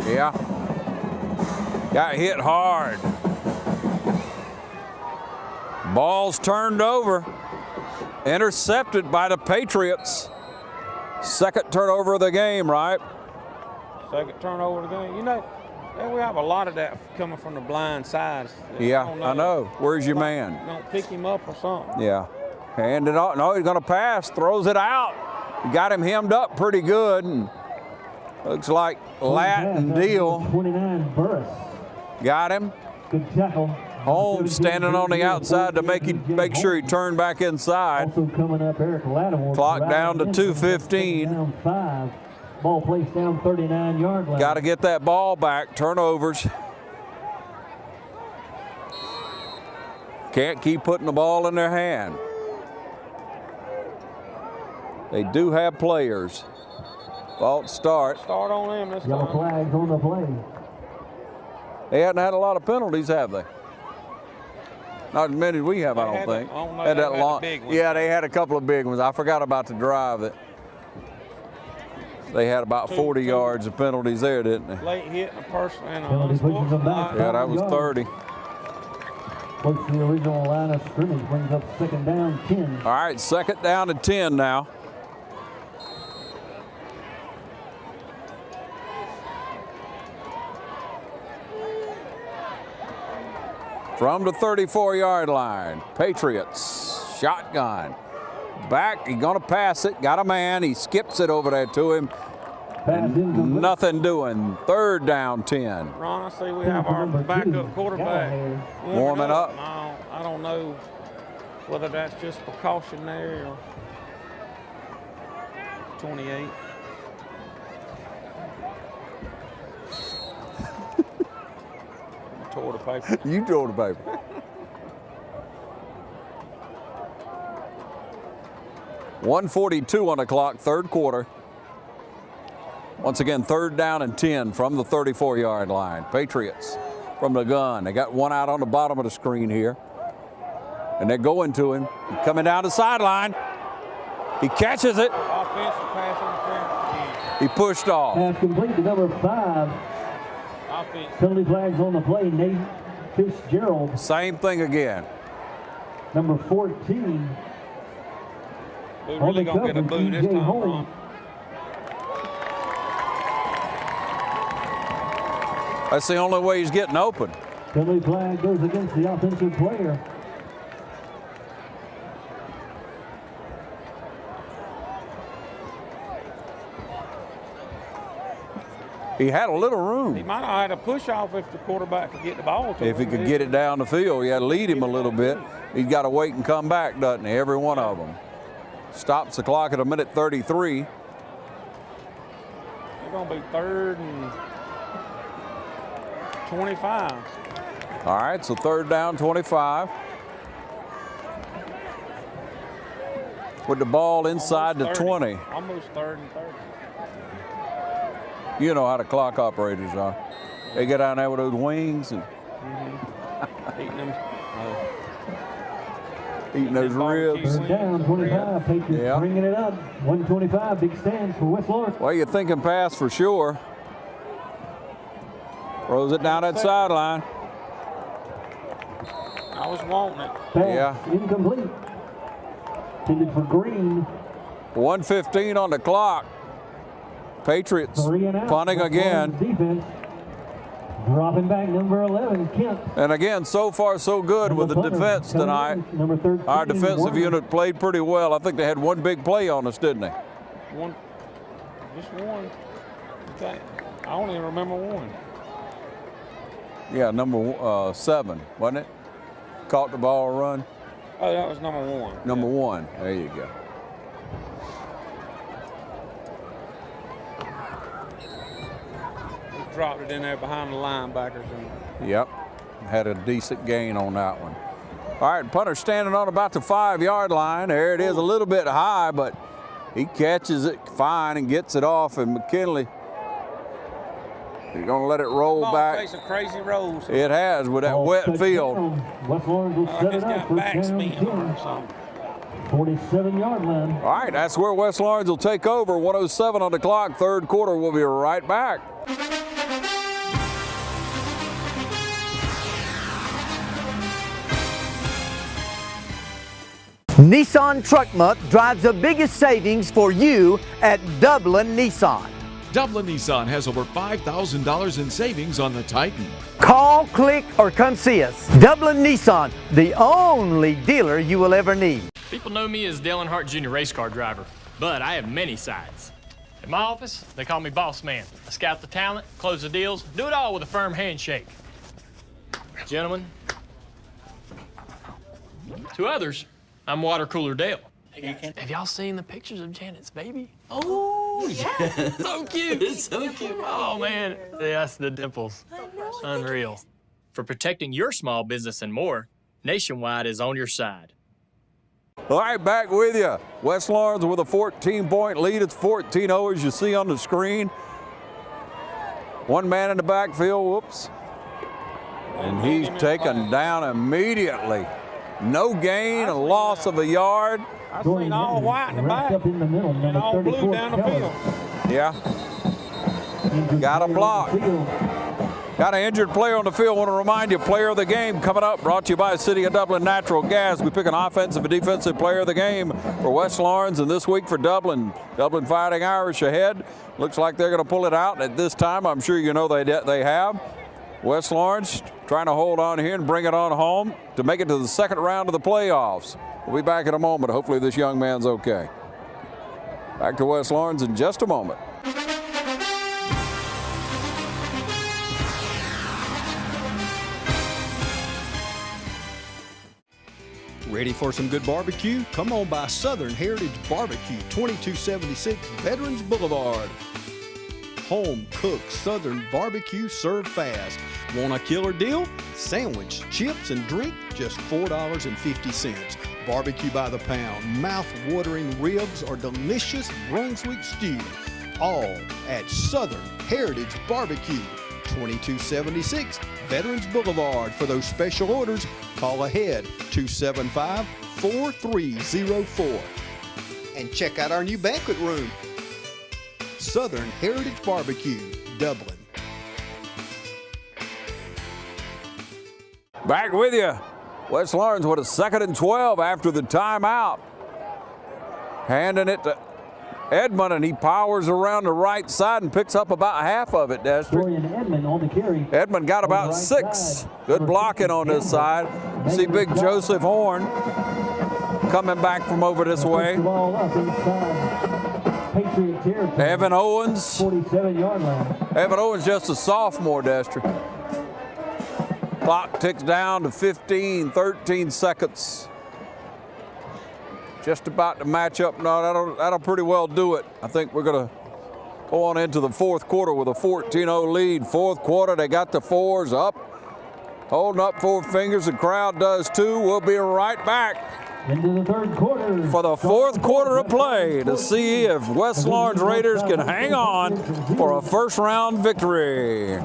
[SPEAKER 1] Yeah. Got hit hard. Ball's turned over. Intercepted by the Patriots. Second turnover of the game, right?
[SPEAKER 3] Second turnover of the game. You know, we have a lot of that coming from the blind sides.
[SPEAKER 1] Yeah, I know. Where's your man?
[SPEAKER 3] Don't pick him up or something.
[SPEAKER 1] Yeah. Hand it off. No, he's going to pass. Throws it out. Got him hemmed up pretty good. And looks like Latin deal.
[SPEAKER 2] 29, Burris.
[SPEAKER 1] Got him.
[SPEAKER 2] Good tackle.
[SPEAKER 1] Holmes standing on the outside to make sure he turned back inside.
[SPEAKER 2] Also coming up, Eric Lattimore.
[SPEAKER 1] Clock down to 2:15.
[SPEAKER 2] Down 5. Ball placed down 39-yard line.
[SPEAKER 1] Got to get that ball back. Turnovers. Can't keep putting the ball in their hand. They do have players. False start.
[SPEAKER 3] Start on them this
[SPEAKER 2] Yellow
[SPEAKER 3] time.
[SPEAKER 2] flags on the play.
[SPEAKER 1] They hadn't had a lot of penalties, have they? Not as many as we have, I don't think.
[SPEAKER 3] Had that long.
[SPEAKER 1] Yeah, they had a couple of big ones. I forgot about the drive that they had about 40 yards of penalties there, didn't they?
[SPEAKER 3] Late hit and a person and
[SPEAKER 2] Penalty pushes them back.
[SPEAKER 1] Yeah, that was 30.
[SPEAKER 2] Close to the original line of scrimmage, brings up second down, 10.
[SPEAKER 1] All right, second down and 10 now. From the 34-yard line, Patriots, shotgun. Back, he's gonna pass it, got a man, he skips it over there to him. And nothing doing, third down 10.
[SPEAKER 3] Ron, I see we have our backup quarterback
[SPEAKER 1] Warming up.
[SPEAKER 3] I don't know whether that's just precautionary or 28. Tore the paper.
[SPEAKER 1] You tore the paper. .142 on the clock, third quarter. Once again, third down and 10 from the 34-yard line. Patriots from the gun. They got one out on the bottom of the screen here. And they're going to him. He's coming down the sideline. He catches it.
[SPEAKER 3] Offensive pass interference.
[SPEAKER 1] He pushed off.
[SPEAKER 2] Pass complete to number 5. Penalty flags on the play, Nate Fitzgerald.
[SPEAKER 1] Same thing again.
[SPEAKER 2] Number 14.
[SPEAKER 3] We're really going to get a boo this time, Ron.
[SPEAKER 1] That's the only way he's getting open.
[SPEAKER 2] Penalty flag goes against the offensive player.
[SPEAKER 1] He had a little room.
[SPEAKER 3] He might have had a push off if the quarterback could get the ball to him.
[SPEAKER 1] If he could get it down the field, you had to lead him a little bit. He's got to wait and come back, doesn't he? Every one of them. Stops the clock at a minute 33.
[SPEAKER 3] They're going to be third and 25.
[SPEAKER 1] All right, so third down, 25. With the ball inside the 20.
[SPEAKER 3] Almost third and 30.
[SPEAKER 1] You know how the clock operators are. They get down there with those wings and
[SPEAKER 3] Eating them.
[SPEAKER 1] eating those ribs.
[SPEAKER 2] Third down, 25. Patriots bringing it up. 125, big stand for West Lawrence.
[SPEAKER 1] Well, you're thinking pass for sure. Throws it down that sideline.
[SPEAKER 3] I was wanting it.
[SPEAKER 2] Pass incomplete. Intended for Green.
[SPEAKER 1] 1:15 on the clock. Patriots punting again.
[SPEAKER 2] Defense. Dropping back, number 11, Kent.
[SPEAKER 1] And again, so far so good with the defense tonight.
[SPEAKER 2] Number 13,
[SPEAKER 1] Our defensive unit played pretty well. I think they had one big play on us, didn't they?
[SPEAKER 3] One, just one. I don't even remember one.
[SPEAKER 1] Yeah, number 7, wasn't it? Caught the ball run.
[SPEAKER 3] Oh, that was number 1.
[SPEAKER 1] Number 1. There you go.
[SPEAKER 3] Dropped it in there behind the linebackers.
[SPEAKER 1] Yep, had a decent gain on that one. All right, punter standing on about the 5-yard line. There it is, a little bit high, but he catches it fine and gets it off, and McKinley You're going to let it roll back.
[SPEAKER 3] Takes some crazy rolls.
[SPEAKER 1] It has with that wet field.
[SPEAKER 2] West Lawrence will set it up.
[SPEAKER 3] Back
[SPEAKER 2] First down,
[SPEAKER 3] spin or something.
[SPEAKER 2] 47-yard line.
[SPEAKER 1] All right, that's where West Lawrence will take over. 1:07 on the clock. Third quarter. We'll be right back.
[SPEAKER 7] Nissan Truck Month drives the biggest savings for you at Dublin Nissan.
[SPEAKER 11] Dublin Nissan has over $5,000 in savings on the Titan.
[SPEAKER 7] Call, click, or come see us. Dublin Nissan, the only dealer you will ever need.
[SPEAKER 4] People know me as Dale Earnhardt Jr. race car driver, but I have many sides. At my office, they call me Boss Man. I scout the talent, close the deals, do it all with a firm handshake. Gentlemen, to others, I'm Water Cooler Dale. Have y'all seen the pictures of Janet's baby? Oh, yeah. So cute. It's so cute. Oh, man. That's the dimples. Unreal. For protecting your small business and more, Nationwide is on your side.
[SPEAKER 1] All right, back with you. West Lawrence with a 14-point lead. It's 14-0 as you see on the screen. One man in the backfield. Whoops. And he's taken down immediately. No gain, a loss of a yard.
[SPEAKER 3] I've seen all white in the back
[SPEAKER 2] Up in the middle,
[SPEAKER 3] and all blue down the field.
[SPEAKER 1] Yeah. Got a block. Got an injured player on the field. Want to remind you, player of the game coming up, brought to you by City of Dublin Natural Gas. We pick an offensive and defensive player of the game for West Lawrence, and this week for Dublin. Dublin Fighting Irish ahead. Looks like they're going to pull it out at this time. I'm sure you know they have. West Lawrence trying to hold on here and bring it on home to make it to the second round of the playoffs. We'll be back in a moment. Hopefully this young man's okay. Back to West Lawrence in just a moment.
[SPEAKER 5] Ready for some good barbecue? Come on by Southern Heritage Barbecue, 2276 Veterans Boulevard. Home cooked Southern barbecue served fast. Want a killer deal? Sandwich, chips, and drink, just $4.50. Barbecue by the pound, mouth-watering ribs, or delicious Brunswick stew. All at Southern Heritage Barbecue, 2276 Veterans Boulevard. For those special orders, call ahead 275-4304. And check out our new banquet room. Southern Heritage Barbecue, Dublin.
[SPEAKER 1] Back with you. West Lawrence with a 2nd and 12 after the timeout. Handing it to Edmond, and he powers around the right side and picks up about half of it, Destry.
[SPEAKER 2] Edmond on the carry.
[SPEAKER 1] Edmond got about 6. Good blocking on this side. See big Joseph Horn coming back from over this way. Evan Owens.
[SPEAKER 2] 47-yard line.
[SPEAKER 1] Evan Owens just a sophomore, Destry. Clock ticks down to 13 seconds. Just about to match up. No, that'll pretty well do it. I think we're going to go on into the fourth quarter with a 14-0 lead. Fourth quarter, they got the 4s up. Holding up 4 fingers. The crowd does too. We'll be right back
[SPEAKER 2] into the third quarter
[SPEAKER 1] for the fourth quarter of play to see if West Lawrence Raiders can hang on for a first-round victory.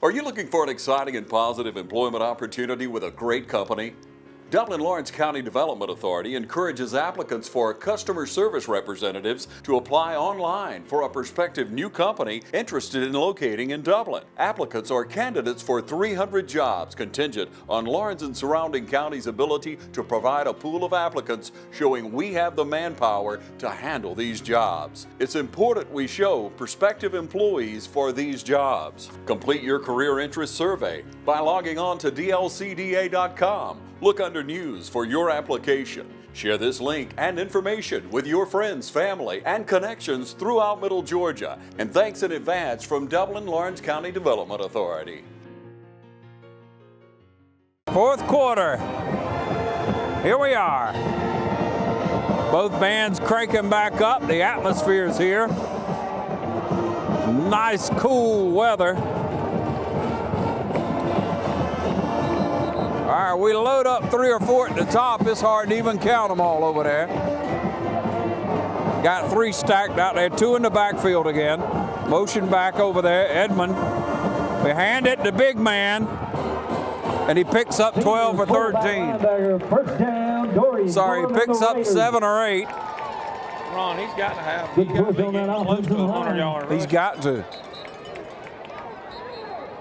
[SPEAKER 11] Are you looking for an exciting and positive employment opportunity with a great company? Dublin Lawrence County Development Authority encourages applicants for customer service representatives to apply online for a prospective new company interested in locating in Dublin. Applicants are candidates for 300 jobs contingent on Lawrence and surrounding counties' ability to provide a pool of applicants showing we have the manpower to handle these jobs. It's important we show prospective employees for these jobs. Complete your career interest survey by logging on to dlcda.com. Look under News for your application. Share this link and information with your friends, family, and connections throughout Middle Georgia. And thanks in advance from Dublin Lawrence County Development Authority.
[SPEAKER 1] Fourth quarter. Here we are. Both bands cranking back up. The atmosphere's here. Nice, cool weather. All right, we load up 3 or 4 at the top. It's hard to even count them all over there. Got 3 stacked out there, 2 in the backfield again. Motion back over there, Edmond. We hand it to big man, and he picks up 12 or 13.
[SPEAKER 2] First down, Dorian.
[SPEAKER 1] Sorry, he picks up 7 or 8.
[SPEAKER 3] Ron, he's got to have. He's got to be getting close to 100-yard rush.
[SPEAKER 1] He's got to.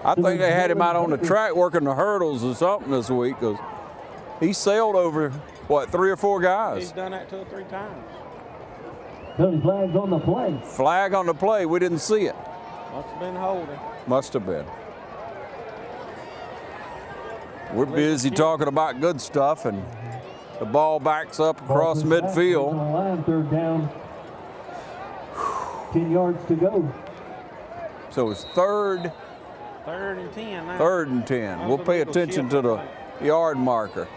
[SPEAKER 1] I think they had him out on the track working the hurdles or something this week, because he sailed over, what, 3 or 4 guys.
[SPEAKER 3] He's done that 2 or 3 times.
[SPEAKER 2] Penalty flags on the play.
[SPEAKER 1] Flag on the play. We didn't see it.
[SPEAKER 3] Must have been holding.
[SPEAKER 1] Must have been. We're busy talking about good stuff, and the ball backs up across midfield.
[SPEAKER 2] On the line, 3rd down. 10 yards to go.
[SPEAKER 1] So it's 3rd.
[SPEAKER 3] 3rd and 10 now.
[SPEAKER 1] 3rd and 10. We'll pay attention to the yard marker.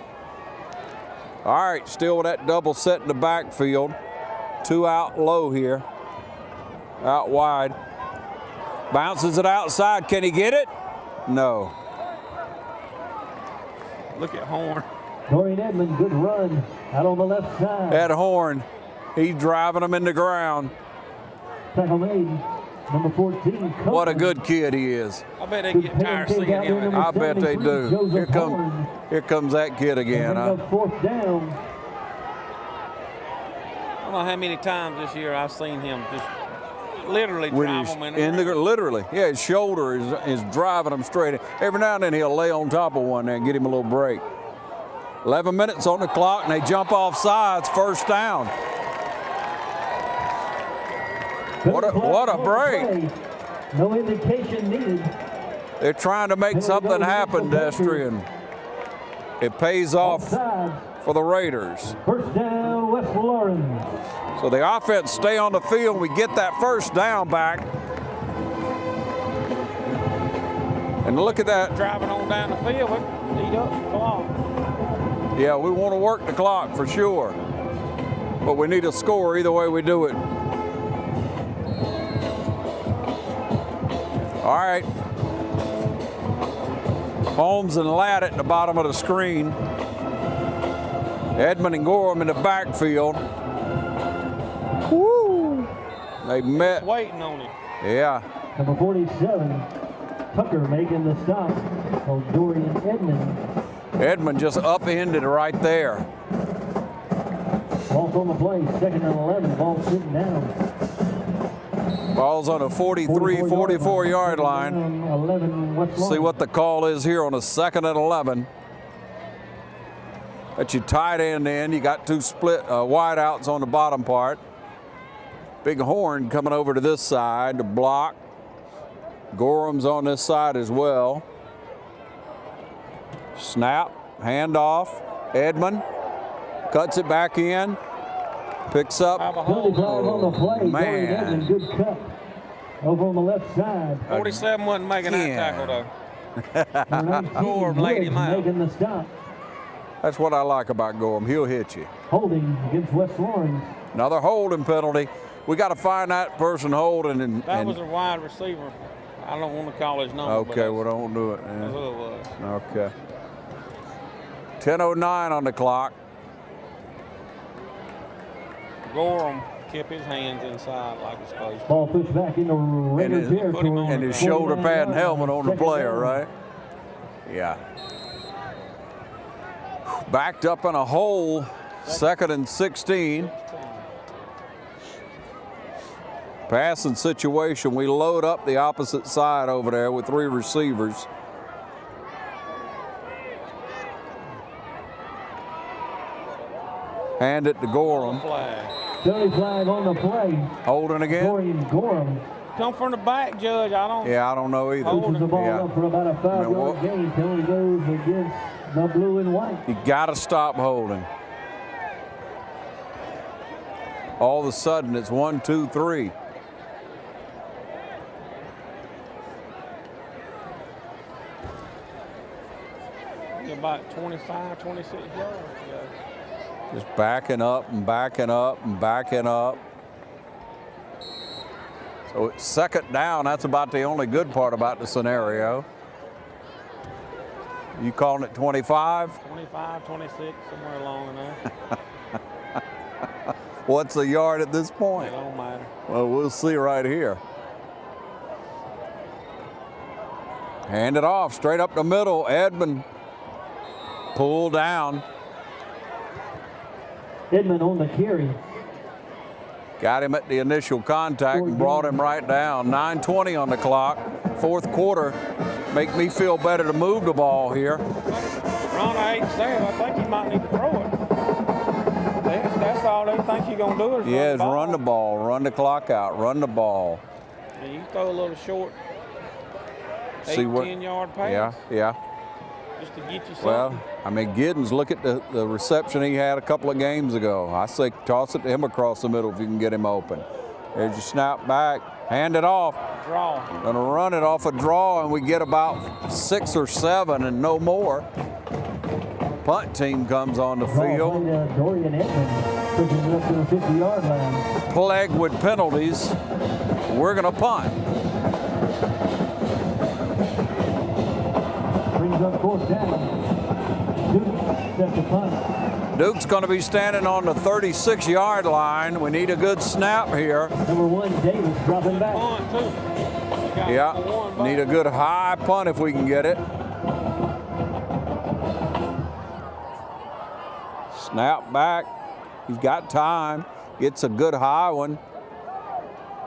[SPEAKER 1] All right, still with that double set in the backfield. 2 out low here. Out wide. Bounces it outside. Can he get it? No.
[SPEAKER 3] Look at Horn.
[SPEAKER 2] Dorian Edmond, good run out on the left side.
[SPEAKER 1] At Horn, he's driving him in the ground.
[SPEAKER 2] Tackle made. Number 14.
[SPEAKER 1] What a good kid he is.
[SPEAKER 3] I bet they get tired of seeing him.
[SPEAKER 1] I bet they do. Here comes that kid again. Huh?
[SPEAKER 2] 4th down.
[SPEAKER 3] I don't know how many times this year I've seen him just literally drive him in the ground.
[SPEAKER 1] Literally, yeah, his shoulder is driving him straight. Every now and then he'll lay on top of one there and get him a little break. 11 minutes on the clock, and they jump off sides, 1st down. What a break.
[SPEAKER 2] No indication needed.
[SPEAKER 1] They're trying to make something happen, Destry, and it pays off for the Raiders.
[SPEAKER 2] 1st down, West Lawrence.
[SPEAKER 1] So the offense stay on the field. We get that 1st down back. And look at that.
[SPEAKER 3] Driving on down the field, eat up the clock.
[SPEAKER 1] Yeah, we want to work the clock for sure. But we need a score either way we do it. All right. Holmes and Ladd at the bottom of the screen. Edmond and Gorham in the backfield. Woo! They met.
[SPEAKER 3] Waiting on him.
[SPEAKER 1] Yeah.
[SPEAKER 2] Number 47, Tucker making the stop on Dorian Edmond.
[SPEAKER 1] Edmond just upended right there.
[SPEAKER 2] Ball's on the play, 2nd and 11, ball sitting down.
[SPEAKER 1] Ball's on a 44 yard line.
[SPEAKER 2] 11 West Lawrence.
[SPEAKER 1] See what the call is here on a 2nd and 11. At your tight end in, you got 2 split wideouts on the bottom part. Big Horn coming over to this side to block. Gorham's on this side as well. Snap, handoff. Edmond cuts it back in. Picks up.
[SPEAKER 2] On the play.
[SPEAKER 1] Man.
[SPEAKER 2] Edmond, good cut. Over on the left side.
[SPEAKER 3] 47 wasn't making that tackle, though. Gorham laid him out.
[SPEAKER 2] Making the stop.
[SPEAKER 1] That's what I like about Gorham. He'll hit you.
[SPEAKER 2] Holding against West Lawrence.
[SPEAKER 1] Another holding penalty. We got to find that person holding.
[SPEAKER 3] That was a wide receiver. I don't want to call his number.
[SPEAKER 1] Okay, well, don't do it.
[SPEAKER 3] That's who it was.
[SPEAKER 1] Okay. 10:09 on the clock.
[SPEAKER 3] Gorham kept his hands inside like he's supposed to.
[SPEAKER 2] Ball pushed back into Raider territory.
[SPEAKER 1] And his shoulder pad and helmet on the player, right? Yeah. Backed up in a hole, 2nd and 16. Passing situation, we load up the opposite side over there with 3 receivers. Hand it to Gorham.
[SPEAKER 2] Penalty flag on the play.
[SPEAKER 1] Holding again?
[SPEAKER 2] Dorian Gorham.
[SPEAKER 3] Come from the back, Judge. I don't
[SPEAKER 1] know either.
[SPEAKER 2] Pushes the ball up for about a 5-yard gain. Penalty goes against the blue and white.
[SPEAKER 1] You got to stop holding. All of a sudden, it's 1, 2, 3.
[SPEAKER 3] About 25, 26 yards.
[SPEAKER 1] Just backing up and backing up and backing up. So it's 2nd down. That's about the only good part about the scenario. You calling it 25?
[SPEAKER 3] 25, 26, somewhere along in there.
[SPEAKER 1] What's a yard at this point?
[SPEAKER 3] It don't matter.
[SPEAKER 1] Well, we'll see right here. Hand it off, straight up the middle. Edmond pulled down.
[SPEAKER 2] Edmond on the carry.
[SPEAKER 1] Got him at the initial contact and brought him right down. 9:20 on the clock. Fourth quarter. Make me feel better to move the ball here.
[SPEAKER 3] Ron, I hate to say it, I think you might need to throw it. That's all they think you're going to do is
[SPEAKER 1] run the ball, run the clock out, run the ball.
[SPEAKER 3] And you throw a little short 10-yard pass.
[SPEAKER 1] Yeah.
[SPEAKER 3] Just to get you something.
[SPEAKER 1] Well, I mean, Giddens, look at the reception he had a couple of games ago. I say toss it to him across the middle if you can get him open. There's your snap back, hand it off.
[SPEAKER 3] Draw.
[SPEAKER 1] Gonna run it off a draw, and we get about 6 or 7 and no more. Punt team comes on the field.
[SPEAKER 2] Dorian Edmond pushing up to the 50-yard line.
[SPEAKER 1] Plagued with penalties. We're gonna punt.
[SPEAKER 2] Brings up fourth down. Duke sets the punt.
[SPEAKER 1] Duke's going to be standing on the 36-yard line. We need a good snap here.
[SPEAKER 2] Number 1, Davis dropping back.
[SPEAKER 1] Yeah, need a good high punt if we can get it. Snap back. He's got time. Gets a good high one.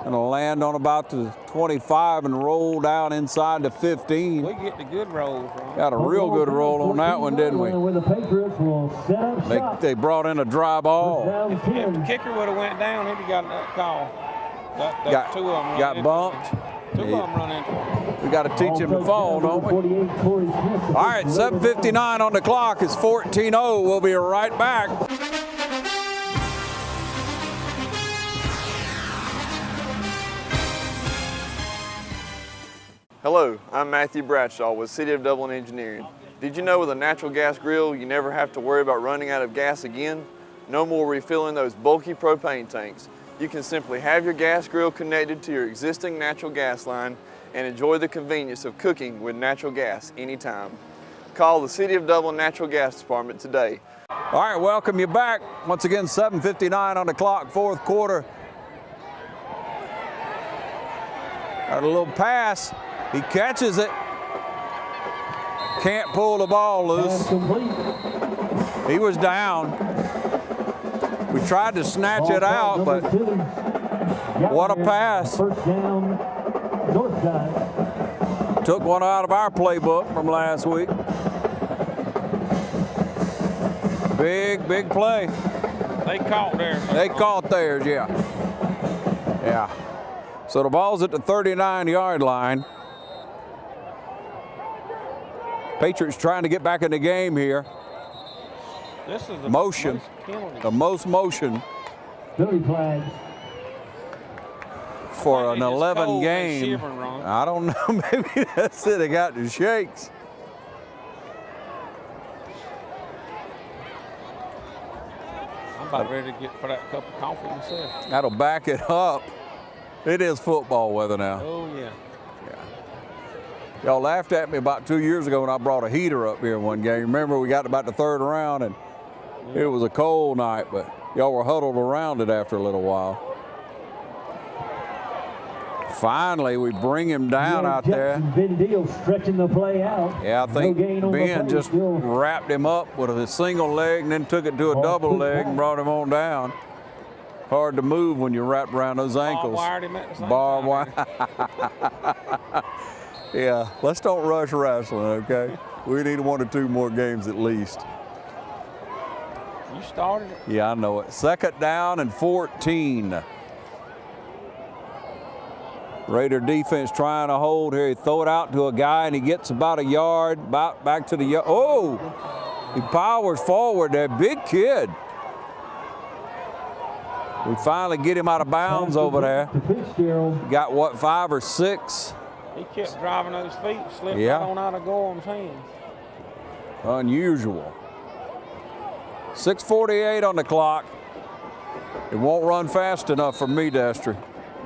[SPEAKER 1] Gonna land on about the 25 and roll down inside the 15.
[SPEAKER 3] We get the good rolls, Ron.
[SPEAKER 1] Got a real good roll on that one, didn't we?
[SPEAKER 2] Where the Patriots will set up shop.
[SPEAKER 1] They brought in a dry ball.
[SPEAKER 3] If the kicker would have went down, he'd have got that call.
[SPEAKER 1] Got,
[SPEAKER 3] two of them
[SPEAKER 1] got bumped.
[SPEAKER 3] Two of them run into it.
[SPEAKER 1] We got to teach him to fall, don't we? All right, 7:59 on the clock. It's 14-0. We'll be right back.
[SPEAKER 6] Hello, I'm Matthew Bradshaw with City of Dublin Engineering. Did you know with a natural gas grill, you never have to worry about running out of gas again? No more refilling those bulky propane tanks. You can simply have your gas grill connected to your existing natural gas line and enjoy the convenience of cooking with natural gas anytime. Call the City of Dublin Natural Gas Department today.
[SPEAKER 1] All right, welcome you back. Once again, 7:59 on the clock, fourth quarter. Got a little pass. He catches it. Can't pull the ball loose. He was down. We tried to snatch it out, but what a pass.
[SPEAKER 2] First down, Northside.
[SPEAKER 1] Took one out of our playbook from last week. Big play.
[SPEAKER 3] They caught theirs.
[SPEAKER 1] They caught theirs, yeah. Yeah. So the ball's at the 39-yard line. Patriots trying to get back in the game here.
[SPEAKER 3] This is the
[SPEAKER 1] motion. The most motion.
[SPEAKER 2] Billy flags.
[SPEAKER 1] For an 11 game. I don't know. Maybe that's it. They got the shakes.
[SPEAKER 3] I'm about ready to get for that cup of coffee myself.
[SPEAKER 1] That'll back it up. It is football weather now.
[SPEAKER 3] Oh, yeah.
[SPEAKER 1] Y'all laughed at me about 2 years ago when I brought a heater up here one game. Remember, we got about the third round, and it was a cold night, but y'all were huddled around it after a little while. Finally, we bring him down out there.
[SPEAKER 2] Ben Deal stretching the play out.
[SPEAKER 1] Yeah, I think Ben just wrapped him up with a single leg and then took it to a double leg and brought him on down. Hard to move when you're wrapped around those ankles. Barbed wire. Yeah, let's don't rush wrestling, okay? We need 1 or 2 more games at least.
[SPEAKER 3] You started it.
[SPEAKER 1] Yeah, I know it. Second down and 14. Raider defense trying to hold here. He throw it out to a guy, and he gets about a yard, about back to the yard. Oh, he powers forward there. Big kid. We finally get him out of bounds over there. Got, what, 5 or 6?
[SPEAKER 3] He kept driving those feet, slipped
[SPEAKER 1] Yeah.
[SPEAKER 3] right on out of Gorham's hands.
[SPEAKER 1] Unusual. 6:48 on the clock. It won't run fast enough for me, Destry.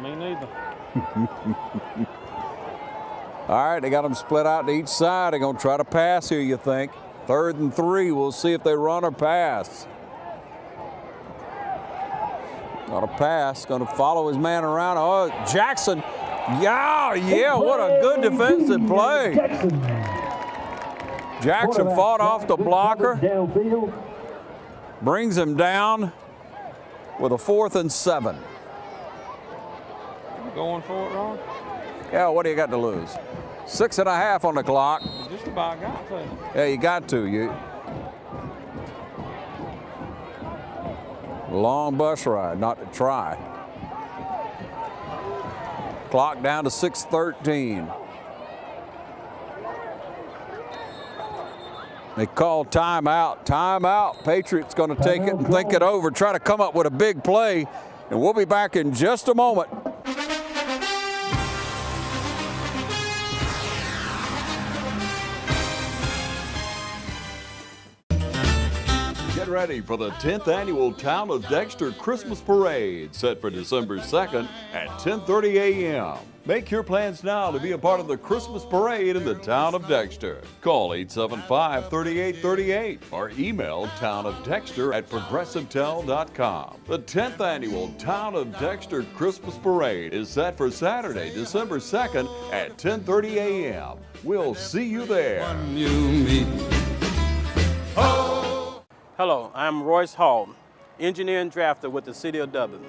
[SPEAKER 3] Me neither.
[SPEAKER 1] All right, they got them split out to each side. They're going to try to pass here, you think. 3rd and 3. We'll see if they run or pass. Got to pass. Going to follow his man around. Oh, Jackson. Yeah, what a good defensive play. Jackson fought off the blocker. Brings him down with a 4th and 7.
[SPEAKER 3] Going for it, Ron?
[SPEAKER 1] Yeah, what do you got to lose? 6.5 on the clock.
[SPEAKER 3] Just about got to.
[SPEAKER 1] Yeah, you got to. Long bus ride, not to try. Clock down to 6:13. They call timeout. Timeout. Patriots going to take it and think it over, try to come up with a big play, and we'll be back in just a moment.
[SPEAKER 11] Get ready for the 10th annual Town of Dexter Christmas Parade, set for December 2nd at 10:30 a.m. Make your plans now to be a part of the Christmas Parade in the town of Dexter. Call 875-3838 or email townofdexter@progressivetel.com. The 10th annual Town of Dexter Christmas Parade is set for Saturday, December 2nd at 10:30 a.m. We'll see you there.
[SPEAKER 21] Hello, I'm Royce Hall, engineer and drafter with the City of Dublin.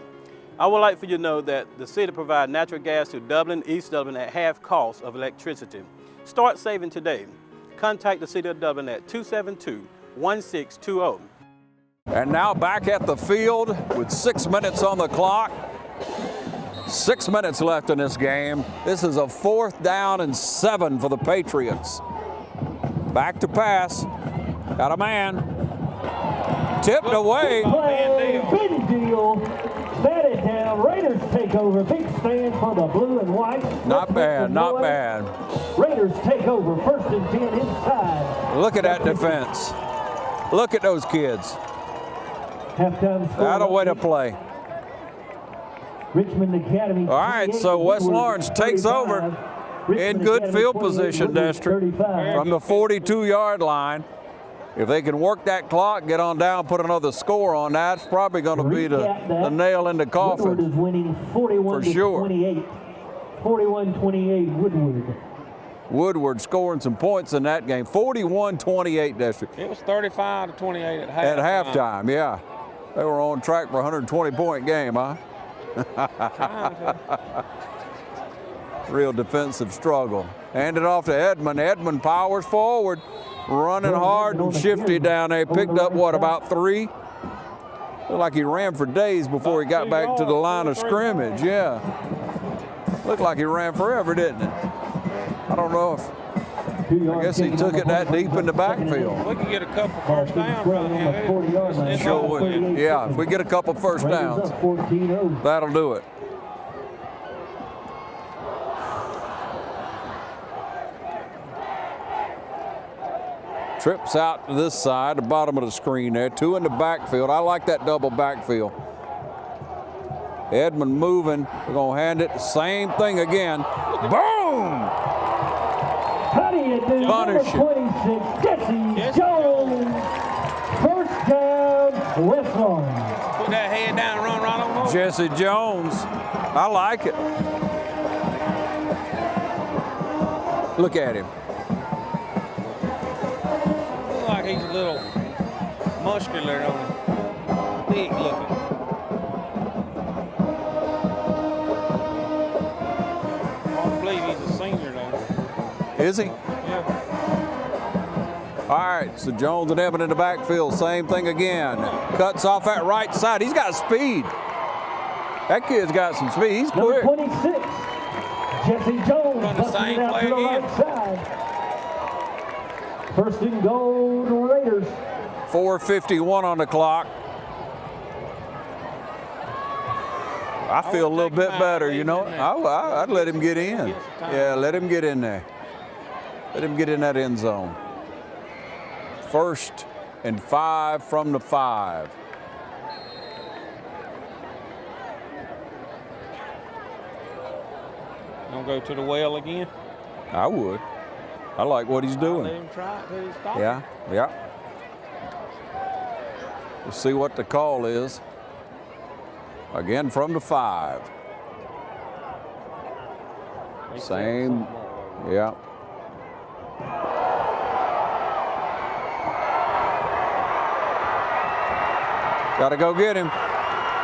[SPEAKER 21] I would like for you to know that the city provides natural gas to Dublin, East Dublin at half cost of electricity. Start saving today. Contact the City of Dublin at 272-1620.
[SPEAKER 1] And now back at the field with 6 minutes on the clock. 6 minutes left in this game. This is a 4th down and 7 for the Patriots. Back to pass. Got a man. Tipped away.
[SPEAKER 2] Big deal. Batted down. Raiders take over. Big stand for the blue and white.
[SPEAKER 1] Not bad, not bad.
[SPEAKER 2] Raiders take over. 1st and 10 inside.
[SPEAKER 1] Look at that defense. Look at those kids.
[SPEAKER 2] Halftime score.
[SPEAKER 1] That a way to play.
[SPEAKER 2] Richmond Academy.
[SPEAKER 1] All right, so West Lawrence takes over in good field position, Dexter, from the 42-yard line. If they can work that clock, get on down, put another score on that, it's probably going to be the nail in the coffin.
[SPEAKER 2] Woodward is winning 41
[SPEAKER 1] for sure.
[SPEAKER 2] 28. 41-28 Woodward.
[SPEAKER 1] Woodward scoring some points in that game. 41-28, Dexter.
[SPEAKER 3] It was 35-28 at halftime.
[SPEAKER 1] At halftime, yeah. They were on track for a 120-point game, huh? Real defensive struggle. Handed off to Edmond. Edmond powers forward. Running hard and shifty down there. Picked up, what, about 3? Looked like he ran for days before he got back to the line of scrimmage, yeah. Looked like he ran forever, didn't it? I don't know if, I guess he took it that deep in the backfield.
[SPEAKER 3] We can get a couple first downs right here.
[SPEAKER 1] Sure would. Yeah, if we get a couple first downs, that'll do it. Trips out to this side, the bottom of the screen there. 2 in the backfield. I like that double backfield. Edmond moving. We're going to hand it. Same thing again. Boom!
[SPEAKER 2] How do you do?
[SPEAKER 1] Punish
[SPEAKER 2] Number 26, Jesse Jones. First down, West Lawrence.
[SPEAKER 3] Put that head down and run right on over.
[SPEAKER 1] Jesse Jones. I like it. Look at him.
[SPEAKER 3] Like he's a little muscular on him. Big looking. I believe he's a senior though.
[SPEAKER 1] Is he?
[SPEAKER 3] Yeah.
[SPEAKER 1] All right, so Jones and Evan in the backfield, same thing again. Cuts off that right side. He's got speed. That kid's got some speed. He's quick.
[SPEAKER 2] Number 26, Jesse Jones.
[SPEAKER 3] Run the same play again.
[SPEAKER 2] Right side. First and goal, Raiders.
[SPEAKER 1] 4:51 on the clock. I feel a little bit better, you know. I'd let him get in. Yeah, let him get in there. Let him get in that end zone. 1st and 5 from the 5.
[SPEAKER 3] Gonna go to the well again?
[SPEAKER 1] I would. I like what he's doing.
[SPEAKER 3] Let him try it till he stops.
[SPEAKER 1] Yeah, yeah. We'll see what the call is. Again from the 5. Same, yeah. Got to go get him.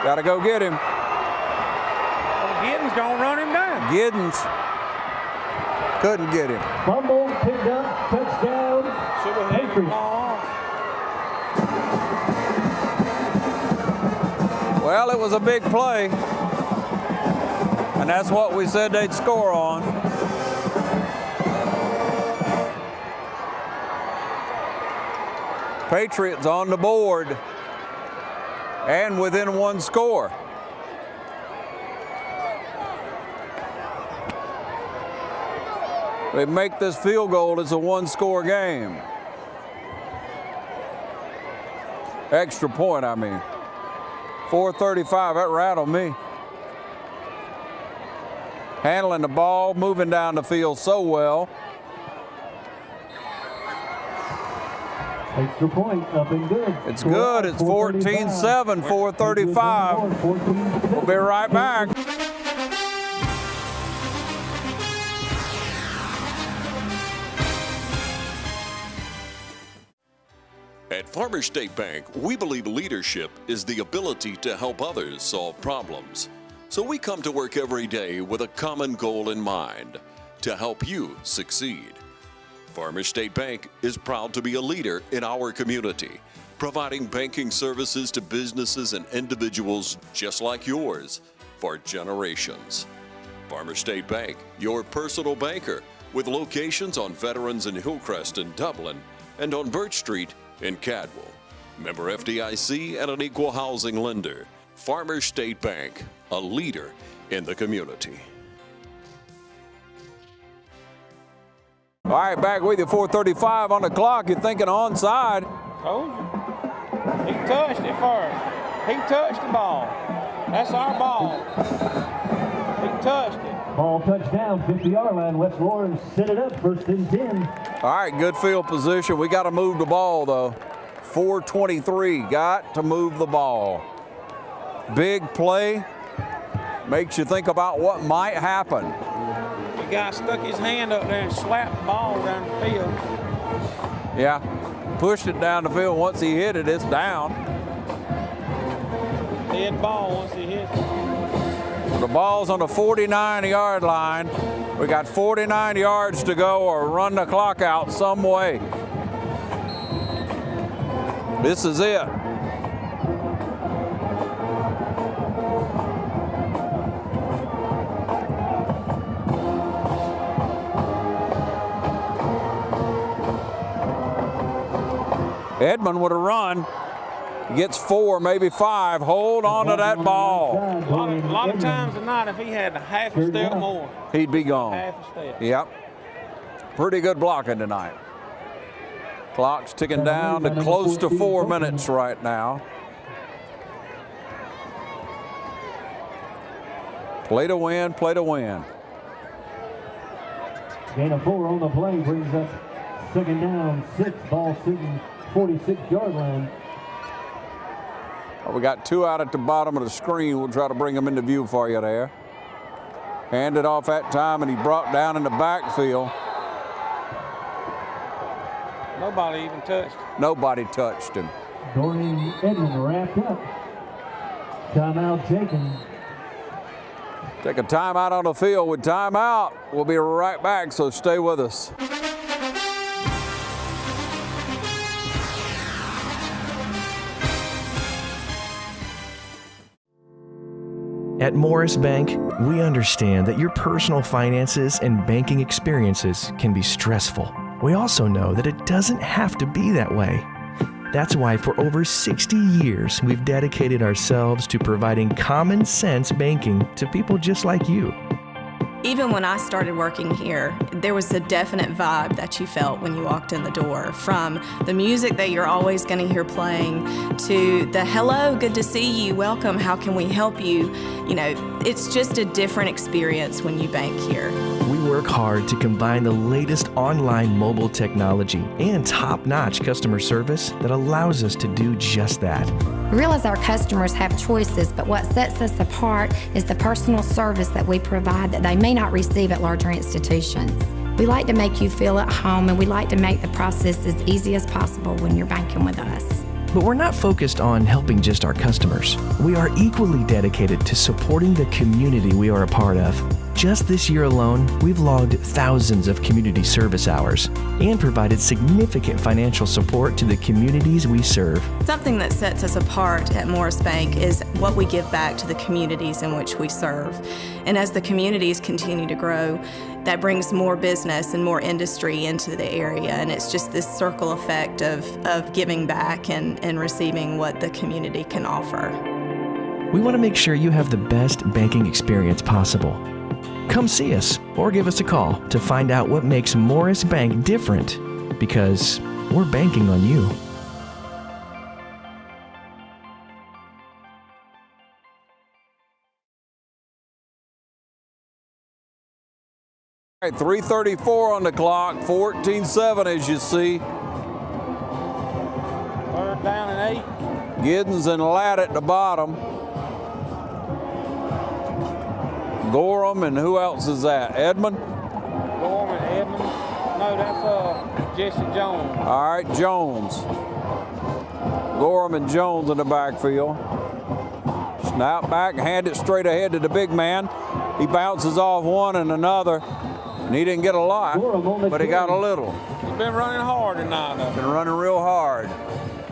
[SPEAKER 1] Got to go get him.
[SPEAKER 3] Well, Giddens gonna run him down.
[SPEAKER 1] Giddens couldn't get him.
[SPEAKER 2] Fumble, picked up, touchdown.
[SPEAKER 3] Should have hit him off.
[SPEAKER 1] Well, it was a big play, and that's what we said they'd score on. Patriots on the board and within 1 score. They make this field goal, it's a 1-score game. Extra point, I mean. 4:35, that rattled me. Handling the ball, moving down the field so well.
[SPEAKER 2] Extra point, up and good.
[SPEAKER 1] It's good, it's 14-7, 4:35. We'll be right back.
[SPEAKER 11] At Farmers State Bank, we believe leadership is the ability to help others solve problems. So we come to work every day with a common goal in mind, to help you succeed. Farmers State Bank is proud to be a leader in our community, providing banking services to businesses and individuals just like yours for generations. Farmers State Bank, your personal banker, with locations on Veterans and Hillcrest in Dublin and on Birch Street in Cadwell. Member FDIC and an equal housing lender. Farmers State Bank, a leader in the community.
[SPEAKER 1] All right, back with you, 4:35 on the clock. You're thinking onside.
[SPEAKER 3] Told you. He touched it first. He touched the ball. That's our ball. He touched it.
[SPEAKER 2] Ball touchdown, 50-yard line. West Lawrence set it up, 1st and 10.
[SPEAKER 1] All right, good field position. We got to move the ball, though. 4:23, got to move the ball. Big play. Makes you think about what might happen.
[SPEAKER 3] The guy stuck his hand up there and slapped the ball down the field.
[SPEAKER 1] Yeah, pushed it down the field. Once he hit it, it's down.
[SPEAKER 3] Dead ball once he hit it.
[SPEAKER 1] The ball's on the 49-yard line. We got 49 yards to go or run the clock out some way. This is it. Edmond with a run. Gets 4, maybe 5. Hold on to that ball.
[SPEAKER 3] A lot of times tonight, if he had a half a step more,
[SPEAKER 1] he'd be gone.
[SPEAKER 3] Half a step.
[SPEAKER 1] Yep. Pretty good blocking tonight. Clock's ticking down to close to 4 minutes right now. Play to win, play to win.
[SPEAKER 2] Gain of 4 on the play brings up 2nd down, 6. Ball sitting 46-yard line.
[SPEAKER 1] We got 2 out at the bottom of the screen. We'll try to bring them into view for you there. Handed off that time, and he brought down in the backfield.
[SPEAKER 3] Nobody even touched him.
[SPEAKER 1] Nobody touched him.
[SPEAKER 2] Doreen Edmond wrapped up. Timeout taken.
[SPEAKER 1] Take a timeout on the field with timeout. We'll be right back, so stay with us.
[SPEAKER 14] At Morris Bank, we understand that your personal finances and banking experiences can be stressful. We also know that it doesn't have to be that way. That's why for over 60 years, we've dedicated ourselves to providing common sense banking to people just like you.
[SPEAKER 16] Even when I started working here, there was a definite vibe that you felt when you walked in the door, from the music that you're always going to hear playing to the hello, good to see you, welcome, how can we help you? You know, it's just a different experience when you bank here.
[SPEAKER 14] We work hard to combine the latest online mobile technology and top-notch customer service that allows us to do just that.
[SPEAKER 18] We realize our customers have choices, but what sets us apart is the personal service that we provide that they may not receive at larger institutions. We like to make you feel at home, and we like to make the process as easy as possible when you're banking with us.
[SPEAKER 14] But we're not focused on helping just our customers. We are equally dedicated to supporting the community we are a part of. Just this year alone, we've logged thousands of community service hours and provided significant financial support to the communities we serve.
[SPEAKER 16] Something that sets us apart at Morris Bank is what we give back to the communities in which we serve. And as the communities continue to grow, that brings more business and more industry into the area, and it's just this circle effect of giving back and receiving what the community can offer.
[SPEAKER 14] We want to make sure you have the best banking experience possible. Come see us or give us a call to find out what makes Morris Bank different, because we're banking on you.
[SPEAKER 1] All right, 3:34 on the clock, 14-7 as you see.
[SPEAKER 3] Third down and 8.
[SPEAKER 1] Giddens and Ladd at the bottom. Gorham and who else is that? Edmond?
[SPEAKER 3] Gorham and Edmond. No, that's Jesse Jones.
[SPEAKER 1] All right, Jones. Gorham and Jones in the backfield. Snap back, hand it straight ahead to the big man. He bounces off one and another. And he didn't get a lot, but he got a little.
[SPEAKER 3] He's been running hard tonight.
[SPEAKER 1] Been running real hard.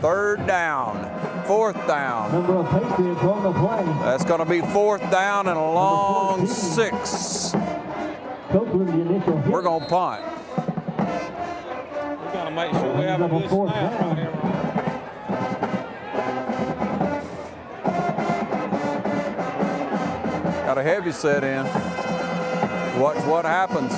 [SPEAKER 1] Third down, fourth down.
[SPEAKER 2] Number of Patriots on the play.
[SPEAKER 1] That's going to be fourth down and a long 6. We're going to punt.
[SPEAKER 3] We got to make sure we have a good snap right here.
[SPEAKER 1] Got a heavy set in. Watch what happens.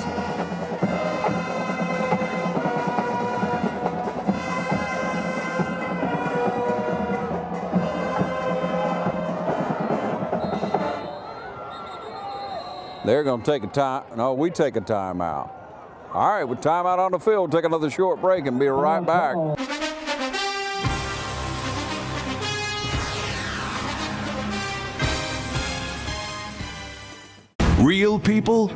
[SPEAKER 1] They're going to take a time. No, we take a timeout. All right, with timeout on the field, take another short break and be right back.
[SPEAKER 19] Real people,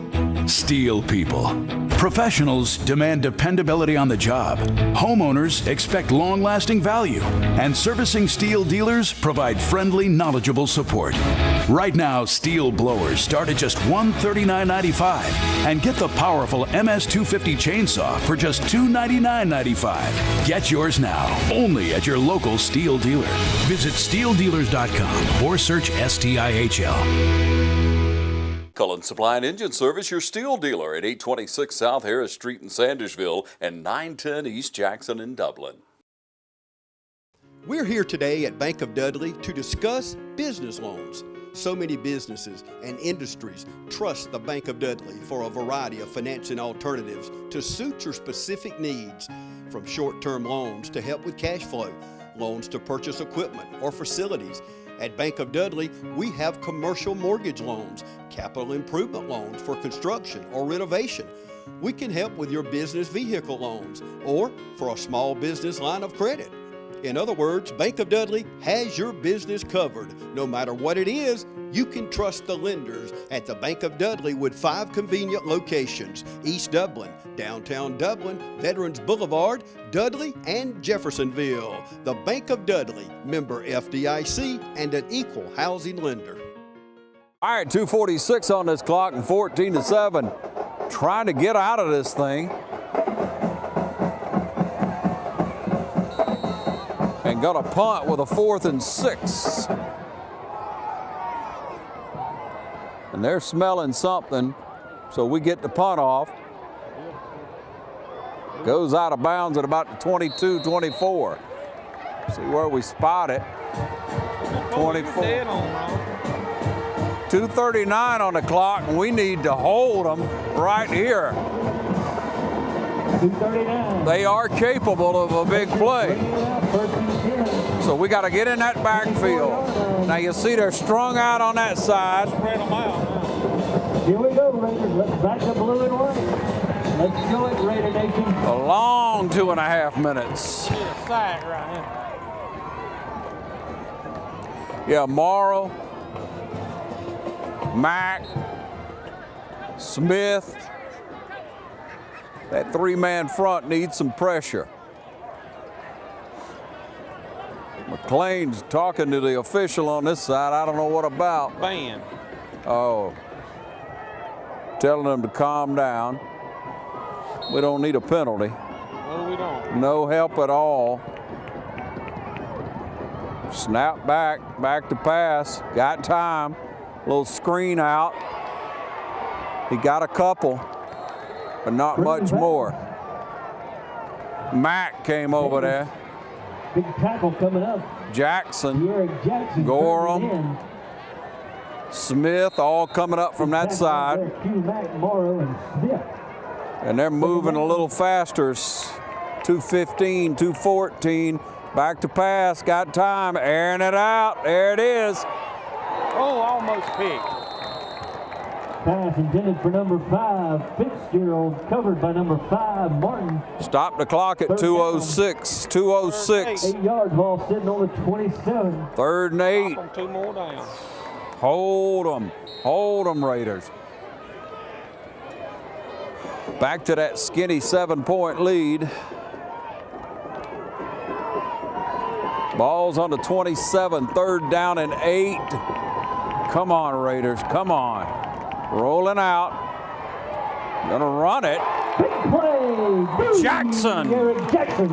[SPEAKER 19] steel people. Professionals demand dependability on the job. Homeowners expect long-lasting value. And servicing steel dealers provide friendly, knowledgeable support. Right now, steel blowers start at just $139.95 and get the powerful MS-250 chainsaw for just $299.95. Get yours now, only at your local steel dealer. Visit steeldealers.com or search STIHL.
[SPEAKER 11] Cullen Supply and Engine Service, your steel dealer at 826 South Harris Street in Sandersville and 910 East Jackson in Dublin.
[SPEAKER 5] We're here today at Bank of Dudley to discuss business loans. So many businesses and industries trust the Bank of Dudley for a variety of financing alternatives to suit your specific needs, from short-term loans to help with cash flow, loans to purchase equipment or facilities. At Bank of Dudley, we have commercial mortgage loans, capital improvement loans for construction or renovation. We can help with your business vehicle loans or for a small business line of credit. In other words, Bank of Dudley has your business covered. No matter what it is, you can trust the lenders at the Bank of Dudley with 5 convenient locations: East Dublin, downtown Dublin, Veterans Boulevard, Dudley, and Jeffersonville. The Bank of Dudley, member FDIC, and an equal housing lender.
[SPEAKER 1] All right, 2:46 on this clock and 14-7. Trying to get out of this thing. And got a punt with a 4th and 6. And they're smelling something, so we get the punt off. Goes out of bounds at about the 22-24. See where we spot it. 24. 2:39 on the clock, and we need to hold them right here.
[SPEAKER 2] 2:39.
[SPEAKER 1] They are capable of a big play. So we got to get in that backfield. Now you see they're strung out on that side.
[SPEAKER 2] Here we go, Raiders. Let's back to blue and white. Let's go it, Raider Nation.
[SPEAKER 1] A long 2.5 minutes.
[SPEAKER 3] Sack right here.
[SPEAKER 1] Yeah, Morrow, Mack, Smith. That three-man front needs some pressure. McLean's talking to the official on this side. I don't know what about.
[SPEAKER 3] Ban.
[SPEAKER 1] Oh. Telling them to calm down. We don't need a penalty.
[SPEAKER 3] No, we don't.
[SPEAKER 1] No help at all. Snap back to pass. Got time. Little screen out. He got a couple, but not much more. Mack came over there.
[SPEAKER 2] Big tackle coming up.
[SPEAKER 1] Jackson,
[SPEAKER 2] Jackson
[SPEAKER 1] Gorham, Smith, all coming up from that side.
[SPEAKER 2] Morrow, and Smith.
[SPEAKER 1] And they're moving a little faster. 2:15, 2:14. Back to pass. Got time. Airing it out. There it is.
[SPEAKER 3] Oh, almost picked.
[SPEAKER 2] Pass intended for number 5, Fitzgerald, covered by number 5, Martin.
[SPEAKER 1] Stop the clock at 2:06. 2:06.
[SPEAKER 2] 8 yard ball sitting on the 27.
[SPEAKER 1] 3rd and 8.
[SPEAKER 3] Drop 'em 2 more down.
[SPEAKER 1] Hold them. Hold them, Raiders. Back to that skinny 7-point lead. Ball's on the 27. 3rd down and 8. Come on, Raiders. Come on. Rolling out. Gonna run it.
[SPEAKER 2] Big play. Boom.
[SPEAKER 1] Jackson.
[SPEAKER 2] Garrett Jackson.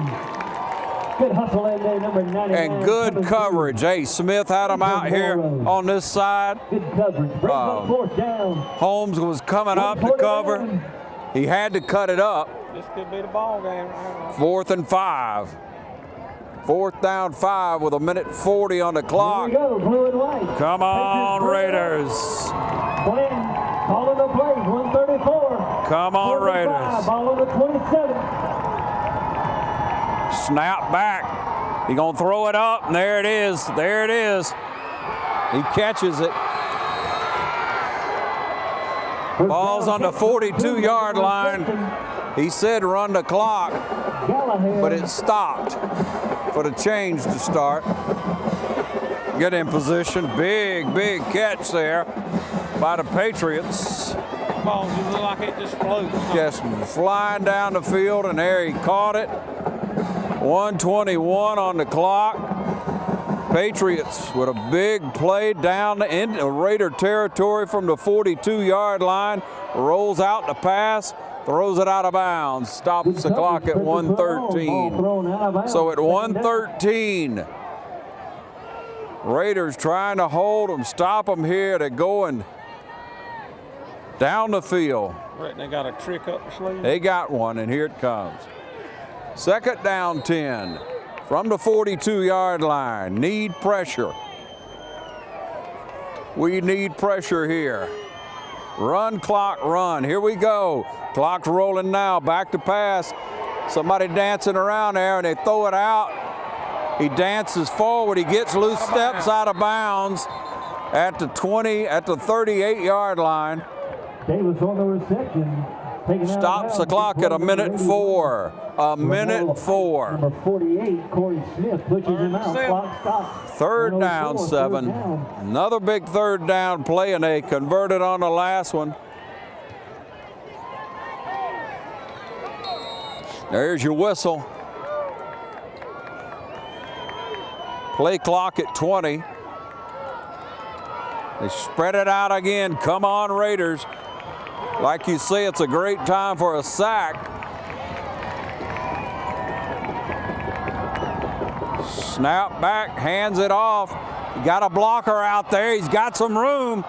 [SPEAKER 2] Good hustle in there, number 99.
[SPEAKER 1] And good coverage. Hey, Smith had him out here on this side.
[SPEAKER 2] Good coverage. Brings up 4th down.
[SPEAKER 1] Holmes was coming up to cover. He had to cut it up.
[SPEAKER 3] This could be the ball game right now.
[SPEAKER 1] 4th and 5. 4th down 5 with 1:40 on the clock.
[SPEAKER 2] Here we go, blue and white.
[SPEAKER 1] Come on, Raiders.
[SPEAKER 2] Calling the plays, 134.
[SPEAKER 1] Come on, Raiders.
[SPEAKER 2] Ball on the 27.
[SPEAKER 1] Snap back. He gonna throw it up, and there it is. There it is. He catches it. Ball's on the 42-yard line. He said run the clock, but it stopped for the change to start. Get in position. Big catch there by the Patriots.
[SPEAKER 3] Ball just look like it just floats.
[SPEAKER 1] Just flying down the field, and there he caught it. 1:21 on the clock. Patriots with a big play down into Raider territory from the 42-yard line. Rolls out the pass, throws it out of bounds. Stops the clock at 1:13. So at 1:13, Raiders trying to hold them, stop them here. They're going down the field.
[SPEAKER 3] Right, they got a trick up the sleeve.
[SPEAKER 1] They got one, and here it comes. 2nd down 10 from the 42-yard line. Need pressure. We need pressure here. Run, clock, run. Here we go. Clock's rolling now. Back to pass. Somebody dancing around there, and they throw it out. He dances forward. He gets loose, steps out of bounds at the 38-yard line.
[SPEAKER 2] Davis on the reception.
[SPEAKER 1] Stops the clock at 1:04. 1:04.
[SPEAKER 2] Number 48, Corey Smith, pushes him out. Clock stops.
[SPEAKER 1] 3rd down 7. Another big 3rd down play, and they converted on the last one. There's your whistle. Play clock at 20. They spread it out again. Come on, Raiders. Like you say, it's a great time for a sack. Snap back, hands it off. He got a blocker out there. He's got some room.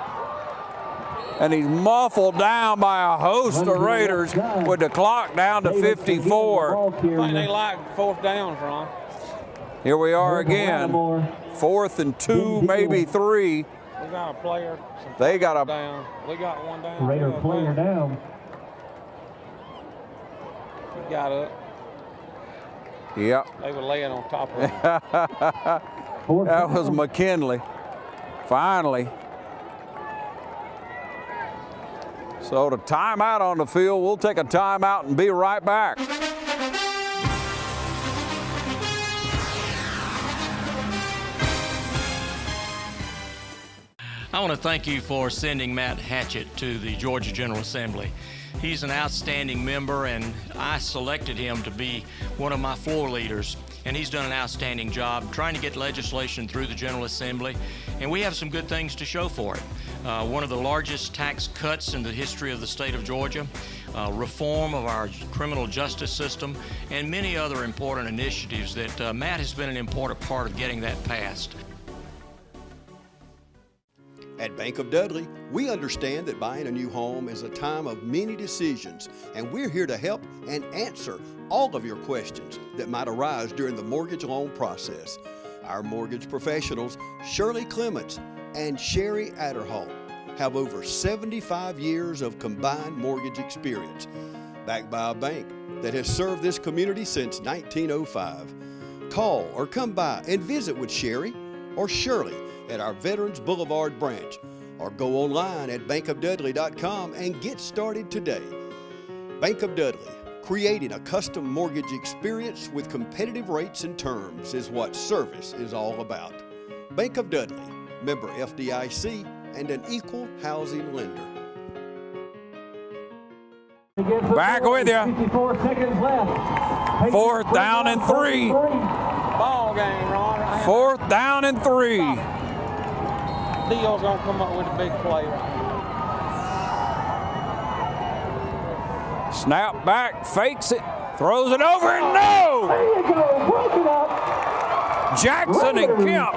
[SPEAKER 1] And he's muffled down by a host of Raiders with the clock down to 54.
[SPEAKER 3] I think they like 4th down, Ron.
[SPEAKER 1] Here we are again. 4th and 2, maybe 3.
[SPEAKER 3] We got a player.
[SPEAKER 1] They got a
[SPEAKER 3] down. We got one down.
[SPEAKER 2] Raider player down.
[SPEAKER 3] He got up.
[SPEAKER 1] Yep.
[SPEAKER 3] They were laying on top of him.
[SPEAKER 1] That was McKinley. Finally. So the timeout on the field, we'll take a timeout and be right back.
[SPEAKER 4] I want to thank you for sending Matt Hatchett to the Georgia General Assembly. He's an outstanding member, and I selected him to be one of my floor leaders. And he's done an outstanding job trying to get legislation through the General Assembly, and we have some good things to show for it. One of the largest tax cuts in the history of the state of Georgia, reform of our criminal justice system, and many other important initiatives that Matt has been an important part of getting that passed.
[SPEAKER 5] At Bank of Dudley, we understand that buying a new home is a time of many decisions, and we're here to help and answer all of your questions that might arise during the mortgage loan process. Our mortgage professionals, Shirley Clements and Sherry Adderhall, have over 75 years of combined mortgage experience, backed by a bank that has served this community since 1905. Call or come by and visit with Sherry or Shirley at our Veterans Boulevard branch, or go online at bankofdudley.com and get started today. Bank of Dudley, creating a custom mortgage experience with competitive rates and terms is what service is all about. Bank of Dudley, member FDIC, and an equal housing lender.
[SPEAKER 1] Back with you.
[SPEAKER 2] 54 seconds left.
[SPEAKER 1] 4th down and 3.
[SPEAKER 3] Ball game, Ron.
[SPEAKER 1] 4th down and 3.
[SPEAKER 3] Dio's gonna come up with a big play.
[SPEAKER 1] Snap back, fakes it, throws it over, and no!
[SPEAKER 2] There you go, break it up.
[SPEAKER 1] Jackson and Kemp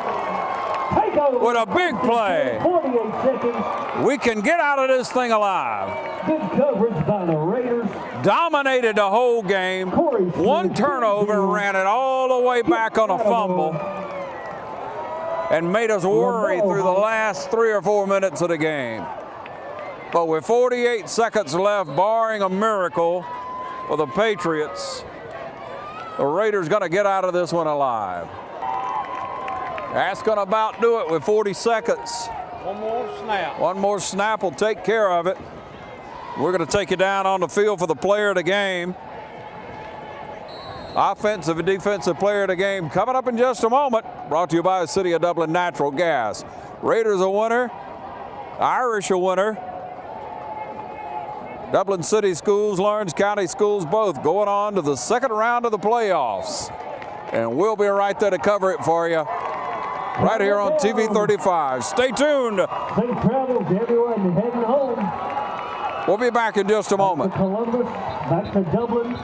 [SPEAKER 1] with a big play.
[SPEAKER 2] 48 seconds.
[SPEAKER 1] We can get out of this thing alive.
[SPEAKER 2] Good coverage by the Raiders.
[SPEAKER 1] Dominated the whole game. One turnover, ran it all the way back on a fumble, and made us worry through the last 3 or 4 minutes of the game. But with 48 seconds left, barring a miracle for the Patriots, the Raiders going to get out of this one alive. That's going to about do it with 40 seconds.
[SPEAKER 3] One more snap.
[SPEAKER 1] One more snap will take care of it. We're going to take you down on the field for the player of the game. Offensive and defensive player of the game coming up in just a moment. Brought to you by the City of Dublin Natural Gas. Raiders a winner. Irish a winner. Dublin City Schools, Lawrence County Schools both going on to the second round of the playoffs. And we'll be right there to cover it for you right here on TV 35. Stay tuned.
[SPEAKER 2] Safe travels to everyone heading home.
[SPEAKER 1] We'll be back in just a moment.
[SPEAKER 2] Back to Columbus, back to Dublin.